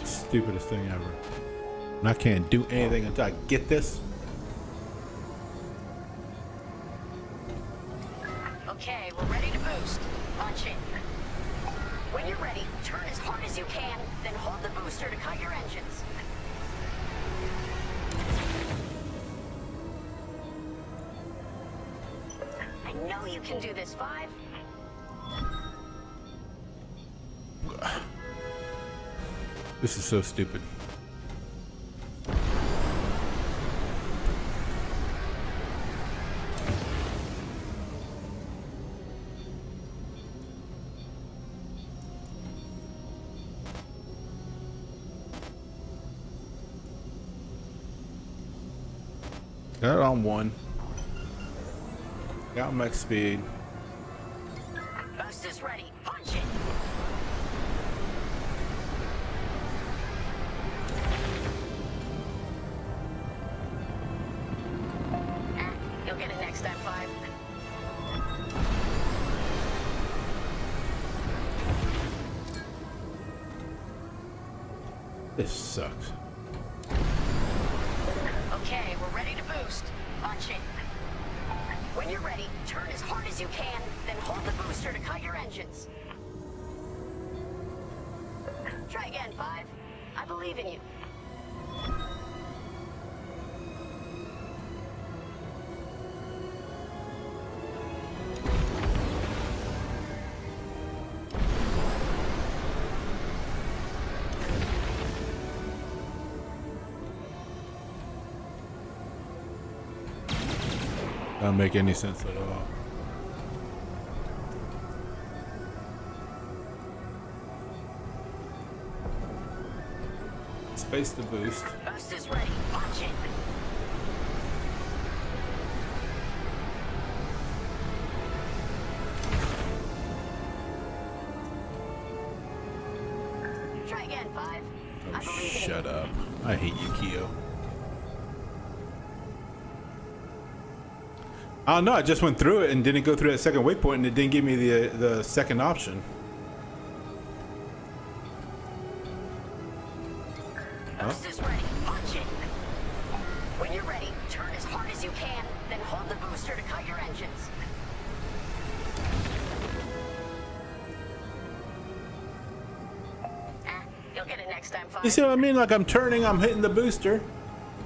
Stupidest thing ever. And I can't do anything until I get this. Okay, we're ready to boost. Launch it. When you're ready, turn as hard as you can, then hold the booster to cut your engines. I know you can do this, 5. This is so stupid. Got it on 1. Got max speed. Boost is ready. Punch it. You'll get it next time, 5. This sucks. Okay, we're ready to boost. Launch it. When you're ready, turn as hard as you can, then hold the booster to cut your engines. Try again, 5. I believe in you. Doesn't make any sense at all. Space to boost. Boost is ready. Punch it. Try again, 5. I believe in you. Shut up. I hate you, Keo. I don't know, I just went through it and didn't go through that second waypoint, and it didn't give me the second option. Boost is ready. Punch it. When you're ready, turn as hard as you can, then hold the booster to cut your engines. You'll get it next time, fine. You see what I mean? Like I'm turning, I'm hitting the booster.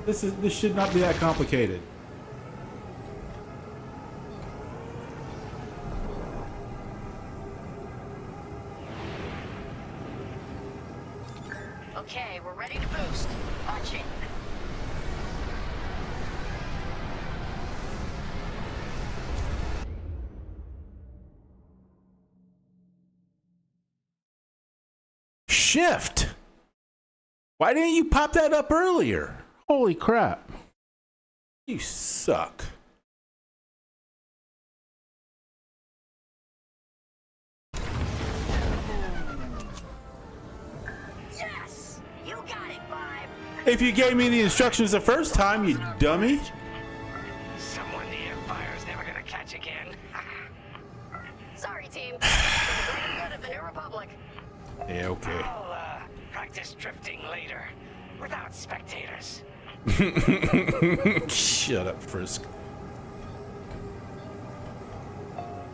This should not be that complicated. Okay, we're ready to boost. Punch it. Shift. Why didn't you pop that up earlier? Holy crap. You suck. Yes! You got it, Five. If you gave me the instructions the first time, you dummy. Someone the Empire's never gonna catch again. Sorry, team. For the greater good of the New Republic. Yeah, okay. I'll practice drifting later, without spectators. Shut up, Frisk.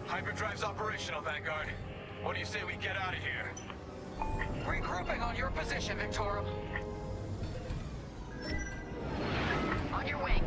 Hyperdrive's operational, Vanguard. What do you say we get out of here? Regrouping on your position, Victorum. On your wing.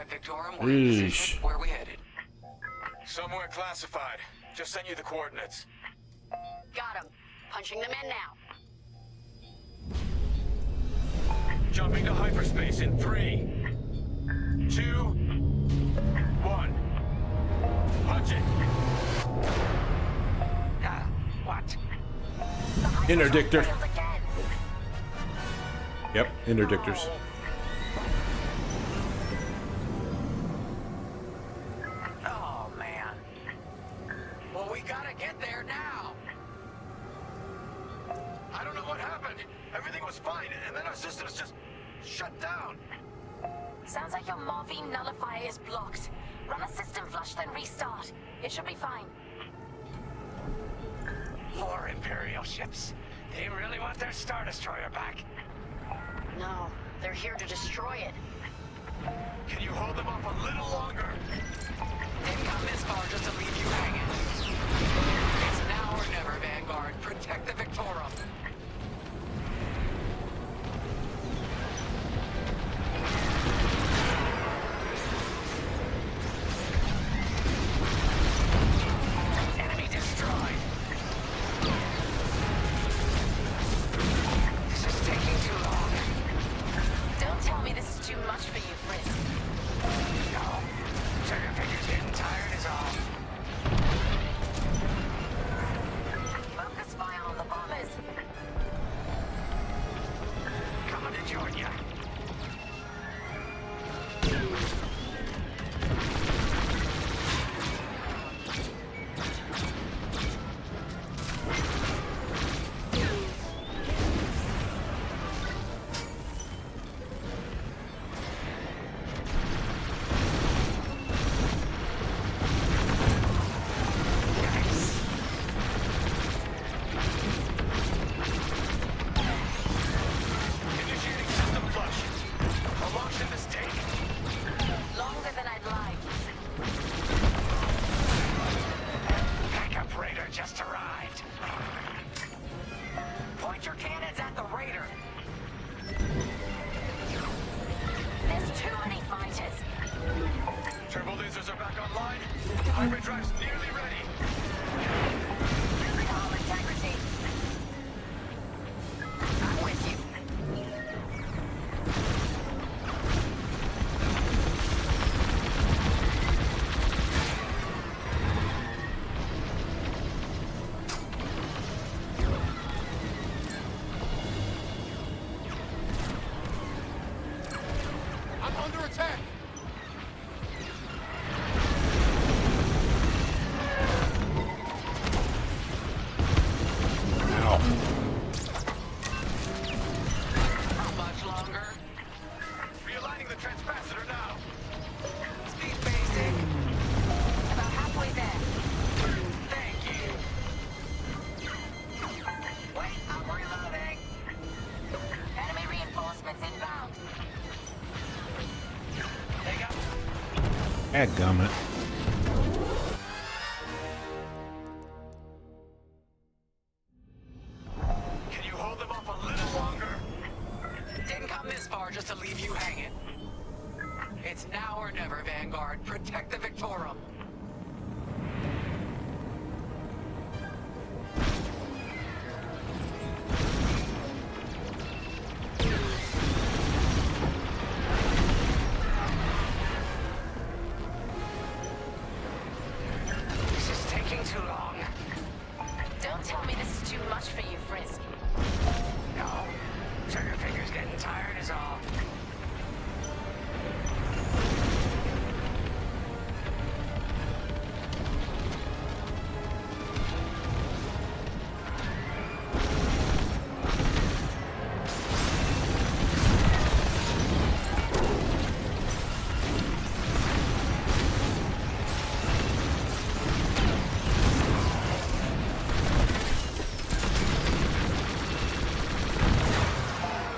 Victorum, we're in position. Where are we headed? Somewhere classified. Just sent you the coordinates. Got him. Punching them in now. Jumping to hyperspace in 3, 2, 1. Punch it. What? Interdictor. Yep, interdictors. Oh, man. Well, we gotta get there now. I don't know what happened. Everything was fine, and then our systems just shut down. Sounds like your morphine nullifier is blocked. Run a system flush, then restart. It should be fine. More Imperial ships. They really want their Star Destroyer back. No, they're here to destroy it. Can you hold them off a little longer? Didn't come this far just to leave you hanging. It's now or never, Vanguard. Protect the Victorum. Enemy destroyed. This is taking too long. Don't tell me this is too much for you, Frisk. No. Trigger finger's getting tired is all. Focus fire on the bombers. Coming to join ya. Initiating system flush. A launch in mistake. Longer than I'd like. Backup Raider just arrived. Point your cannons at the Raider. There's too many fighters. Turbo lasers are back online. Hyperdrive's nearly ready. Losing all integrity. I'm with you. Dadgummit. Can you hold them off a little longer? Didn't come this far just to leave you hanging. It's now or never, Vanguard. Protect the Victorum. This is taking too long. Don't tell me this is too much for you, Frisk. No. Trigger finger's getting tired is all.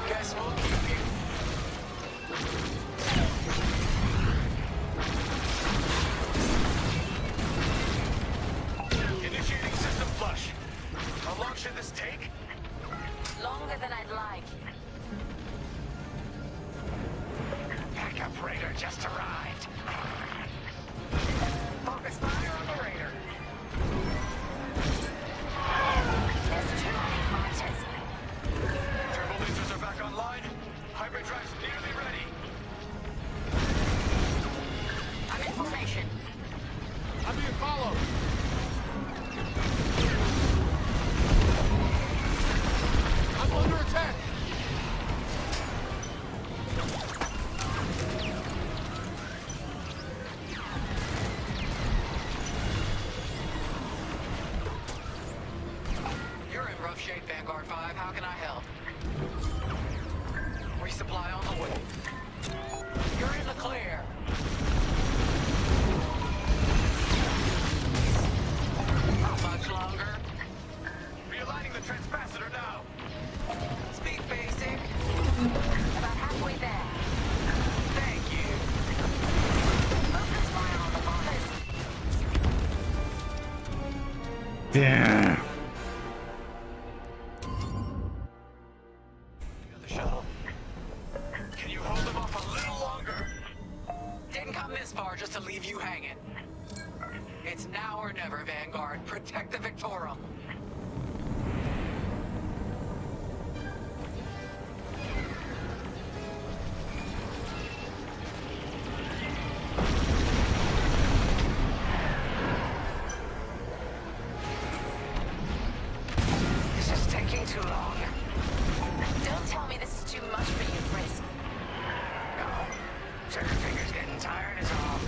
Guess we'll keep you. Initiating system flush. How long should this take? Longer than I'd like. Backup Raider just arrived. Focus fire on the Raider. There's too many fighters. Turbo lasers are back online. Hyperdrive's nearly ready. I'm in formation. I'm being followed. I'm under attack. You're in rough shape, Vanguard 5. How can I help? Resupply on the way. You're in the clear. How much longer? Realigning the transpacitor now. Speak basic. About halfway there. Thank you. Focus fire on the bombers. Yeah. The shuttle. Can you hold them off a little longer? Didn't come this far just to leave you hanging. It's now or never, Vanguard. Protect the Victorum. This is taking too long. Don't tell me this is too much for you, Frisk. No. Trigger finger's getting tired is all.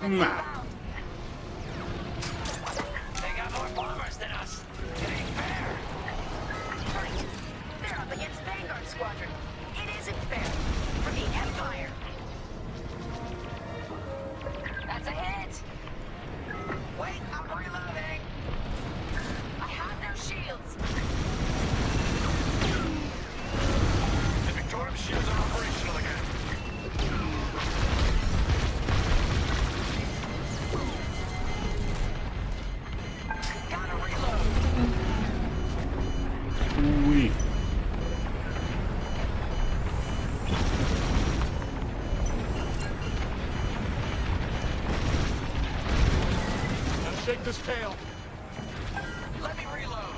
inbound. They got more bombers than us. It ain't fair. Right. They're up against Vanguard Squadron. It isn't fair. For the Empire. That's a hit. Wait, I'm reloading. I have no shields. The Victorium shields are operational again. Gotta reload. Ooh-wee. Now shake this tail. Let me reload.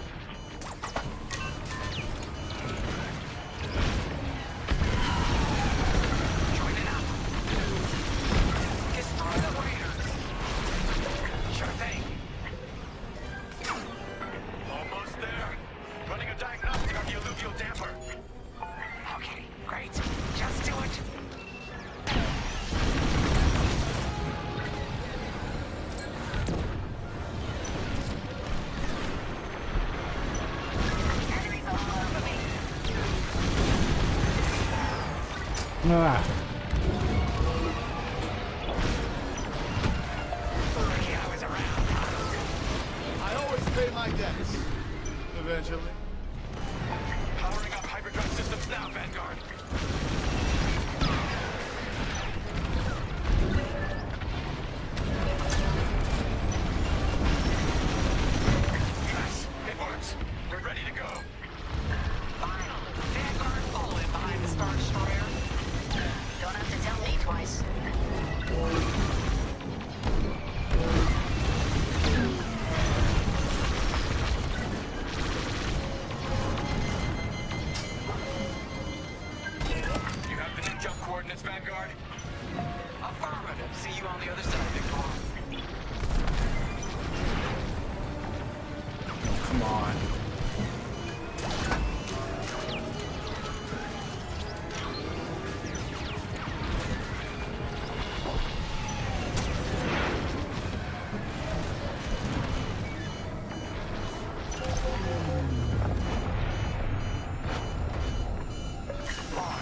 Joining up. Destroy the raiders. Sure thing. Almost there. Running a diagnostic on the alluvial damper. Okay, great. Just do it. Enemies all over me. Ah. Lucky I was around. I always pay my debts. Eventually. Powering up hyperdrive systems now, Vanguard. Yes, it works. We're ready to go. Finally, Vanguard pull in behind the Star Destroyer. Don't have to tell me twice. You have the new jump coordinates, Vanguard? Affirmative. See you on the other side, Victor. Come on.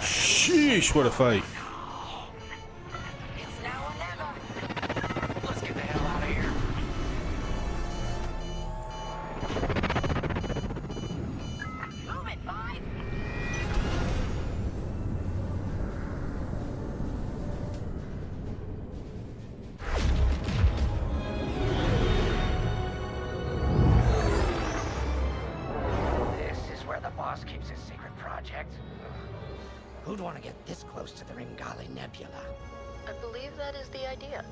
Sheesh, what a fight. It's now or never. Let's get the hell out of here. Move it, fine. This is where the boss keeps his secret project. Who'd want to get this close to the Ringali Nebula? I believe that is the idea.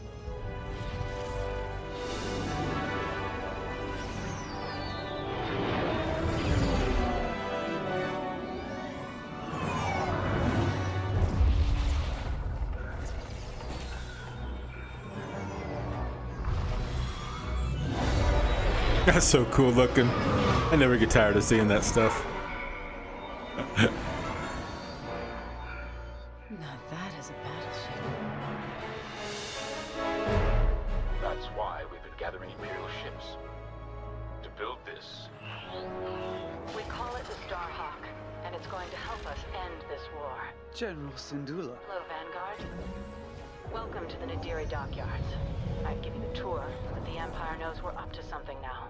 That's so cool looking. I never get tired of seeing that stuff. Now that is a battleship. That's why we've been gathering Imperial ships. To build this. We call it the Starhawk, and it's going to help us end this war. General Syndulla. Hello, Vanguard. Welcome to the Nadiri dockyards. I'd give you the tour, but the Empire knows we're up to something now.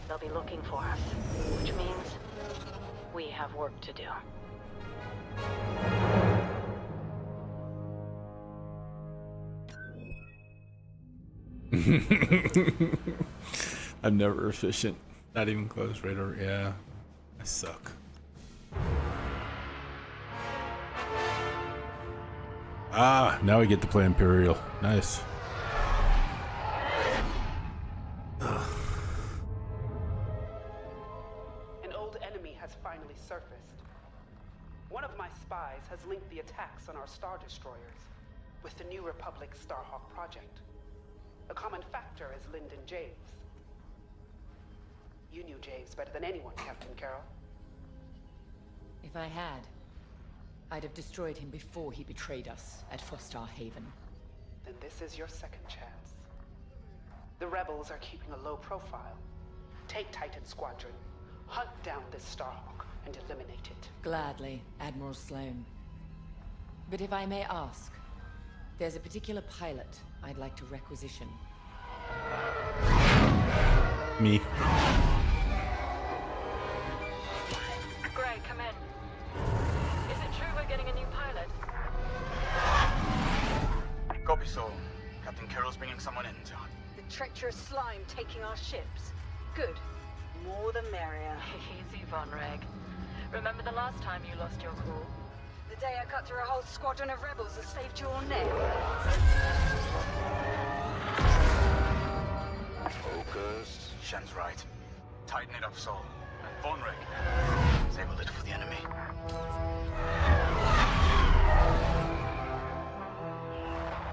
They'll be looking for us, which means we have work to do. I'm never efficient. Not even close, radar. Yeah, I suck. Ah, now we get to play Imperial. Nice. An old enemy has finally surfaced. One of my spies has linked the attacks on our Star Destroyers with the New Republic Starhawk project. A common factor is Lyndon James. You knew James better than anyone, Captain Carroll. If I had, I'd have destroyed him before he betrayed us at Fostar Haven. then this is your second chance. The rebels are keeping a low profile. Take Titan Squadron, hunt down this Starhawk, and eliminate it. Gladly, Admiral Sloan. But if I may ask, there's a particular pilot I'd like to requisition. Me. Gray, come in. Is it true we're getting a new pilot? Copy, Sol. Captain Carroll's bringing someone in, John. The treacherous slime taking our ships. Good. More the merrier. Easy, Von Reg. Remember the last time you lost your cool? The day I cut through a whole squadron of rebels and saved your neck. Focus. Shen's right. Tighten it up, Sol. And Von Reg. Disable it for the enemy.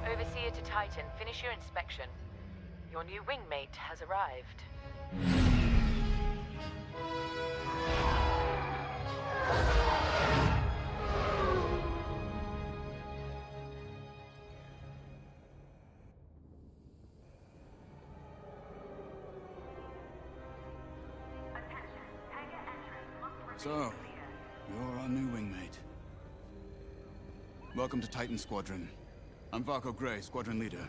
Overseer to Titan, finish your inspection. Your new wingmate has arrived. So, you're our new wingmate. Welcome to Titan Squadron. I'm Varco Gray, Squadron Leader.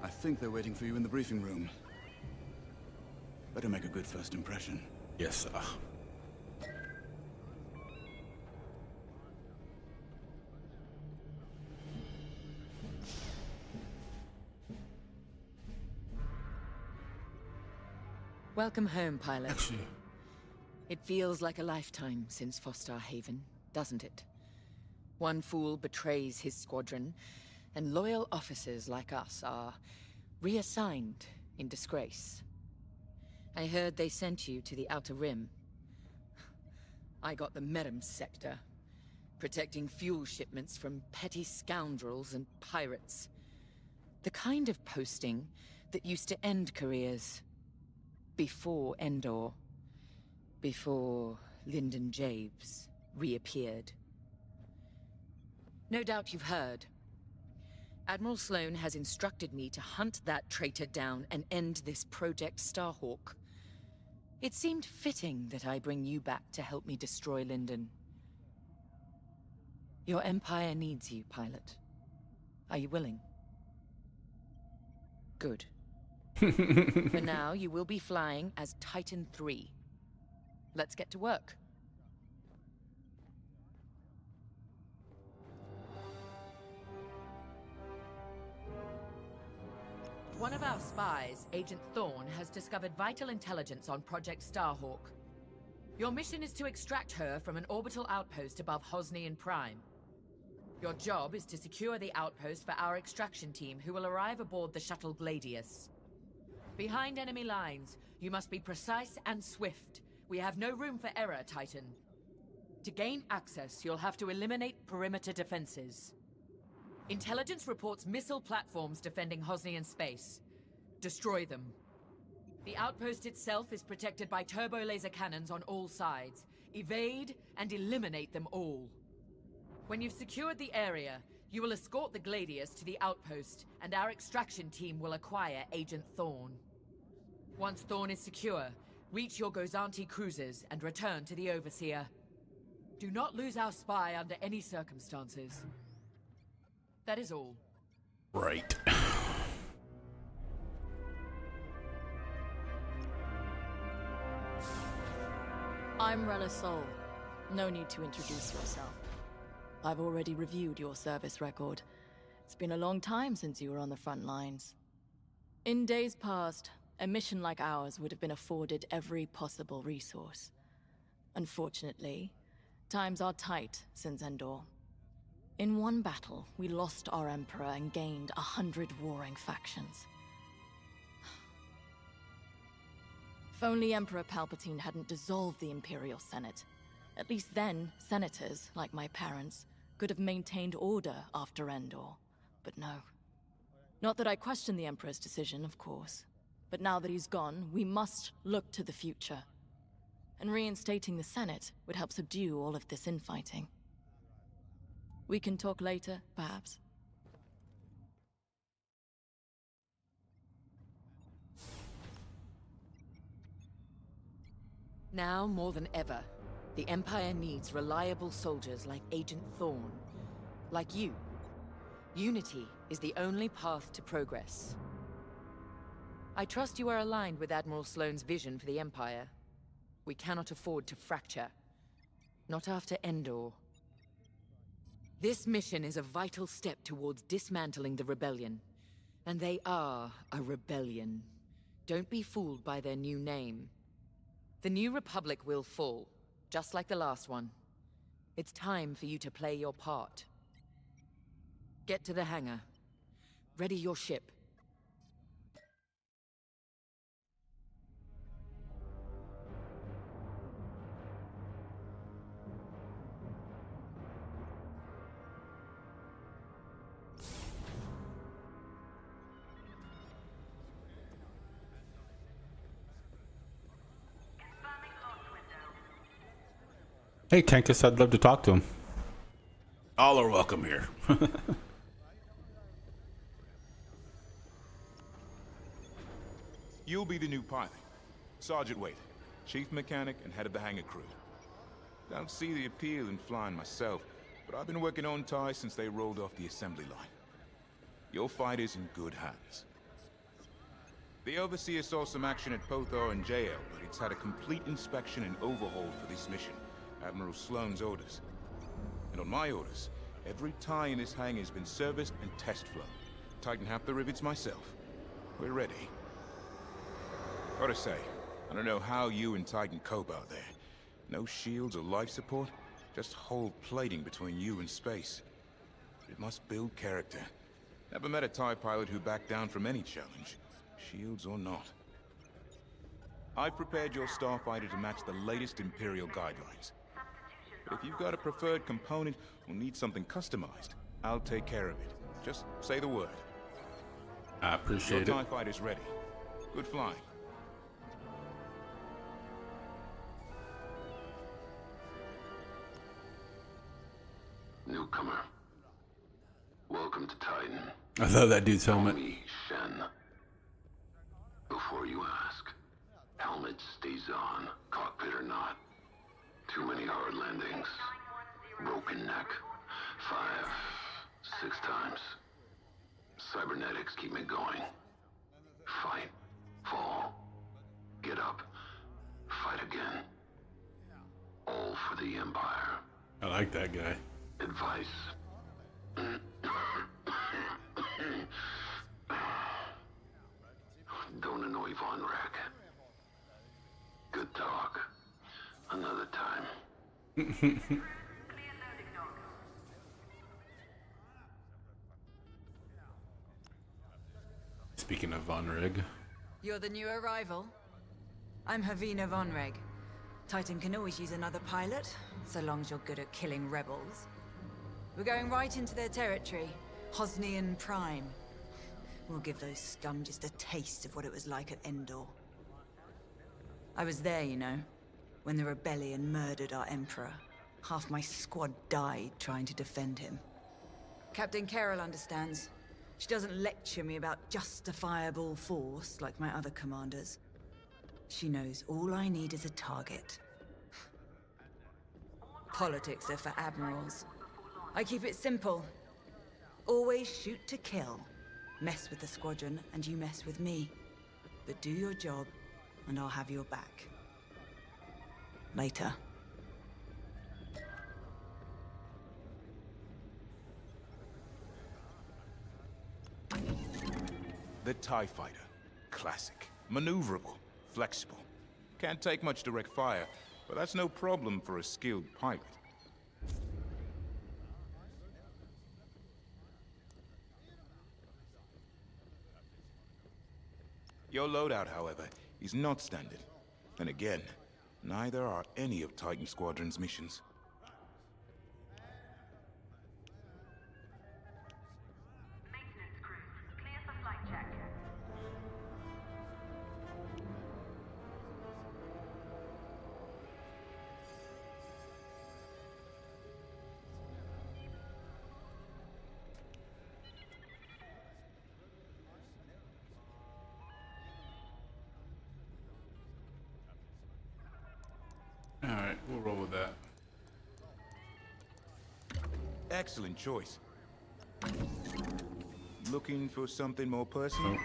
I think they're waiting for you in the briefing room. Better make a good first impression. Yes, sir. Welcome home, pilot. Actually, it feels like a lifetime since Fostar Haven, doesn't it? One fool betrays his squadron, and loyal officers like us are reassigned in disgrace. I heard they sent you to the Outer Rim. I got the Medem sector, protecting fuel shipments from petty scoundrels and pirates. The kind of posting that used to end careers. Before Endor. Before Lyndon Javes reappeared. No doubt you've heard. Admiral Sloan has instructed me to hunt that traitor down and end this Project Starhawk. It seemed fitting that I bring you back to help me destroy Lyndon. Your Empire needs you, pilot. Are you willing? Good. For now, you will be flying as Titan 3. Let's get to work. One of our spies, Agent Thorne, has discovered vital intelligence on Project Starhawk. Your mission is to extract her from an orbital outpost above Hosnian Prime. Your job is to secure the outpost for our extraction team, who will arrive aboard the shuttle Gladius. Behind enemy lines, you must be precise and swift. We have no room for error, Titan. To gain access, you'll have to eliminate perimeter defenses. Intelligence reports missile platforms defending Hosnian space. Destroy them. The outpost itself is protected by turbo laser cannons on all sides. Evade and eliminate them all. When you've secured the area, you will escort the Gladius to the outpost, and our extraction team will acquire Agent Thorne. Once Thorne is secure, reach your Gozanti cruisers and return to the Overseer. Do not lose our spy under any circumstances. That is all. right. I'm Rella Sol. No need to introduce yourself. I've already reviewed your service record. It's been a long time since you were on the front lines. In days past, a mission like ours would have been afforded every possible resource. Unfortunately, times are tight since Endor. In one battle, we lost our Emperor and gained 100 warring factions. If only Emperor Palpatine hadn't dissolved the Imperial Senate. At least then, senators, like my parents, could have maintained order after Endor. But no. Not that I question the Emperor's decision, of course. But now that he's gone, we must look to the future. And reinstating the Senate would help subdue all of this infighting. We can talk later, perhaps? Now more than ever, the Empire needs reliable soldiers like Agent Thorne. Like you. Unity is the only path to progress. I trust you are aligned with Admiral Sloane's vision for the Empire. We cannot afford to fracture. Not after Endor. This mission is a vital step towards dismantling the rebellion. And they are a rebellion. Don't be fooled by their new name. The New Republic will fall, just like the last one. It's time for you to play your part. Get to the hangar. Ready your ship. Hey, Tankus, I'd love to talk to him. All are welcome here. You'll be the new pilot. Sergeant Wade, chief mechanic and head of the hangar crew. Don't see the appeal in flying myself, but I've been working on TIE since they rolled off the assembly line. Your fight is in good hands. The Overseer saw some action at Pothar and JL, but it's had a complete inspection and overhaul for this mission. Admiral Sloane's orders. And on my orders, every tie in this hangar has been serviced and test flown. Tighten half the rivets myself. We're ready. Gotta say, I don't know how you and Titan cope out there. No shields or life support, just hull plating between you and space. It must build character. Never met a TIE pilot who backed down from any challenge, shields or not. I've prepared your starfighter to match the latest Imperial guidelines. But if you've got a preferred component or need something customized, I'll take care of it. Just say the word. I appreciate it. Your TIE fighter's ready. Good flying. Newcomer. Welcome to Titan. I love that dude's helmet. Me, Shen. Before you ask, helmet stays on, cockpit or not. Too many hard landings. Broken neck. 5, 6 times. Cybernetics keep me going. Fight. Fall. Get up. Fight again. All for the Empire. I like that guy. Advice. Don't annoy Von Rack. Good talk. Another time. Speaking of Von Rig. You're the new arrival? I'm Havina Von Reg. Titan can always use another pilot, so long as you're good at killing rebels. We're going right into their territory, Hosnian Prime. We'll give those scum just a taste of what it was like at Endor. I was there, you know, when the rebellion murdered our Emperor. Half my squad died trying to defend him. Captain Carroll understands. She doesn't lecture me about justifiable force like my other commanders. She knows all I need is a target. Politics are for admirals. I keep it simple. Always shoot to kill. Mess with the squadron, and you mess with me. But do your job, and I'll have your back. Later. The TIE Fighter. Classic. Maneuverable. Flexible. Can't take much direct fire, but that's no problem for a skilled pilot. Your loadout, however, is not standard. And again, neither are any of Titan Squadron's missions. Excellent choice. Looking for something more personal?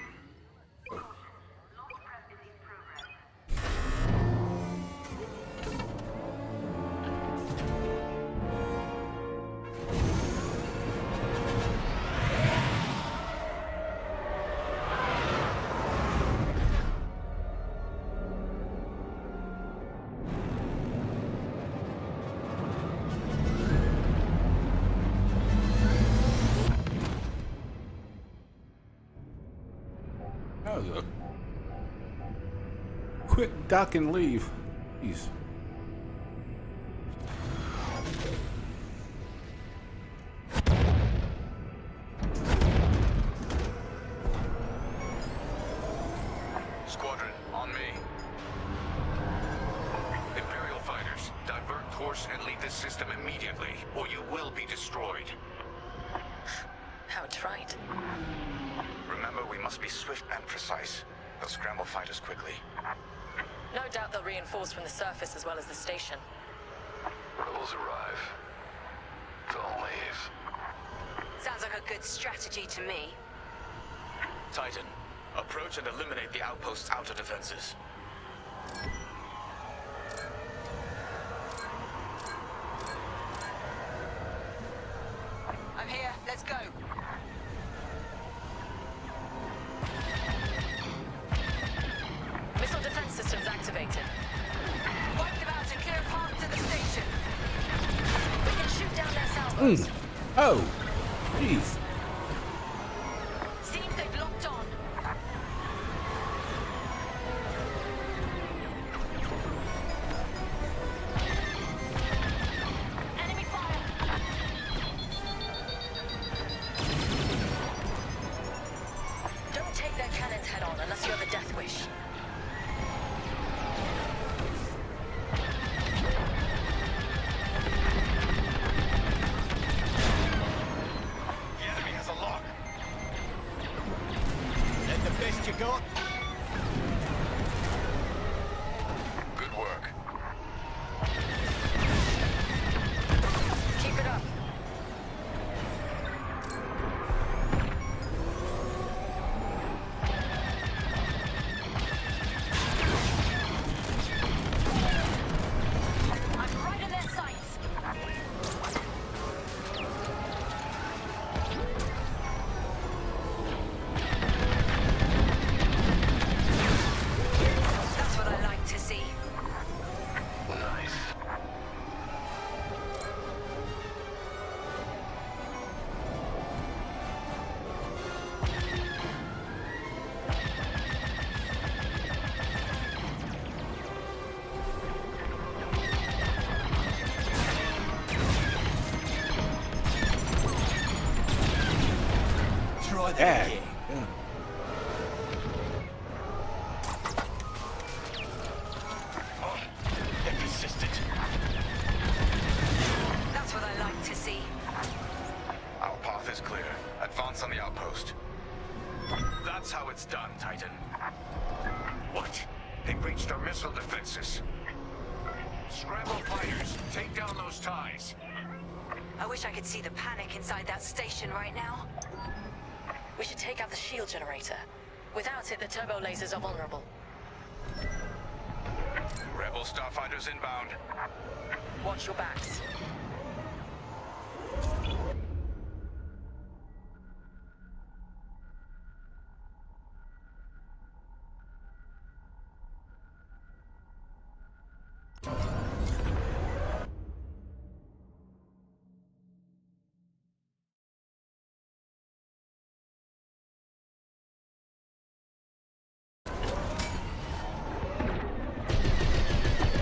Quick duck and leave. Jeez. Squadron, on me. Imperial fighters, divert course and leave this system immediately, or you will be destroyed. How trite. Remember, we must be swift and precise. They'll scramble fighters quickly. No doubt they'll reinforce from the surface as well as the station. Rebels arrive. Don't leave. Sounds like a good strategy to me. Titan, approach and eliminate the outpost's outer defenses. I'm here. Let's go. Missile defense systems activated. Wipe them out and clear a path to the station. We can shoot down their salvos. Oh, jeez. Seems they've locked on. Enemy fire. Don't take their cannons head on unless you have a death wish. The enemy has a lock. Let the best you got. Good work. Keep it up. I'm right in their sights. That's what I like to see. Nice. Try that Yeah. again. They're persistent. That's what I like to see. Our path is clear. Advance on the outpost. That's how it's done, Titan. What? They breached our missile defenses. Scramble fighters, take down those ties. I wish I could see the panic inside that station right now. We should take out the shield generator. Without it, the turbo lasers are vulnerable. Rebel starfighters inbound. Watch your backs.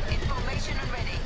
In formation and ready.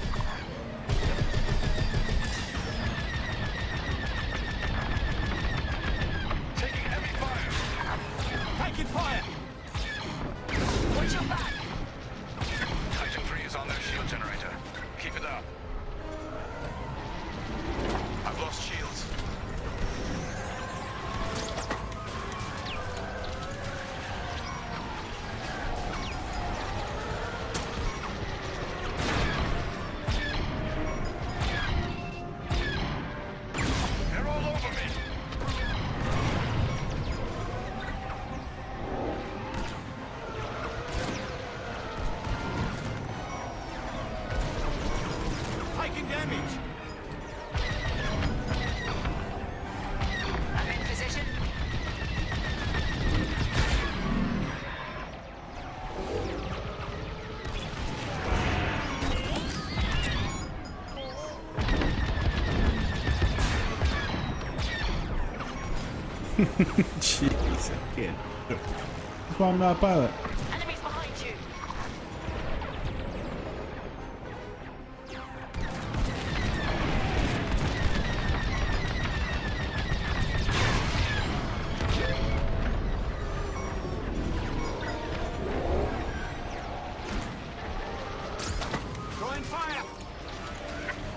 Jeez, I can't. That's why I'm not a pilot. Enemies behind you. Throwing fire!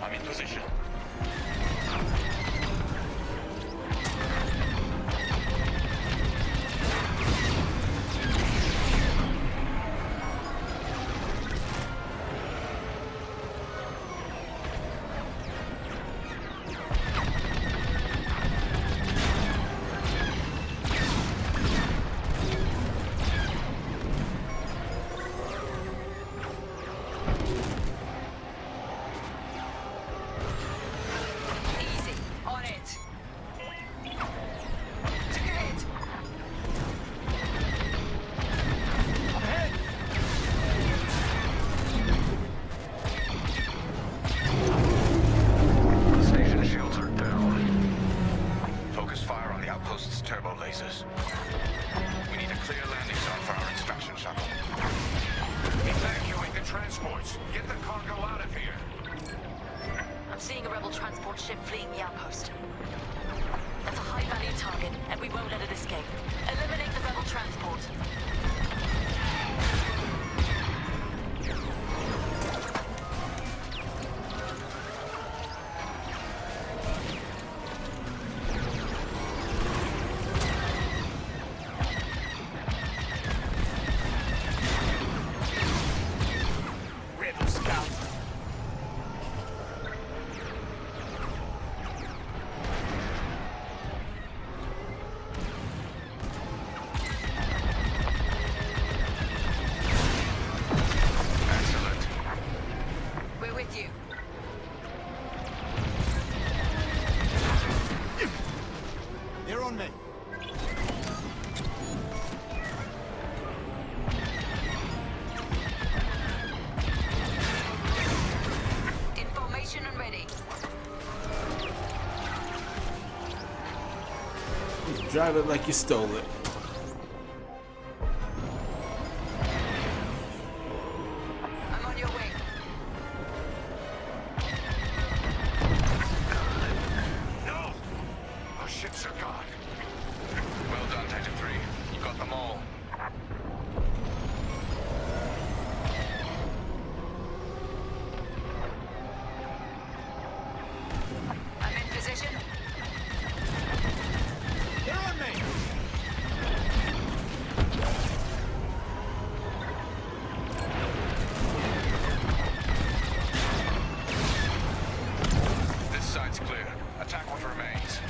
I'm in position. Easy. On it. Take a hit. Station shields are down. Focus fire on the outpost's turbo lasers. We need a clear landing zone for our extraction shuttle. Evacuate the transports. Get the cargo out of here. I'm seeing a rebel transport ship fleeing the outpost. That's a high-value target, and we won't let it escape. Eliminate the rebel transport. Rebel scout. Excellent. We're with you. They're on me. In formation and ready. Just drive it like you stole it. I'm on your way. No! Our ships are gone. Well done, Titan 3. You got them all. I'm in position. They're on me. This side's clear. Attack what remains.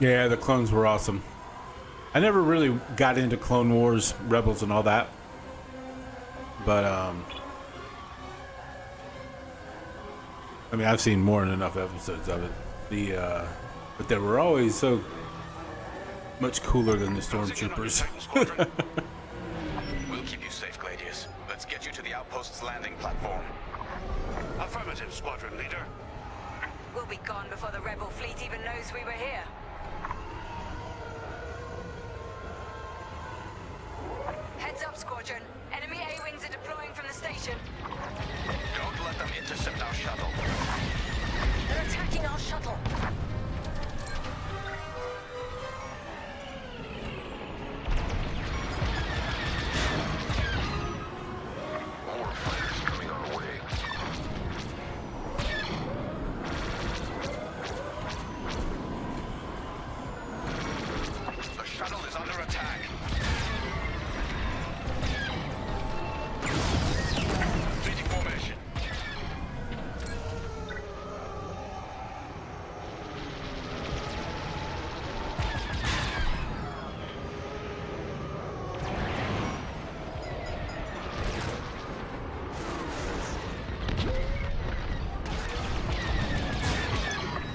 Yeah, the clones were awesome. I never really got into Clone Wars, Rebels, and all that. But, I mean, I've seen more than enough episodes of it. But they were always so much cooler than the Stormtroopers. We'll keep you safe, Gladius. Let's get you to the outpost's landing platform. Affirmative, Squadron Leader. We'll be gone before the rebel fleet even knows we were here. Heads up, Squadron. Enemy A-wings are deploying from the station. Don't let them intercept our shuttle. They're attacking our shuttle. More fighters coming our way. The shuttle is under attack. Completing formation.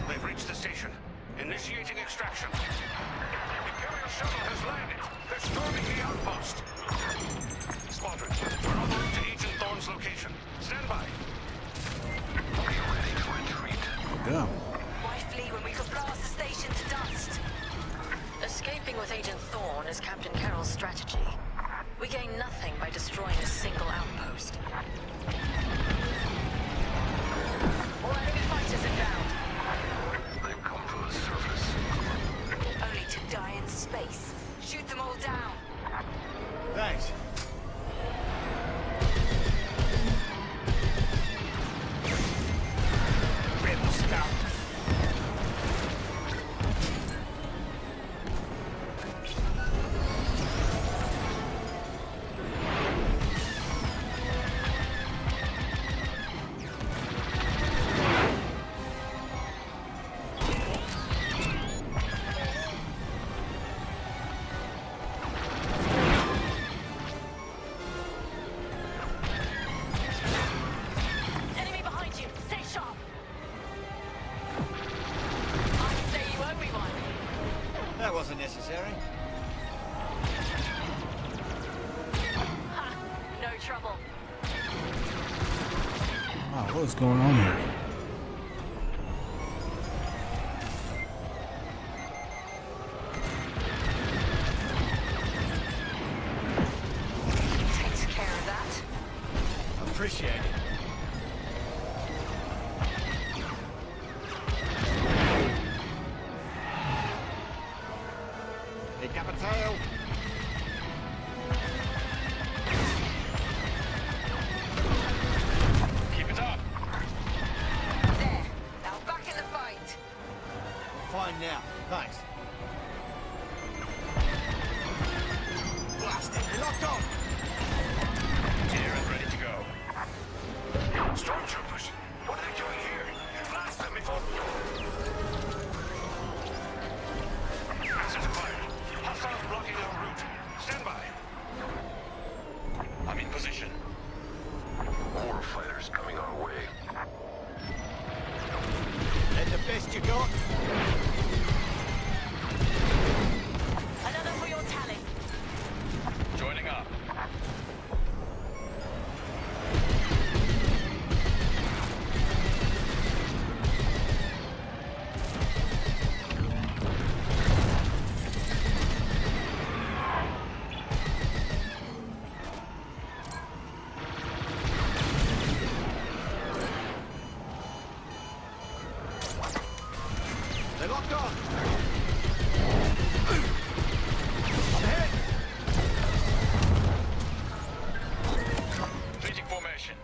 They've reached the station. Initiating extraction. Imperial shuttle has landed. They're storming the outpost. Squadron, we're en route to Agent Thorne's location. Stand by. Be ready to retreat. Yeah. Why flee when we could blast the station to dust? Escaping with Agent Thorne is Captain Carroll's strategy. We gain nothing by destroying a single outpost. All enemy fighters inbound. They've come from the surface. Only to die in space. Shoot them all down. Thanks. Rebel scout. Enemy behind you! Stay sharp! I'd say you owe me one. That wasn't necessary. Ha! No trouble. Wow, what is going on here? Takes care of that. Appreciate it. Hey, Capitao. Keep it up. There. Now back in the fight. Fine now. Thanks. Blast it. They're locked on. Here and ready to go. Stormtroopers, what are they doing here? Blast them before... Answers acquired. Hostiles blocking our route. Stand by. I'm in position. More fighters coming our way. That the best you got? Another for your tally. Joining up. They're locked on. I'm hit. Completing formation.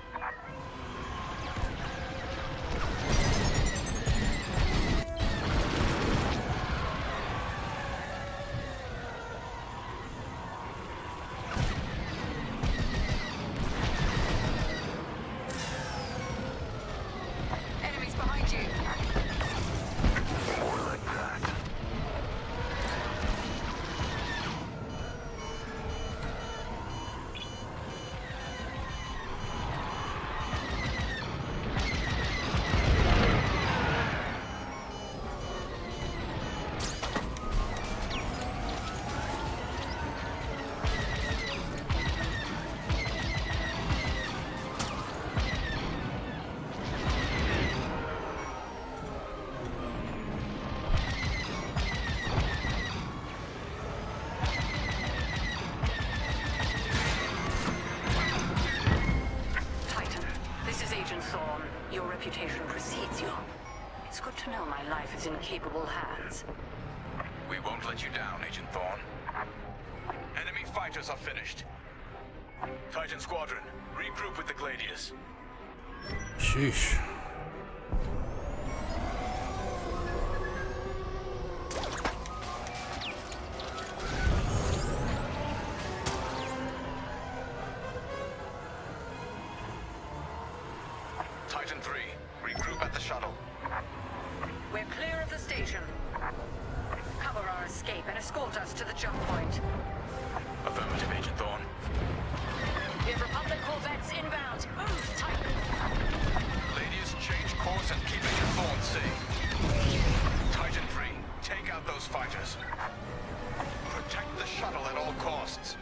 Enemies behind you. More like that. capable hands. We won't let you down, Agent Thorne. Enemy fighters are finished. Titan Squadron, regroup with the Gladius. Sheesh. Titan 3, regroup at the shuttle. We're clear of the station. Cover our escape and escort us to the jump point. Affirmative, Agent Thorne. We have Republic corvettes inbound. Move, Titan! Gladius, change course and keep Agent Thorne safe. Titan 3, take out those fighters. Protect the shuttle at all costs.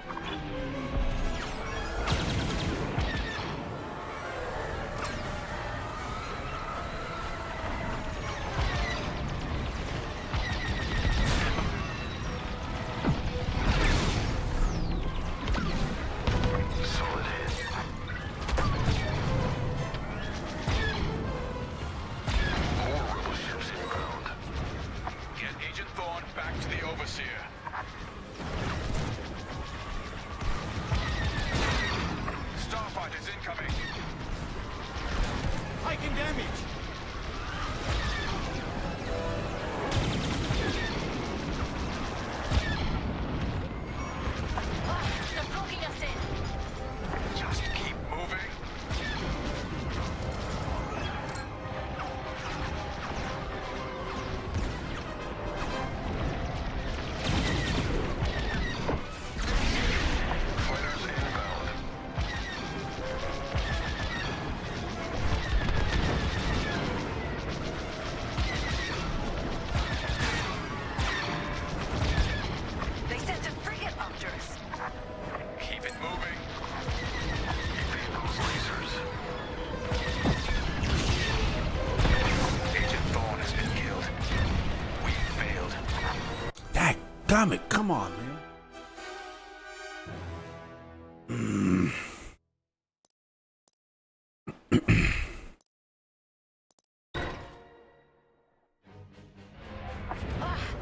Damn it, come on, man.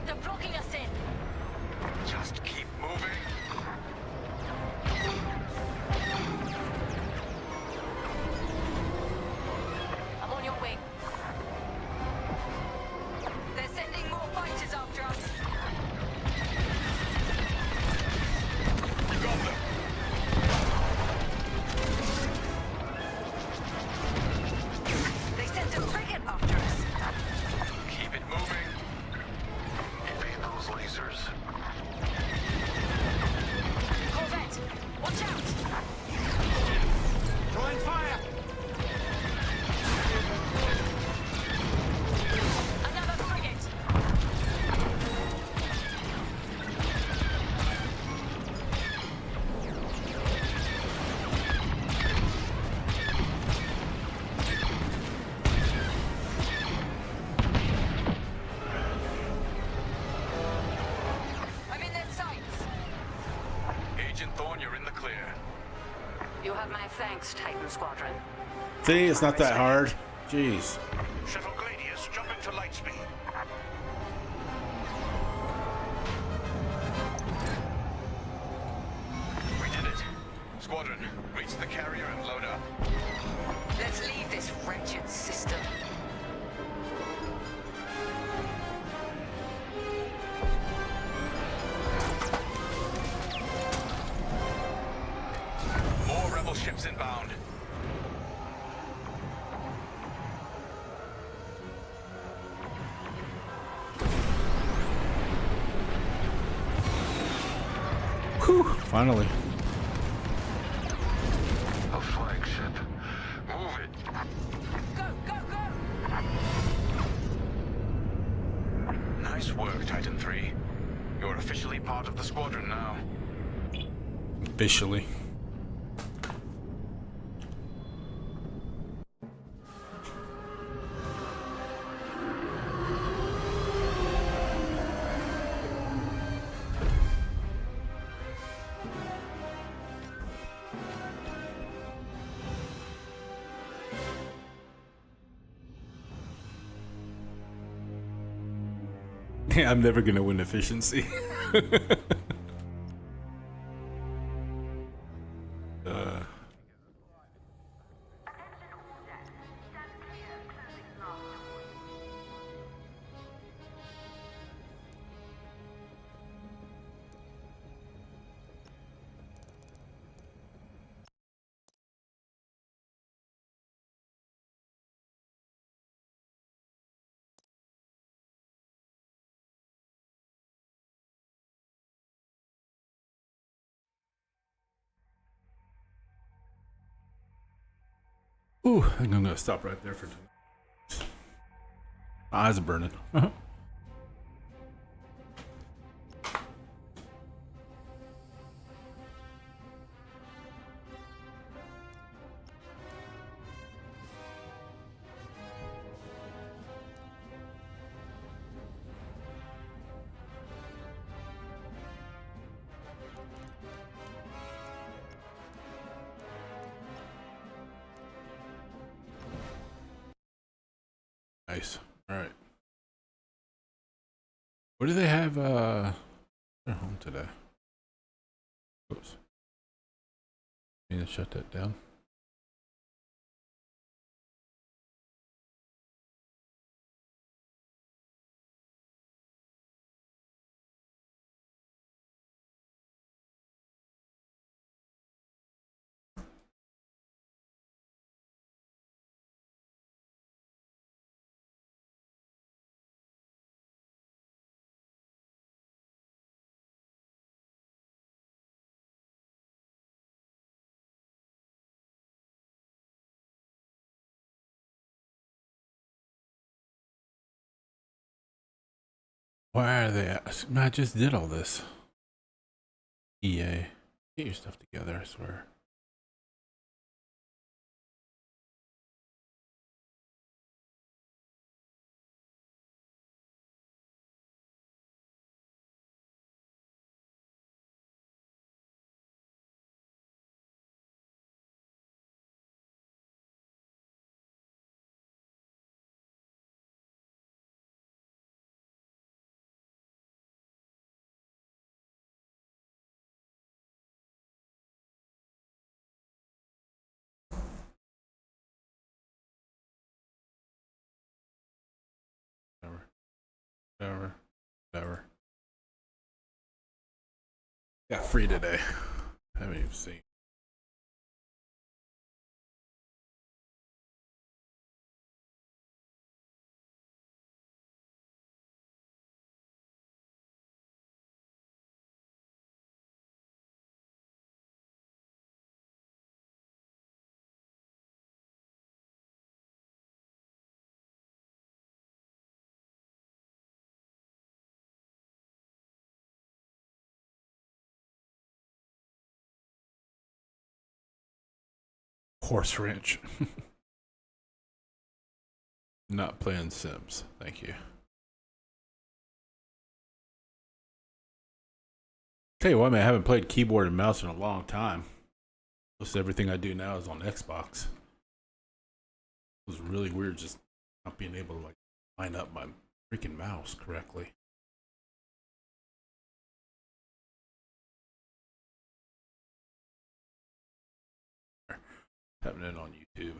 They're blocking us in. Just keep moving. I'm on your wing. They're sending more fighters after us. You got them. They sent a frigate after us. Keep it moving. Evade those lasers. Corvette, watch out! Drawing fire! Another frigate! I'm in their sights. Agent Thorne, you're in the clear. You have my thanks, Titan Squadron. See, it's not that hard. Jeez. Shuttle Gladius, jump into lightspeed. We did it. Squadron, reach the carrier and load up. Let's leave this wretched system. More rebel ships inbound. Whew, finally. A flagship. Move it. Go, go, go! Nice work, Titan 3. You're officially part of the squadron now. Officially. Yeah, I'm never gonna win efficiency. Ooh, I think I'm gonna stop right there for tonight. My eyes are burning. Nice. All right. What do they have? They're home today. Oops. Need to shut that down. Why are they? I just did all this. EA, get your stuff together. I swear. Whatever. Got free today. Haven't even seen. Horse Ranch. Not playing Sims. Thank you. Tell you what, man, I haven't played keyboard and mouse in a long time. Most everything I do now is on Xbox. It was really weird just not being able to like line up my freaking mouse correctly. Happening on YouTube.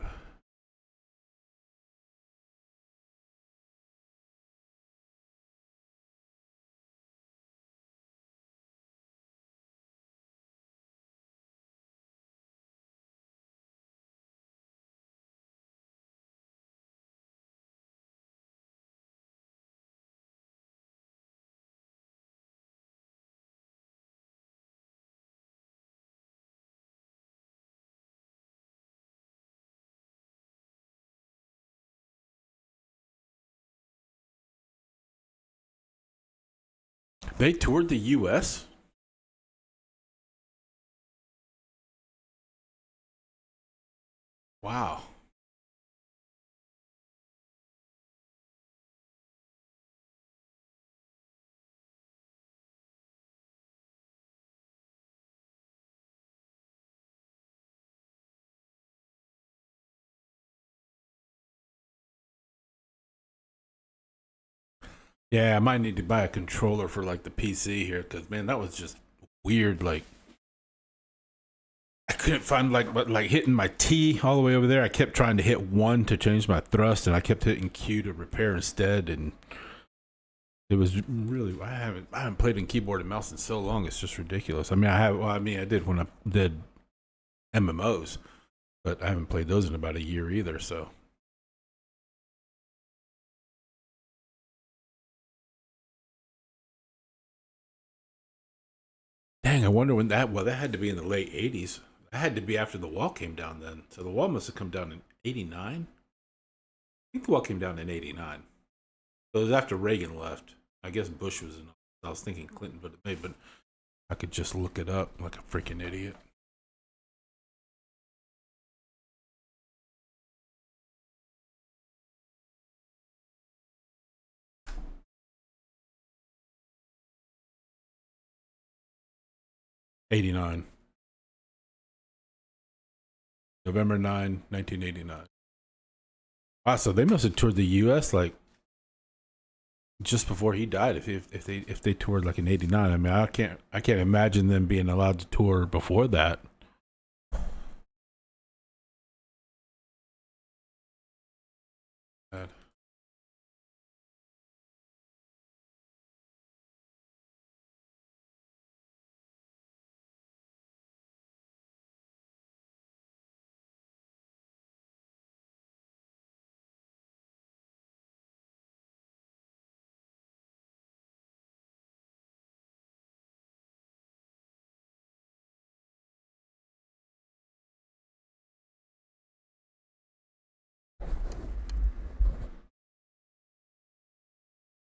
They toured the U.S.? Wow. Yeah, I might need to buy a controller for like the PC here, because man, that was just weird. Like I couldn't find like hitting my T all the way over there. I kept trying to hit 1 to change my thrust, and I kept hitting Q to repair instead. And it was really I haven't played in keyboard and mouse in so long. It's just ridiculous. I mean, I did when I did MMOs, but I haven't played those in about a year either. So. Dang, I wonder when that. Well, that had to be in the late '80s. That had to be after the wall came down then. So the wall must have come down in '89. I think the wall came down in '89. So it was after Reagan left. I guess Bush was in. I was thinking Clinton, but I could just look it up like a freaking idiot. '89. November 9, 1989. Ah, so they must have toured the U.S. like just before he died. If they toured like in '89, I mean, I can't imagine them being allowed to tour before that. God.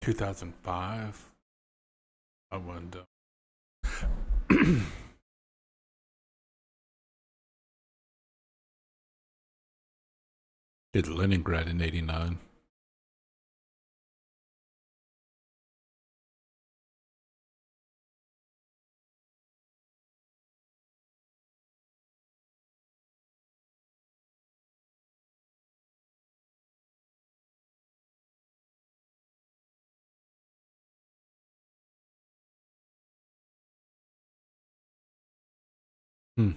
$2005. I wonder. Did Leningrad in '89. Hmm.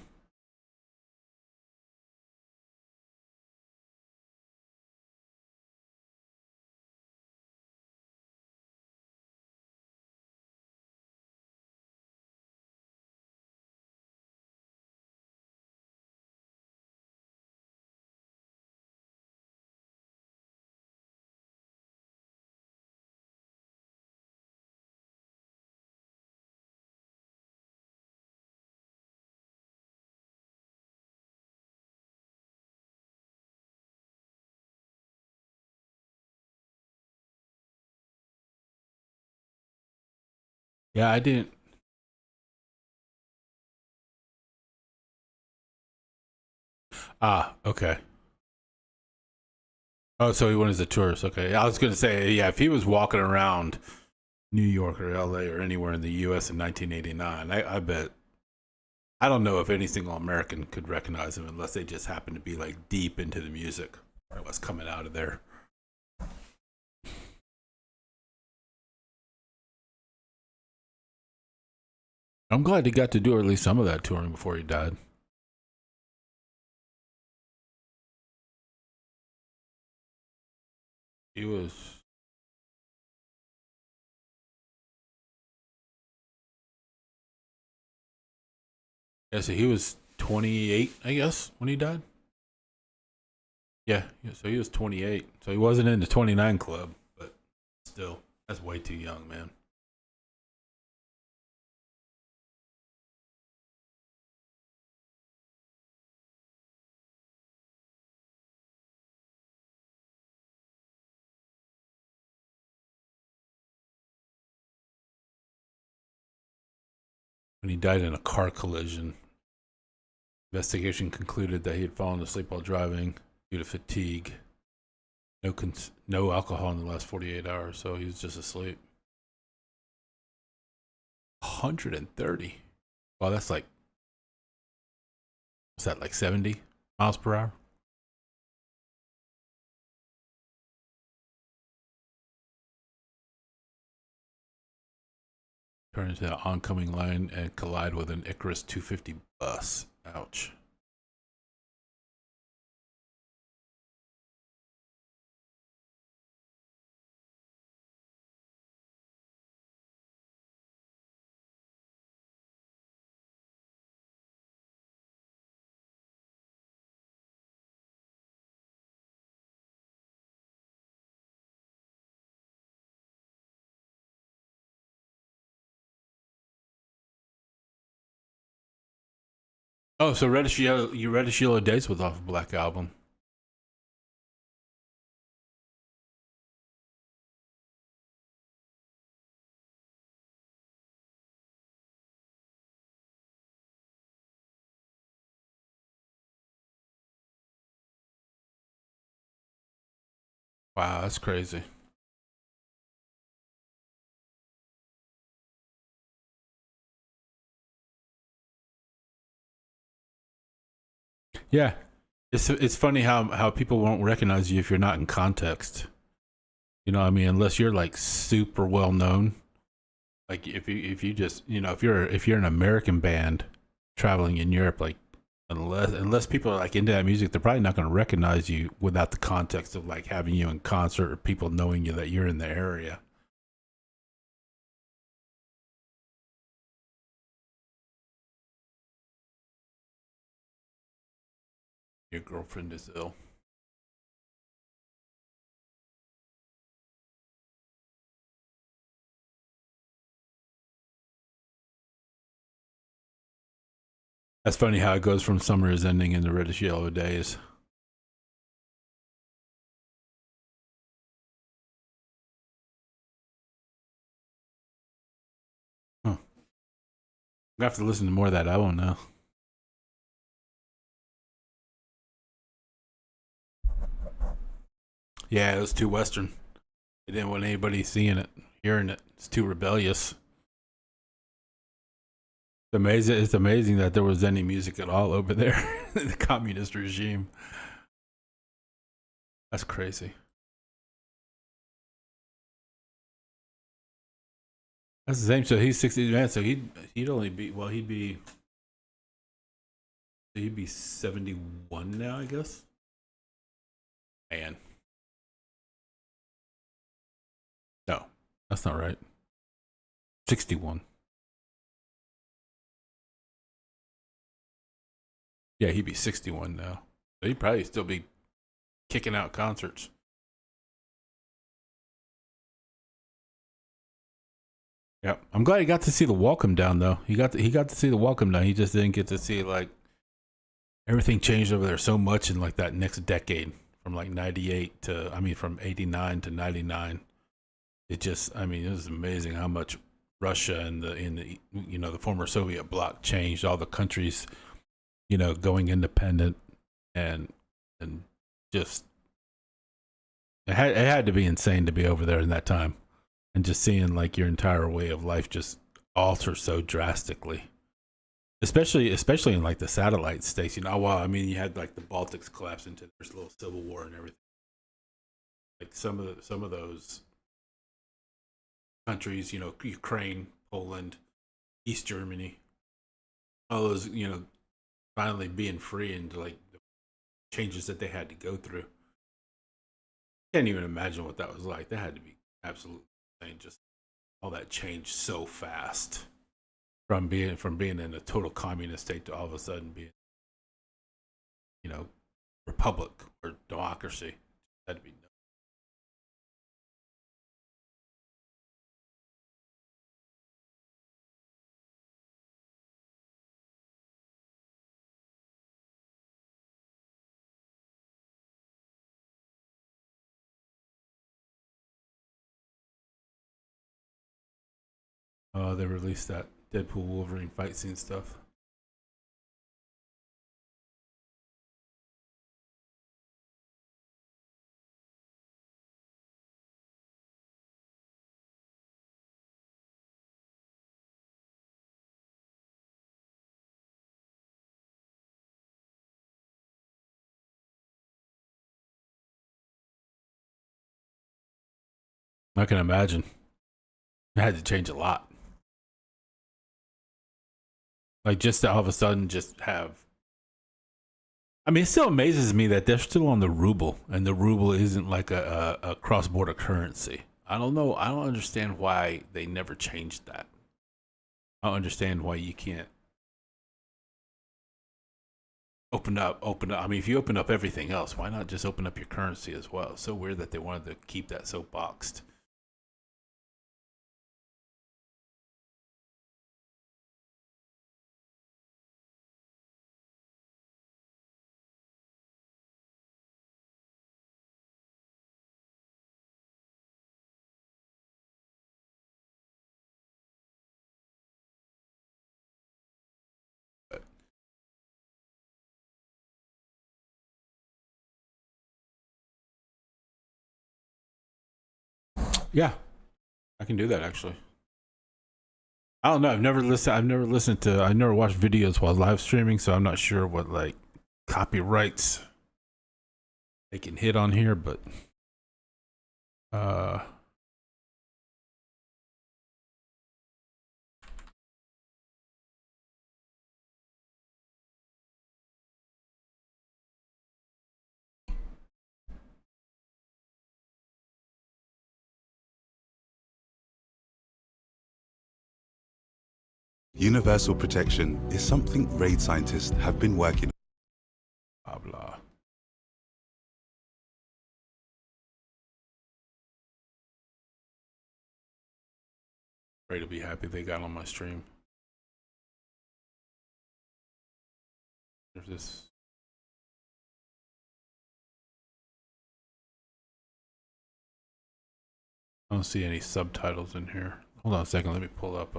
Yeah, I didn't. Ah, okay. Oh, so he went as a tourist. Okay, I was gonna say, yeah, if he was walking around New York or LA or anywhere in the US in 1989, I bet. I don't know if any single American could recognize him unless they just happen to be like deep into the music or what's coming out of there. I'm glad he got to do at least some of that touring before he died. He was. Yeah, so he was 28, I guess, when he died. Yeah, so he was 28. So he wasn't in the 29 club, but still, that's way too young, man. When he died in a car collision, investigation concluded that he had fallen asleep while driving due to fatigue. No alcohol in the last 48 hours, so he was just asleep. 130. Wow, that's like, what's that, like 70 miles per hour? Turn into an oncoming line and collide with an Icarus 250 bus. Ouch. Oh, so Red of Yellow Days was off of Black Album. Wow, that's crazy. Yeah, it's funny how people won't recognize you if you're not in context. You know what I mean? Unless you're like super well known. Like if you just, you know, if you're an American band traveling in Europe, like unless people are like into that music, they're probably not going to recognize you without the context of like having you in concert or people knowing you that you're in the area. Your girlfriend is ill. That's funny how it goes from summer is ending into reddish yellow days. Huh. I'm gonna have to listen to more of that album now. Yeah, it was too Western. They didn't want anybody seeing it, hearing it. It's too rebellious. It's amazing that there was any music at all over there in the communist regime. That's crazy. That's the same. So he's 60, man. So he'd only be, well, he'd be 71 now, I guess. Man, no, that's not right. 61. Yeah, he'd be 61 now. So he'd probably still be kicking out concerts. Yeah, I'm glad he got to see the Welcome Down though. He got to see the Welcome Down. He just didn't get to see like everything changed over there so much in like that next decade from like 98 to, I mean, from 89 to 99. It just, I mean, it was amazing how much Russia and the you know, the former Soviet bloc changed. All the countries, you know, going independent and just it had to be insane to be over there in that time and just seeing like your entire way of life just alter so drastically. Especially in like the satellite states, you know. Well, I mean, you had like the Baltics collapse into this little civil war and everything. Like some of those countries, you know, Ukraine, Poland, East Germany, all those, you know, finally being free and like the changes that they had to go through. Can't even imagine what that was like. That had to be absolutely insane. Just all that changed so fast from being in a total communist state to all of a sudden being, you know, republic or democracy. That'd be nuts. They released that Deadpool Wolverine fight scene stuff. I can imagine. It had to change a lot. Like just to all of a sudden just have. I mean, it still amazes me that they're still on the ruble, and the ruble isn't like a cross-border currency. I don't know. I don't understand why they never changed that. I don't understand why you can't open up. I mean, if you open up everything else, why not just open up your currency as well? It's so weird that they wanted to keep that so boxed. Yeah, I can do that actually. I don't know. I've never watched videos while live streaming, so I'm not sure what like copyrights they can hit on here, but Universal protection is something raid scientists have been working on. Blah blah. Ray to be happy they got on my stream. There's this. I don't see any subtitles in here. Hold on a second. Let me pull up.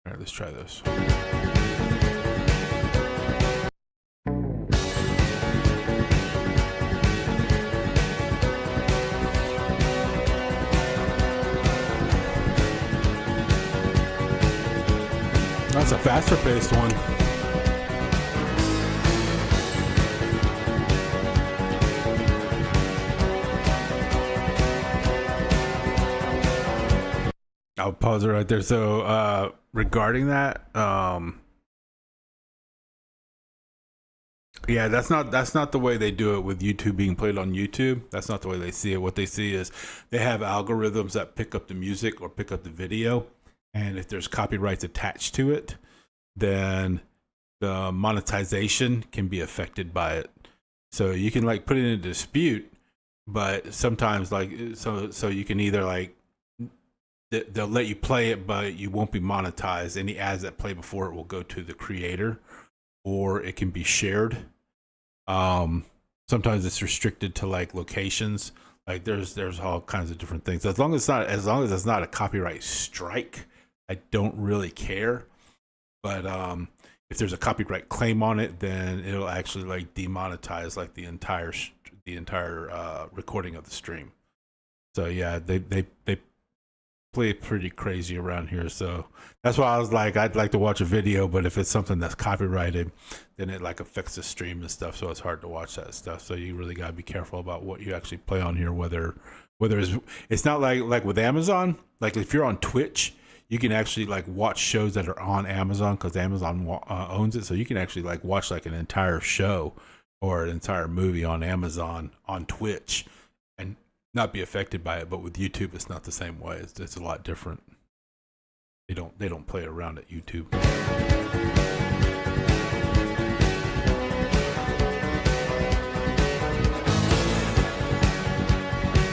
All right, let's try this. That's a faster paced one. I'll pause it right there. So regarding that, yeah, that's not the way they do it with YouTube being played on YouTube. That's not the way they see it. What they see is they have algorithms that pick up the music or pick up the video, and if there's copyrights attached to it, then the monetization can be affected by it. So you can like put it in a dispute, but sometimes like so you can either like they'll let you play it, but you won't be monetized. Any ads that play before it will go to the creator, or it can be shared. Sometimes it's restricted to like locations. Like there's all kinds of different things. As long as it's not a copyright strike, I don't really care. But if there's a copyright claim on it, then it'll actually like demonetize like the entire recording of the stream. So yeah, they play pretty crazy around here. So that's why I was like, I'd like to watch a video, but if it's something that's copyrighted, then it like affects the stream and stuff. So it's hard to watch that stuff. So you really gotta be careful about what you actually play on here. Whether it's not like with Amazon. Like if you're on Twitch, you can actually like watch shows that are on Amazon because Amazon owns it. So you can actually like watch like an entire show or an entire movie on Amazon on Twitch and not be affected by it. But with YouTube, it's not the same way. It's a lot different. They don't play around at YouTube.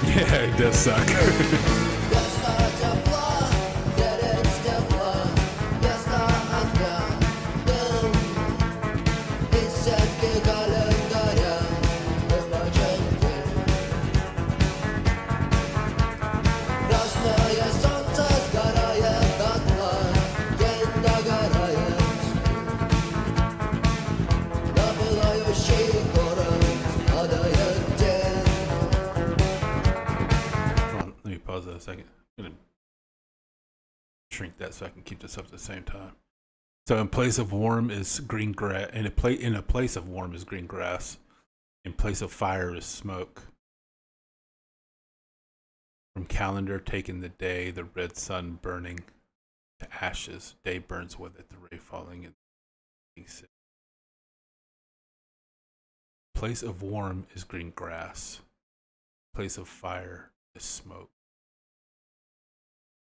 Yeah, it does suck. a second. I'm gonna shrink that so I can keep this up at the same time. So in place of warm is green grass. In a place of warm is green grass. In place of fire is smoke. From calendar taking the day, the red sun burning to ashes. Day burns with it, the ray falling in. Place of warm is green grass. Place of fire is smoke.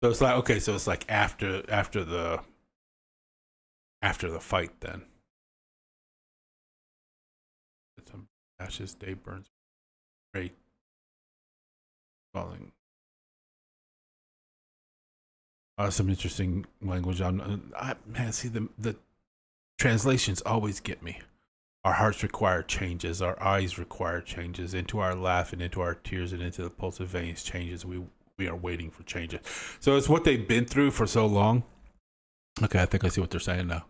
So it's like, okay, so it's like after the fight then. Some ashes, day burns, ray falling. Some interesting language. Man, see the translations always get me. Our hearts require changes. Our eyes require changes. Into our laugh and into our tears and into the pulse of veins changes. We are waiting for changes. So it's what they've been through for so long. Okay, I think I see what they're saying now.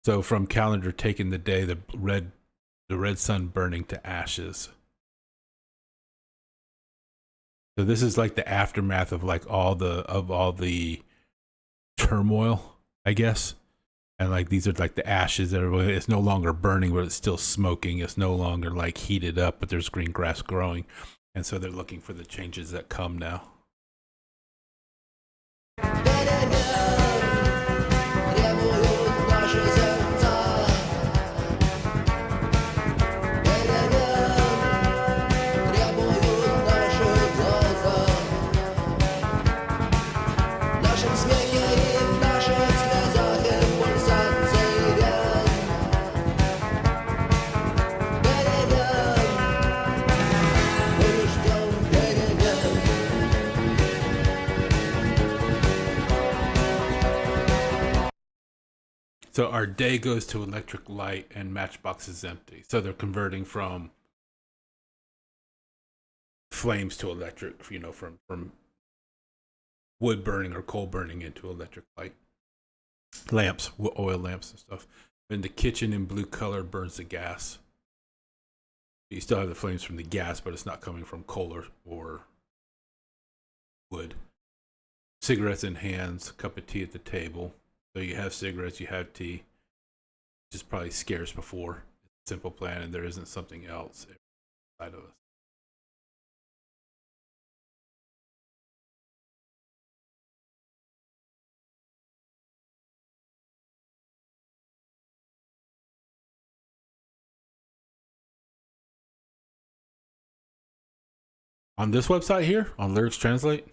So from calendar taking the day, the red sun burning to ashes. So this is like the aftermath of like all the turmoil, I guess. And like these are like the ashes that are, it's no longer burning, but it's still smoking. It's no longer like heated up, but there's green grass growing. And so they're looking for the changes that come now. So our day goes to electric light and Matchbox is empty. So they're converting from flames to electric, you know, from wood burning or coal burning into electric light. Lamps, oil lamps and stuff. And the kitchen in blue color burns the gas. You still have the flames from the gas, but it's not coming from coal or wood. Cigarettes in hands, cup of tea at the table. So you have cigarettes, you have tea. Just probably scarce before. Simple plan, and there isn't something else inside of us. On this website here, on Lyrics Translate.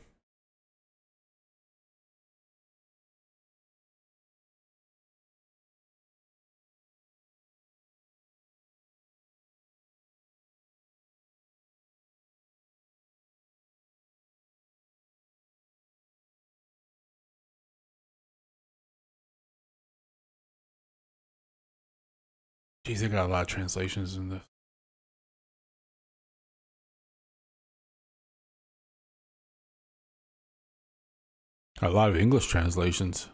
Geez, they got a lot of translations in this. A lot of English translations.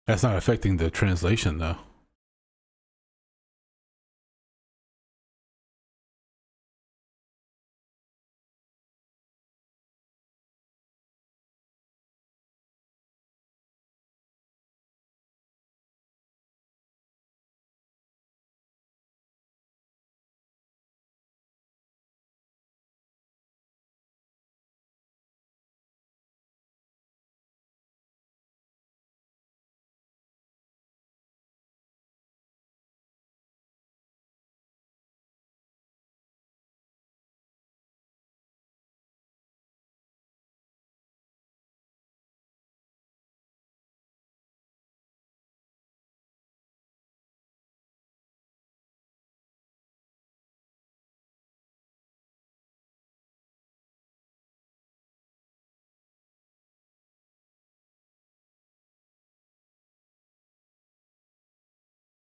That's not affecting the translation though.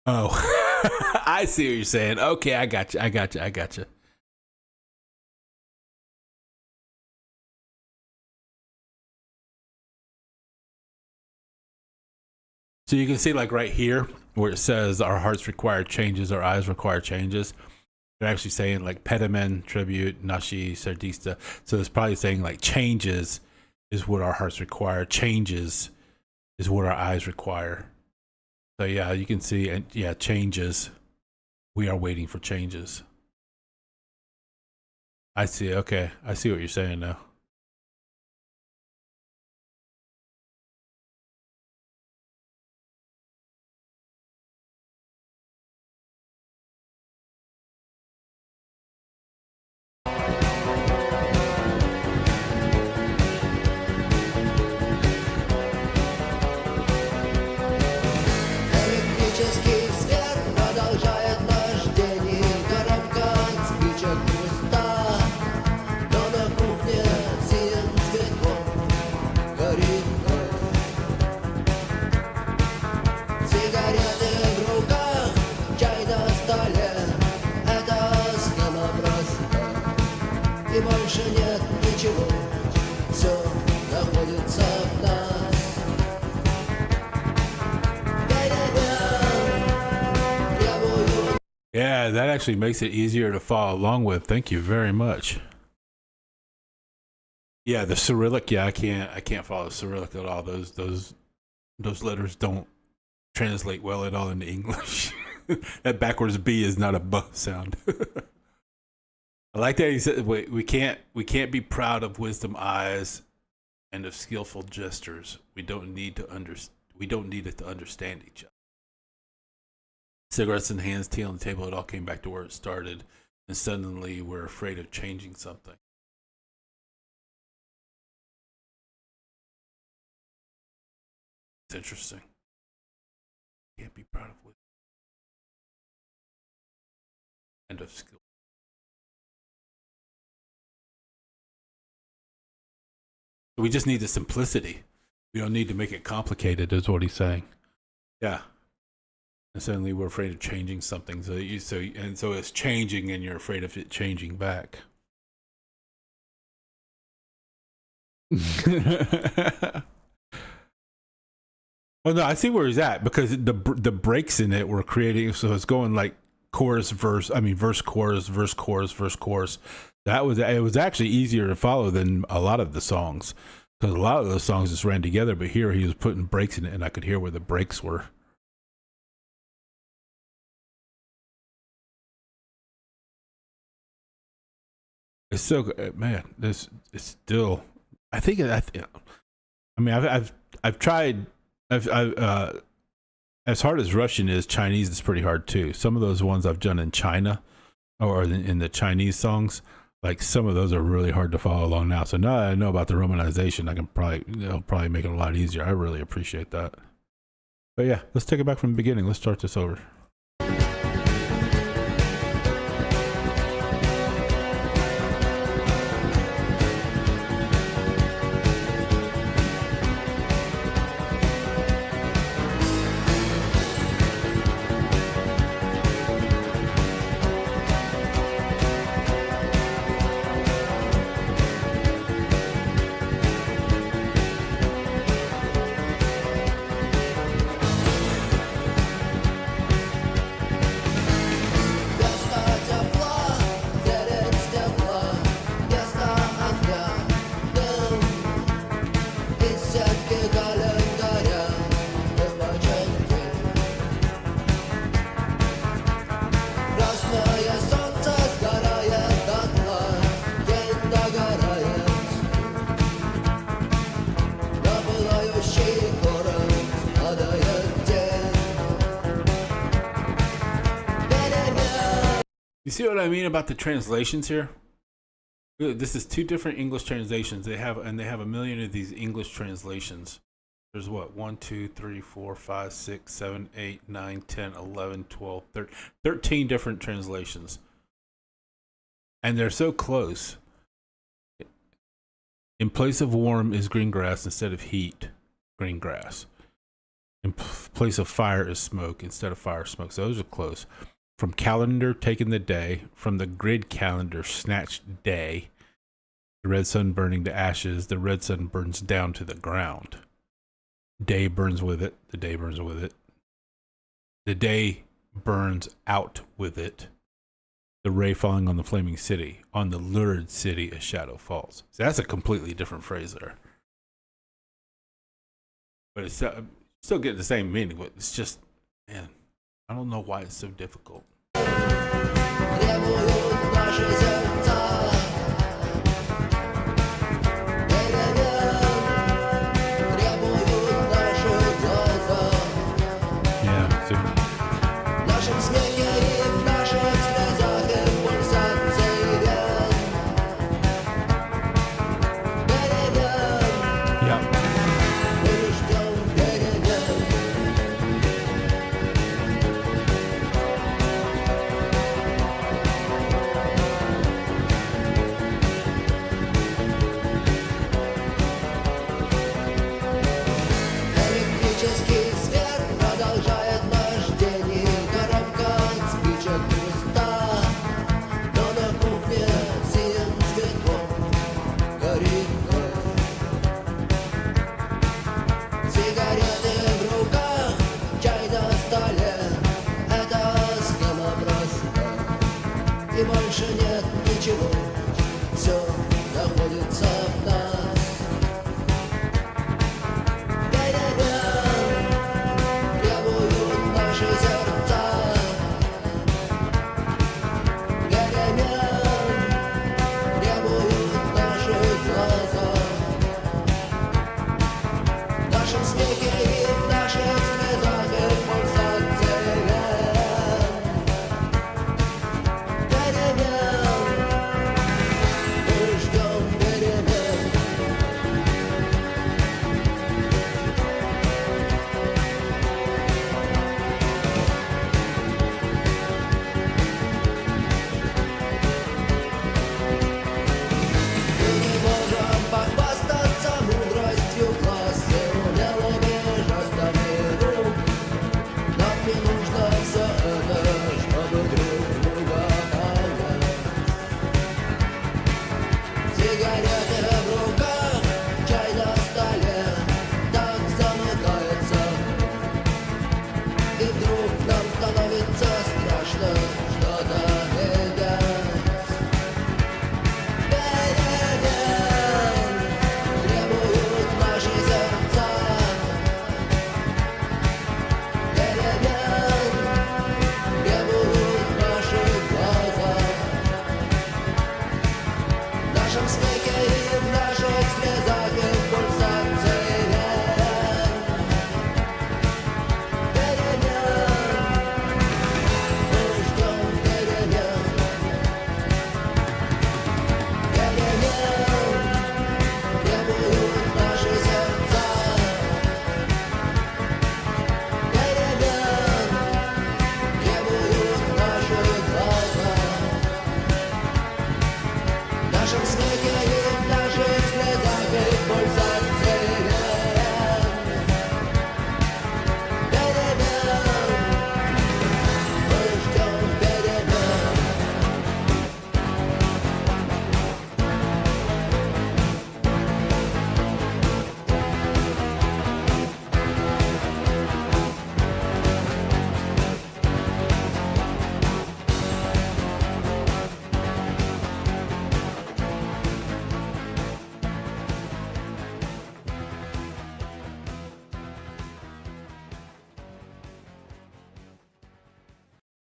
Oh, I see what you're saying. Okay, I got you. So you can see like right here where it says our hearts require changes, our eyes require changes. They're actually saying like Petamen, tribute, Nashi, Sardista. So it's probably saying like changes is what our hearts require. Changes is what our eyes require. So yeah, you can see, and yeah, changes. We are waiting for changes. I see. Okay. I see what you're saying now. Электрический свет продолжает наш день, и коробка от спичек пуста. Но на кухне синим цветком горит ночь. Сигареты в руках, чай на столе. Это схема проста, и больше нет ничего. Все находится в нас. Yeah, that actually makes it easier to follow along with. Thank you very much. Yeah, the Cyrillic. Yeah, I can't follow Cyrillic at all. Those letters don't translate well at all into English. That backwards B is not a B sound. I like that he said, we can't be proud of wisdom eyes and of skillful gestures. We don't need it to understand each other. Cigarettes in hands, tea on the table, it all came back to where it started, and suddenly we're afraid of changing something. It's interesting. Can't be proud of wisdom and of skill. We just need the simplicity. We don't need to make it complicated, is what he's saying. Yeah. And suddenly we're afraid of changing something. So it's changing, and you're afraid of it changing back. Well, no, I see where he's at, because the breaks in it were creating. So it's going like chorus, verse. I mean, verse, chorus, verse, chorus, verse, chorus. It was actually easier to follow than a lot of the songs, because a lot of those songs just ran together. But here he was putting breaks in it, and I could hear where the breaks were. It's so good, man. This is still. I think. I mean, I've tried. As hard as Russian is, Chinese is pretty hard too. Some of those ones I've done in China, or in the Chinese songs, like some of those are really hard to follow along now. So now that I know about the romanization, I can it'll probably make it a lot easier. I really appreciate that. But yeah, let's take it back from the beginning. Let's start this over. You see what I mean about the translations here? This is two different English translations. They have a million of these English translations. There's what? 1, 2, 3, 4, 5, 6, 7, 8, 9, 10, 11, 12, 13 different translations. And they're so close. In place of warm is green grass, instead of heat, green grass. In place of fire is smoke instead of fire smoke. So those are close. From calendar, taken the day. From the grid calendar, snatched day. The red sun burning to ashes. The red sun burns down to the ground. Day burns with it. The day burns with it. The day burns out with it. The ray falling on the flaming city. On the lurid city, a shadow falls. So that's a completely different phrase there. But it's still getting the same meaning. But it's just, man, I don't know why it's so difficult. Yeah, so и больше нет ничего, все находится в нас. Требуют наши сердца, требуют наши глаза. В нашем смехе и в наших слезах и пульсациях.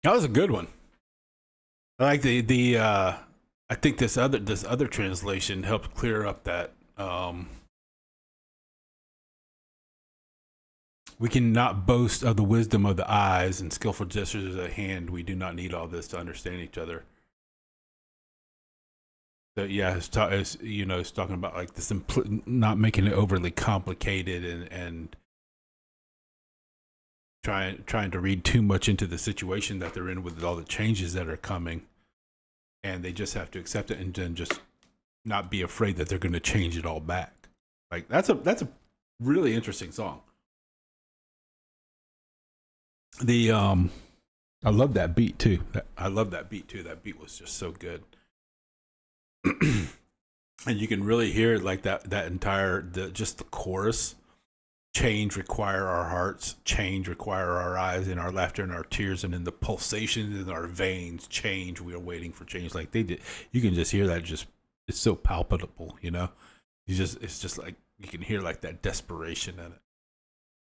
That was a good one. I like the I think this other translation helped clear up that we cannot boast of the wisdom of the eyes and skillful gestures of the hand. We do not need all this to understand each other. So yeah, it's talking about like the not making it overly complicated and trying to read too much into the situation that they're in with all the changes that are coming, and they just have to accept it and then just not be afraid that they're going to change it all back. Like that's a really interesting song. The I love that beat too. I love that beat too. That beat was just so good. And you can really hear like that entire just the chorus. Change require our hearts, change require our eyes and our laughter and our tears, and in the pulsations in our veins, change, we are waiting for change. Like they did, you can just hear that. Just it's so palpable, you know. It's just like you can hear like that desperation in it.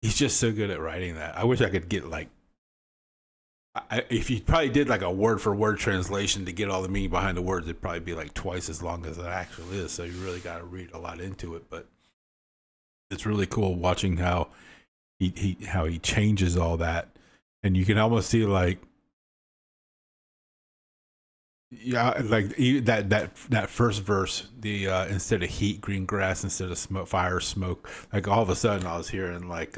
He's just so good at writing that. I wish I could get like, if you probably did like a word for word translation to get all the meaning behind the words, it'd probably be like twice as long as it actually is. So you really got to read a lot into it, but. It's really cool watching how he changes all that, and you can almost see like that first verse, the instead of heat, green grass, instead of smoke, fire, smoke. Like all of a sudden, I was hearing like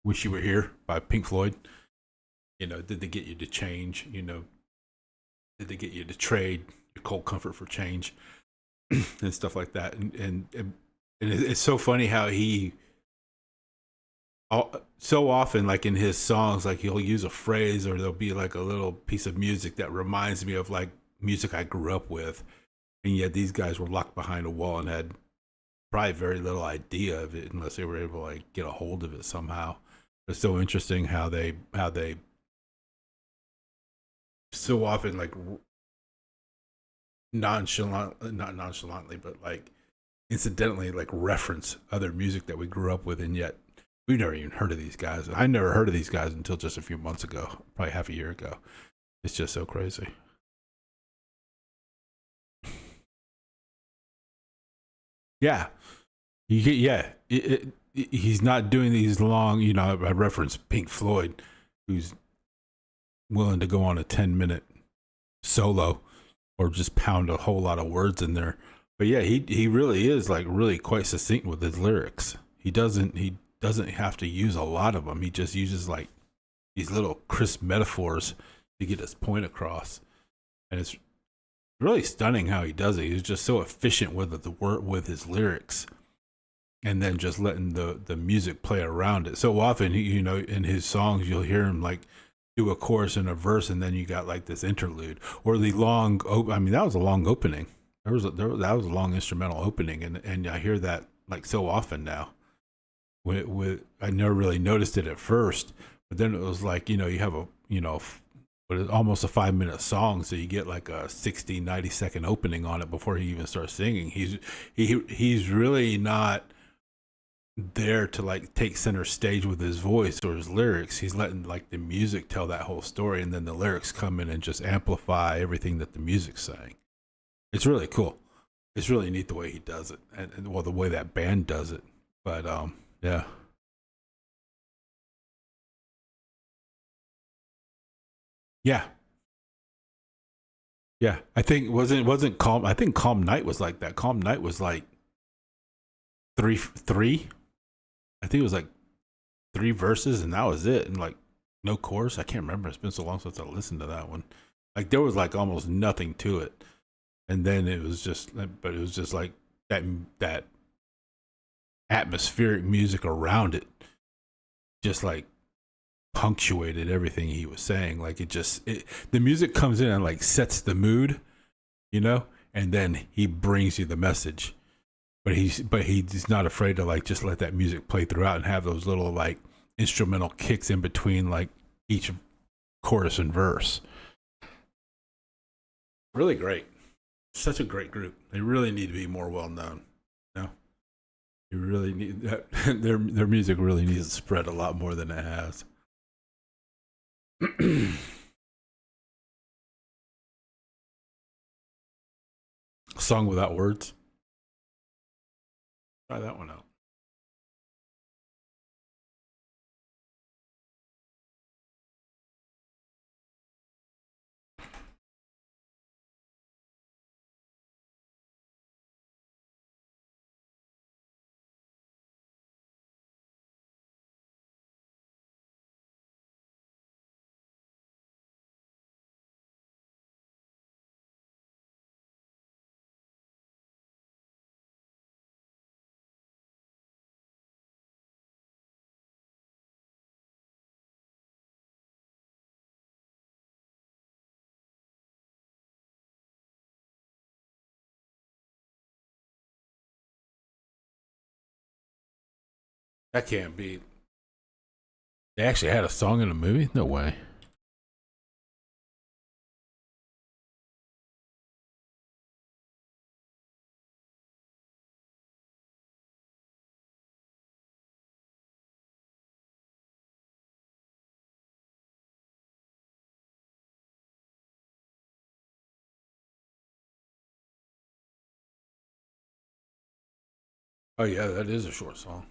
"Wish You Were Here" by Pink Floyd. You know, did they get you to change? You know, did they get you to trade your cold comfort for change? And stuff like that, and it's so funny how he so often, like in his songs, like he'll use a phrase or there'll be like a little piece of music that reminds me of like music I grew up with, and yet these guys were locked behind a wall and had probably very little idea of it unless they were able to like get a hold of it somehow. It's so interesting how they so often like not nonchalantly, but like incidentally like reference other music that we grew up with, and yet we've never even heard of these guys. I never heard of these guys until just a few months ago, probably half a year ago. It's just so crazy. Yeah, he's not doing these long. You know, I referenced Pink Floyd, who's willing to go on a 10-minute solo or just pound a whole lot of words in there. But yeah, he really is like really quite succinct with his lyrics. He doesn't have to use a lot of them. He just uses like these little crisp metaphors to get his point across, and it's really stunning how he does it. He's just so efficient with with his lyrics, and then just letting the music play around it. So often, you know, in his songs, you'll hear him like do a chorus and a verse, and then you got like this interlude or the long. I mean, that was a long opening. That was a long instrumental opening, and I hear that like so often now. With I never really noticed it at first, but then it was like, you know, you have a, you know, but it's almost a 5-minute song, so you get like a 60-90 second opening on it before he even starts singing. He's really not there to like take center stage with his voice or his lyrics. He's letting like the music tell that whole story, and then the lyrics come in and just amplify everything that the music's saying. It's really cool. It's really neat the way he does it, and well, the way that band does it. But yeah. Yeah. Yeah. I think wasn't Calm. I think Calm Night was like that. Calm Night was like three. I think it was like 3 verses and that was it. And like no chorus. I can't remember. It's been so long since I listened to that one. Like there was like almost nothing to it. And then it was just like that atmospheric music around it. Just like punctuated everything he was saying. Like the music comes in and like sets the mood, you know, and then he brings you the message. But he's not afraid to like just let that music play throughout and have those little like instrumental kicks in between like each chorus and verse. Really great. Such a great group. They really need to be more well known. You know? You really need that. Their music really needs to spread a lot more than it has. Song Without Words. Try that one out. That can't be. They actually had a song in the movie? No way. Oh yeah, that is a short song.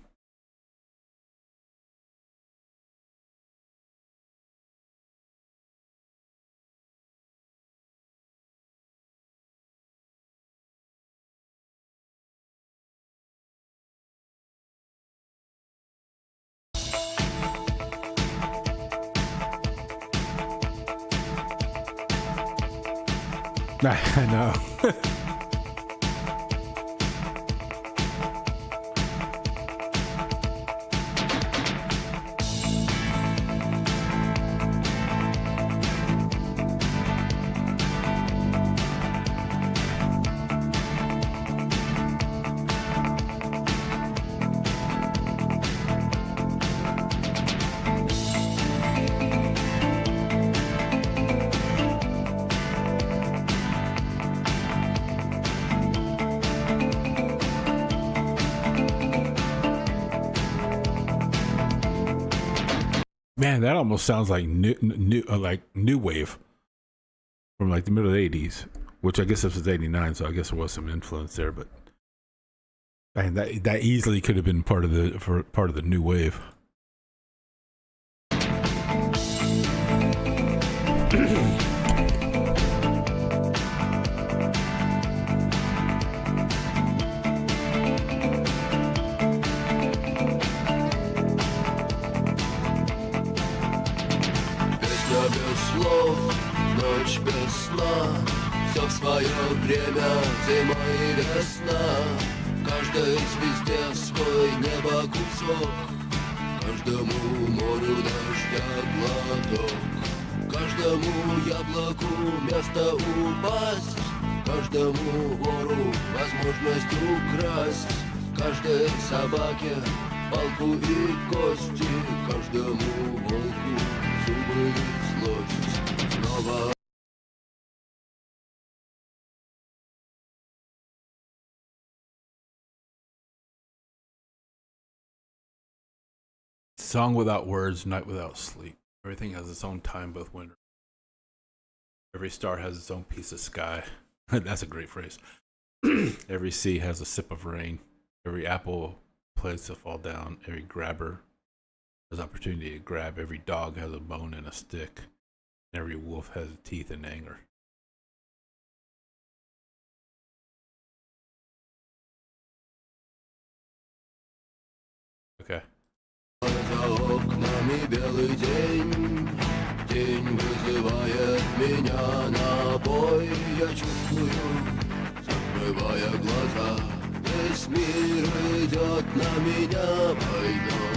I know. Man, that almost sounds like new wave from like the middle of the '80s, which I guess this was '89, so I guess there was some influence there. But man, that easily could have been part of the new wave. Ночь без сна, все в свое время, зима и весна. Каждой звезде свой небо кусок, каждому морю дождя глоток, каждому яблоку место упасть, каждому вору возможность украсть, каждой собаке палку и кости, каждому волку зубы и злость. Снова Song without words, night without sleep. Everything has its own time, both winter. Every star has its own piece of sky. That's a great phrase. Every sea has a sip of rain. Every apple plays to fall down. Every grabber has opportunity to grab. Every dog has a bone and a stick. Every wolf has teeth and anger. Okay. за окнами белый день, день вызывает меня на бой. Я чувствую, закрывая глаза, весь мир идет на меня войной.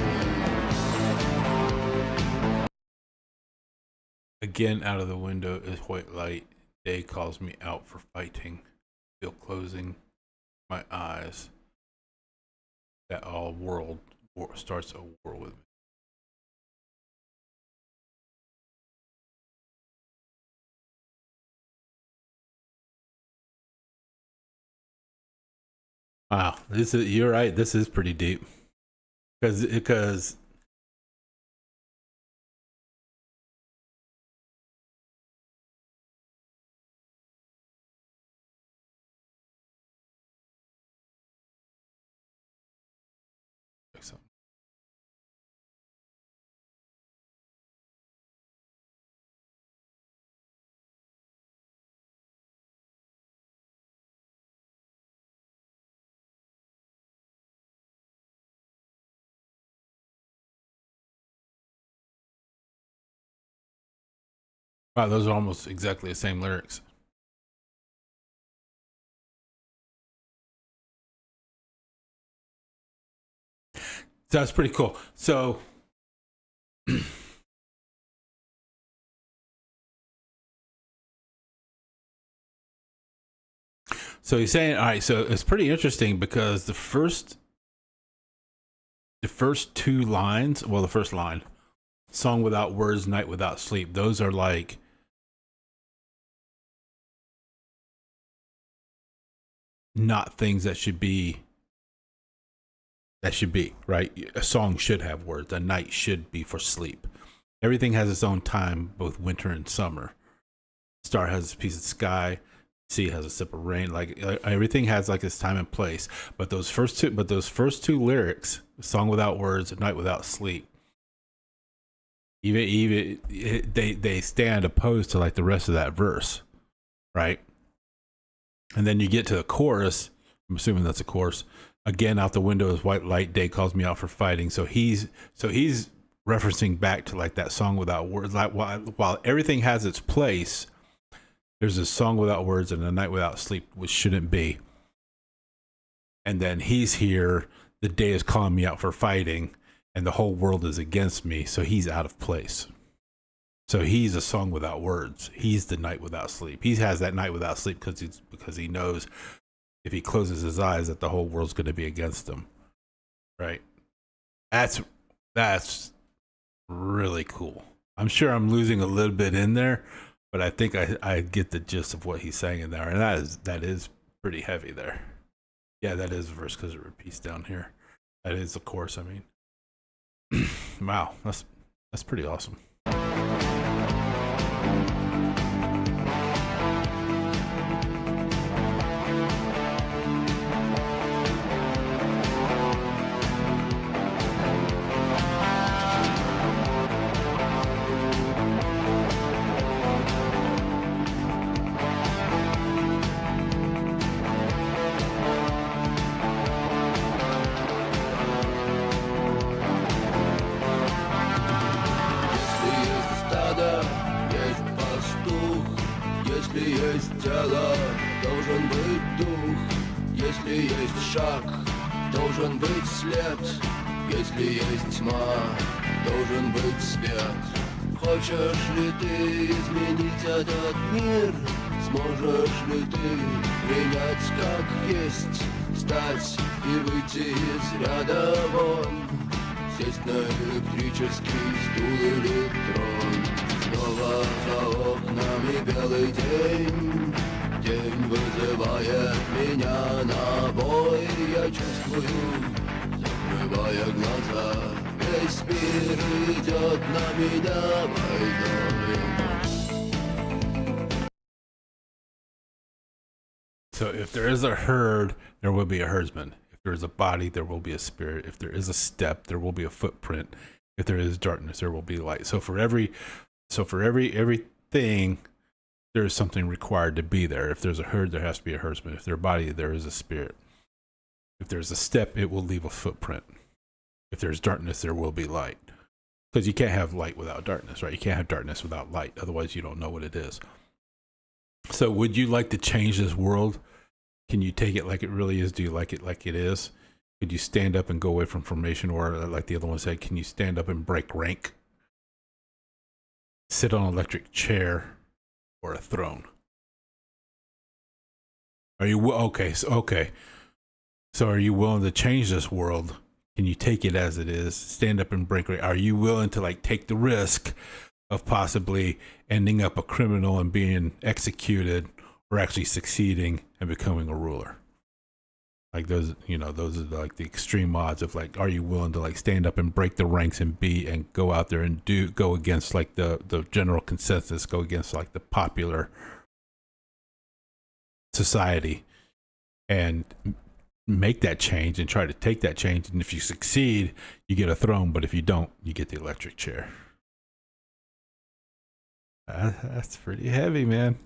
Again, out of the window is white light. Day calls me out for fighting. Still closing my eyes. That all world starts a war with me. Wow, you're right. This is pretty deep because wow, those are almost exactly the same lyrics. So that's pretty cool. So so he's saying, all right, so it's pretty interesting because the first the first two lines, well, the first line, song without words, night without sleep, those are like not things that should be right. A song should have words. A night should be for sleep. Everything has its own time, both winter and summer. Star has a piece of sky, sea has a sip of rain. Like everything has like its time and place. But those first two lyrics, song without words, night without sleep, even they stand opposed to like the rest of that verse, right? And then you get to the chorus. I'm assuming that's a chorus. Again, out the window is white light. Day calls me out for fighting. So he's referencing back to like that song without words. Like while everything has its place, there's a song without words and a night without sleep, which shouldn't be. And then he's here. The day is calling me out for fighting, and the whole world is against me. So he's out of place. So he's a song without words. He's the night without sleep. He has that night without sleep because he knows if he closes his eyes that the whole world's going to be against him. Right? That's really cool. I'm sure I'm losing a little bit in there, but I think I get the gist of what he's saying in there, and that is pretty heavy there. Yeah, that is a verse because it repeats down here. That is, of course. I mean, wow, that's pretty awesome. Если есть тело, должен быть дух. Если есть шаг, должен быть след. Если есть тьма, должен быть свет. Хочешь ли ты изменить этот мир? Сможешь ли ты принять как есть? Встать и выйти из ряда вон. Сесть на электрический стул или трон. Снова за окнами белый день. День вызывает меня на бой. Я чувствую, закрывая глаза, весь мир идет на меня войной. So if there is a herd, there will be a herdsman. If there is a body, there will be a spirit. If there is a step, there will be a footprint. If there is darkness, there will be light. So for everything, there is something required to be there. If there's a herd, there has to be a herdsman. If there's a body, there is a spirit. If there's a step, it will leave a footprint. If there's darkness, there will be light. Because you can't have light without darkness, right? You can't have darkness without light. Otherwise, you don't know what it is. So would you like to change this world? Can you take it like it really is? Do you like it like it is? Could you stand up and go away from formation? Or like the other one said, can you stand up and break rank? Sit on an electric chair or a throne? Are you okay? So are you willing to change this world? Can you take it as it is? Stand up and break rank? Are you willing to like take the risk of possibly ending up a criminal and being executed, or actually succeeding and becoming a ruler? Like those, those are like the extreme odds of like, are you willing to like stand up and break the ranks and go out there and go against like the general consensus, go against like the popular society and make that change and try to take that change. And if you succeed, you get a throne, but if you don't, you get the electric chair. That's pretty heavy, man.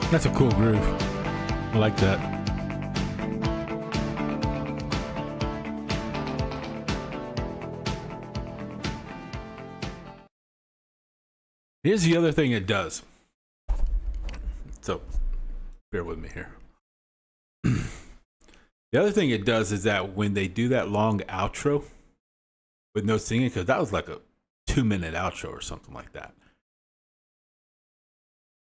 That's a cool groove. I like that. Here's the other thing it does. So, bear with me here. The other thing it does is that when they do that long outro with no singing, because that was like a 2-minute outro or something like that.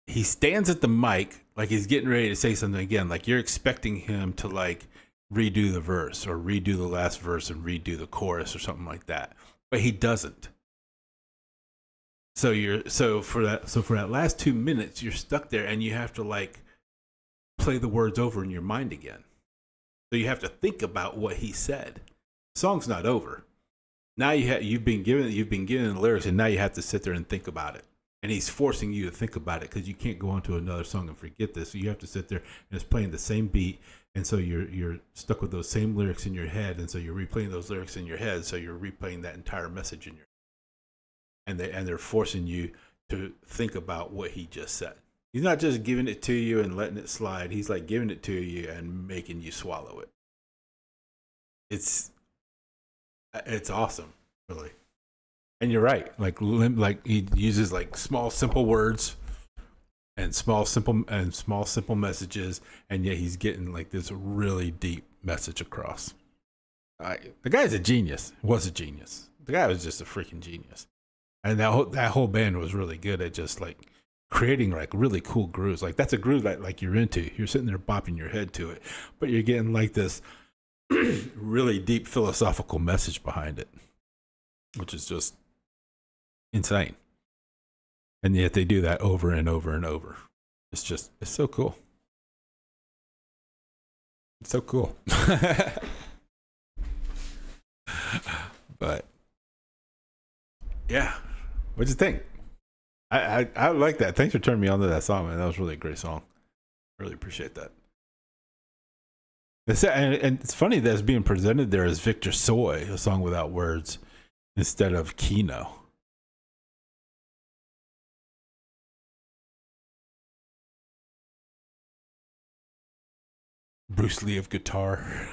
He stands at the mic like he's getting ready to say something again. Like you're expecting him to like redo the verse or redo the last verse and redo the chorus or something like that. But he doesn't. So for that last 2 minutes, you're stuck there and you have to like play the words over in your mind again. So you have to think about what he said. The song's not over. Now you've been given the lyrics, and now you have to sit there and think about it. And he's forcing you to think about it because you can't go on to another song and forget this. So you have to sit there and it's playing the same beat, and so you're stuck with those same lyrics in your head, and so you're replaying those lyrics in your head. So you're replaying that entire message in your head. And they're forcing you to think about what he just said. He's not just giving it to you and letting it slide. He's like giving it to you and making you swallow it. It's awesome, really. And you're right. Like he uses like small, simple words and small, simple messages, and yet he's getting like this really deep message across. The guy's a genius. Was a genius. The guy was just a freaking genius. And that whole band was really good at just like creating like really cool grooves. Like that's a groove that like you're into. You're sitting there bopping your head to it, but you're getting like this really deep philosophical message behind it, which is just insane. And yet they do that over and over and over. It's so cool. It's so cool. But yeah, what'd you think? I like that. Thanks for turning me on to that song, man. That was really a great song. Really appreciate that. And it's funny that it's being presented there as Victor Soy, a song without words, instead of Kino. Bruce Lee of guitar.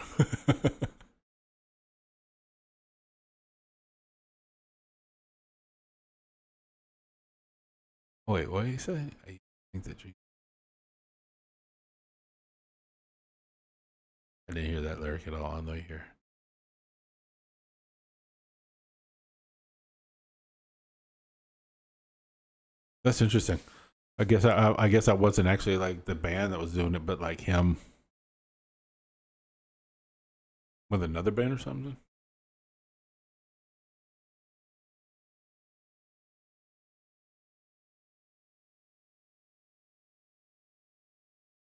Wait, what did you say? I think that I didn't hear that lyric at all. I know you hear. That's interesting. I guess I wasn't actually like the band that was doing it, but like him with another band or something.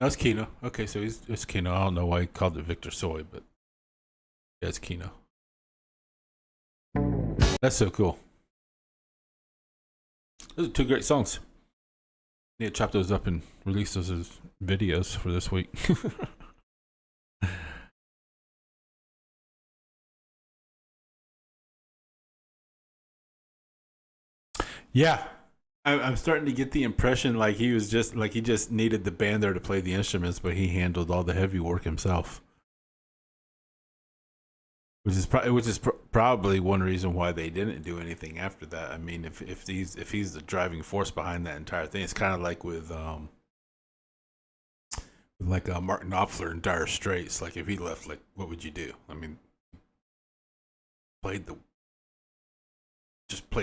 That's Kino. Okay, so it's Kino. I don't know why he called it Victor Soy, but yeah, it's Kino. That's so cool. Those are two great songs. Need to chop those up and release those as videos for this week. Yeah. I'm starting to get the impression like he just needed the band there to play the instruments, but he handled all the heavy work himself. Which is probably one reason why they didn't do anything after that. I mean, if he's the driving force behind that entire thing, it's kind of like with Mark Knopfler and Dire Straits. Like if he left, like what would you do? I mean, played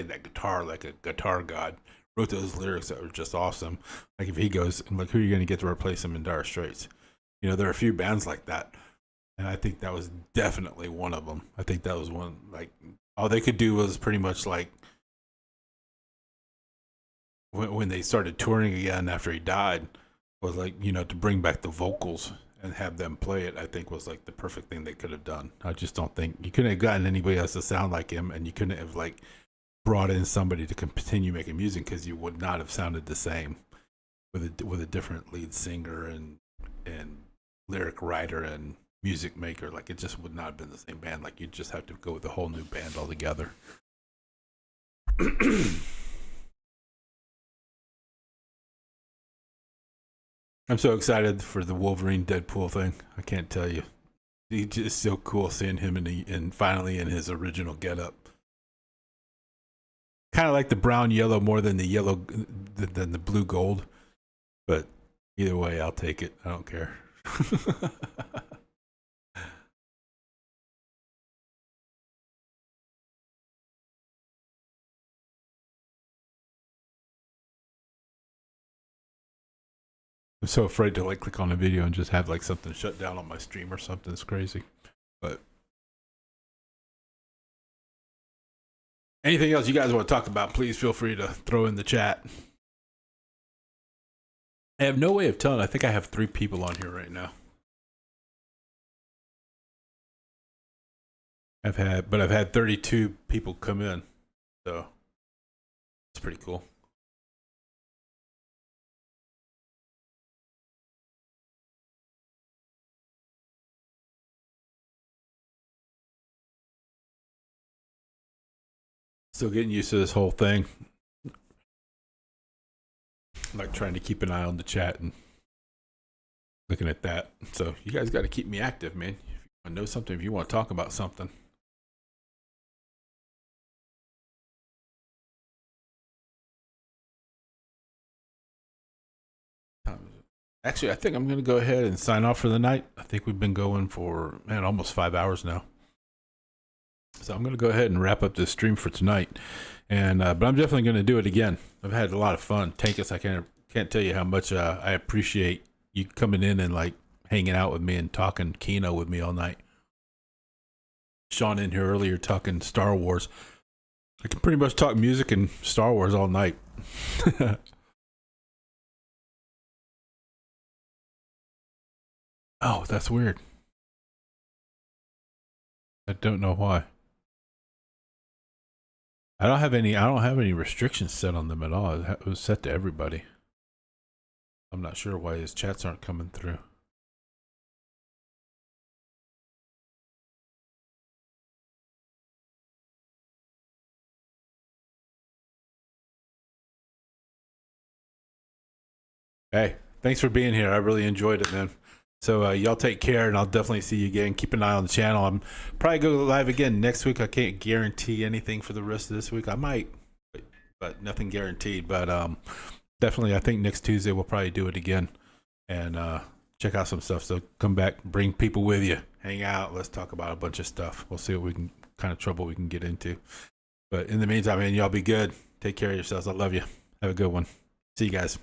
that guitar like a guitar god. Wrote those lyrics that were just awesome. Like if he goes, and like who are you going to get to replace him in Dire Straits? You know, there are a few bands like that. And I think that was definitely one of them. I think that was one, like, all they could do was pretty much like, when they started touring again after he died, was like, you know, to bring back the vocals and have them play it, I think was like the perfect thing they could have done. I just don't think, you couldn't have gotten anybody else to sound like him, and you couldn't have like brought in somebody to continue making music, because you would not have sounded the same with a different lead singer and lyric writer and music maker. Like it just would not have been the same band. Like you'd just have to go with a whole new band altogether. I'm so excited for the Wolverine Deadpool thing. I can't tell you. He's just so cool seeing him in finally in his original getup. Kind of like the brown yellow more than the yellow than the blue gold. But either way, I'll take it. I don't care. I'm so afraid to like click on a video and just have like something shut down on my stream or something. It's crazy. But anything else you guys want to talk about, please feel free to throw in the chat. I have no way of telling. I think I have 3 people on here right now. I've had 32 people come in. So it's pretty cool. Still getting used to this whole thing. Like trying to keep an eye on the chat and looking at that. So you guys got to keep me active, man. If you want to know something, if you want to talk about something. Actually, I think I'm going to go ahead and sign off for the night. I think we've been going for, man, almost 5 hours now. So I'm going to go ahead and wrap up this stream for tonight. And but I'm definitely going to do it again. I've had a lot of fun. Tankus, I can't tell you how much I appreciate you coming in and like hanging out with me and talking Kino with me all night. Sean in here earlier talking Star Wars. I can pretty much talk music and Star Wars all night. Oh, that's weird. I don't know why. I don't have any restrictions set on them at all. It was set to everybody. I'm not sure why his chats aren't coming through. Hey, thanks for being here. I really enjoyed it, man. So y'all take care, and I'll definitely see you again. Keep an eye on the channel. I'm probably go live again next week. I can't guarantee anything for the rest of this week. I might, but nothing guaranteed. But definitely, I think next Tuesday we'll probably do it again and check out some stuff. So come back, bring people with you, hang out. Let's talk about a bunch of stuff. We'll see what kind of trouble we can get into. But in the meantime, man, y'all be good. Take care of yourselves. I love you. Have a good one. See you guys.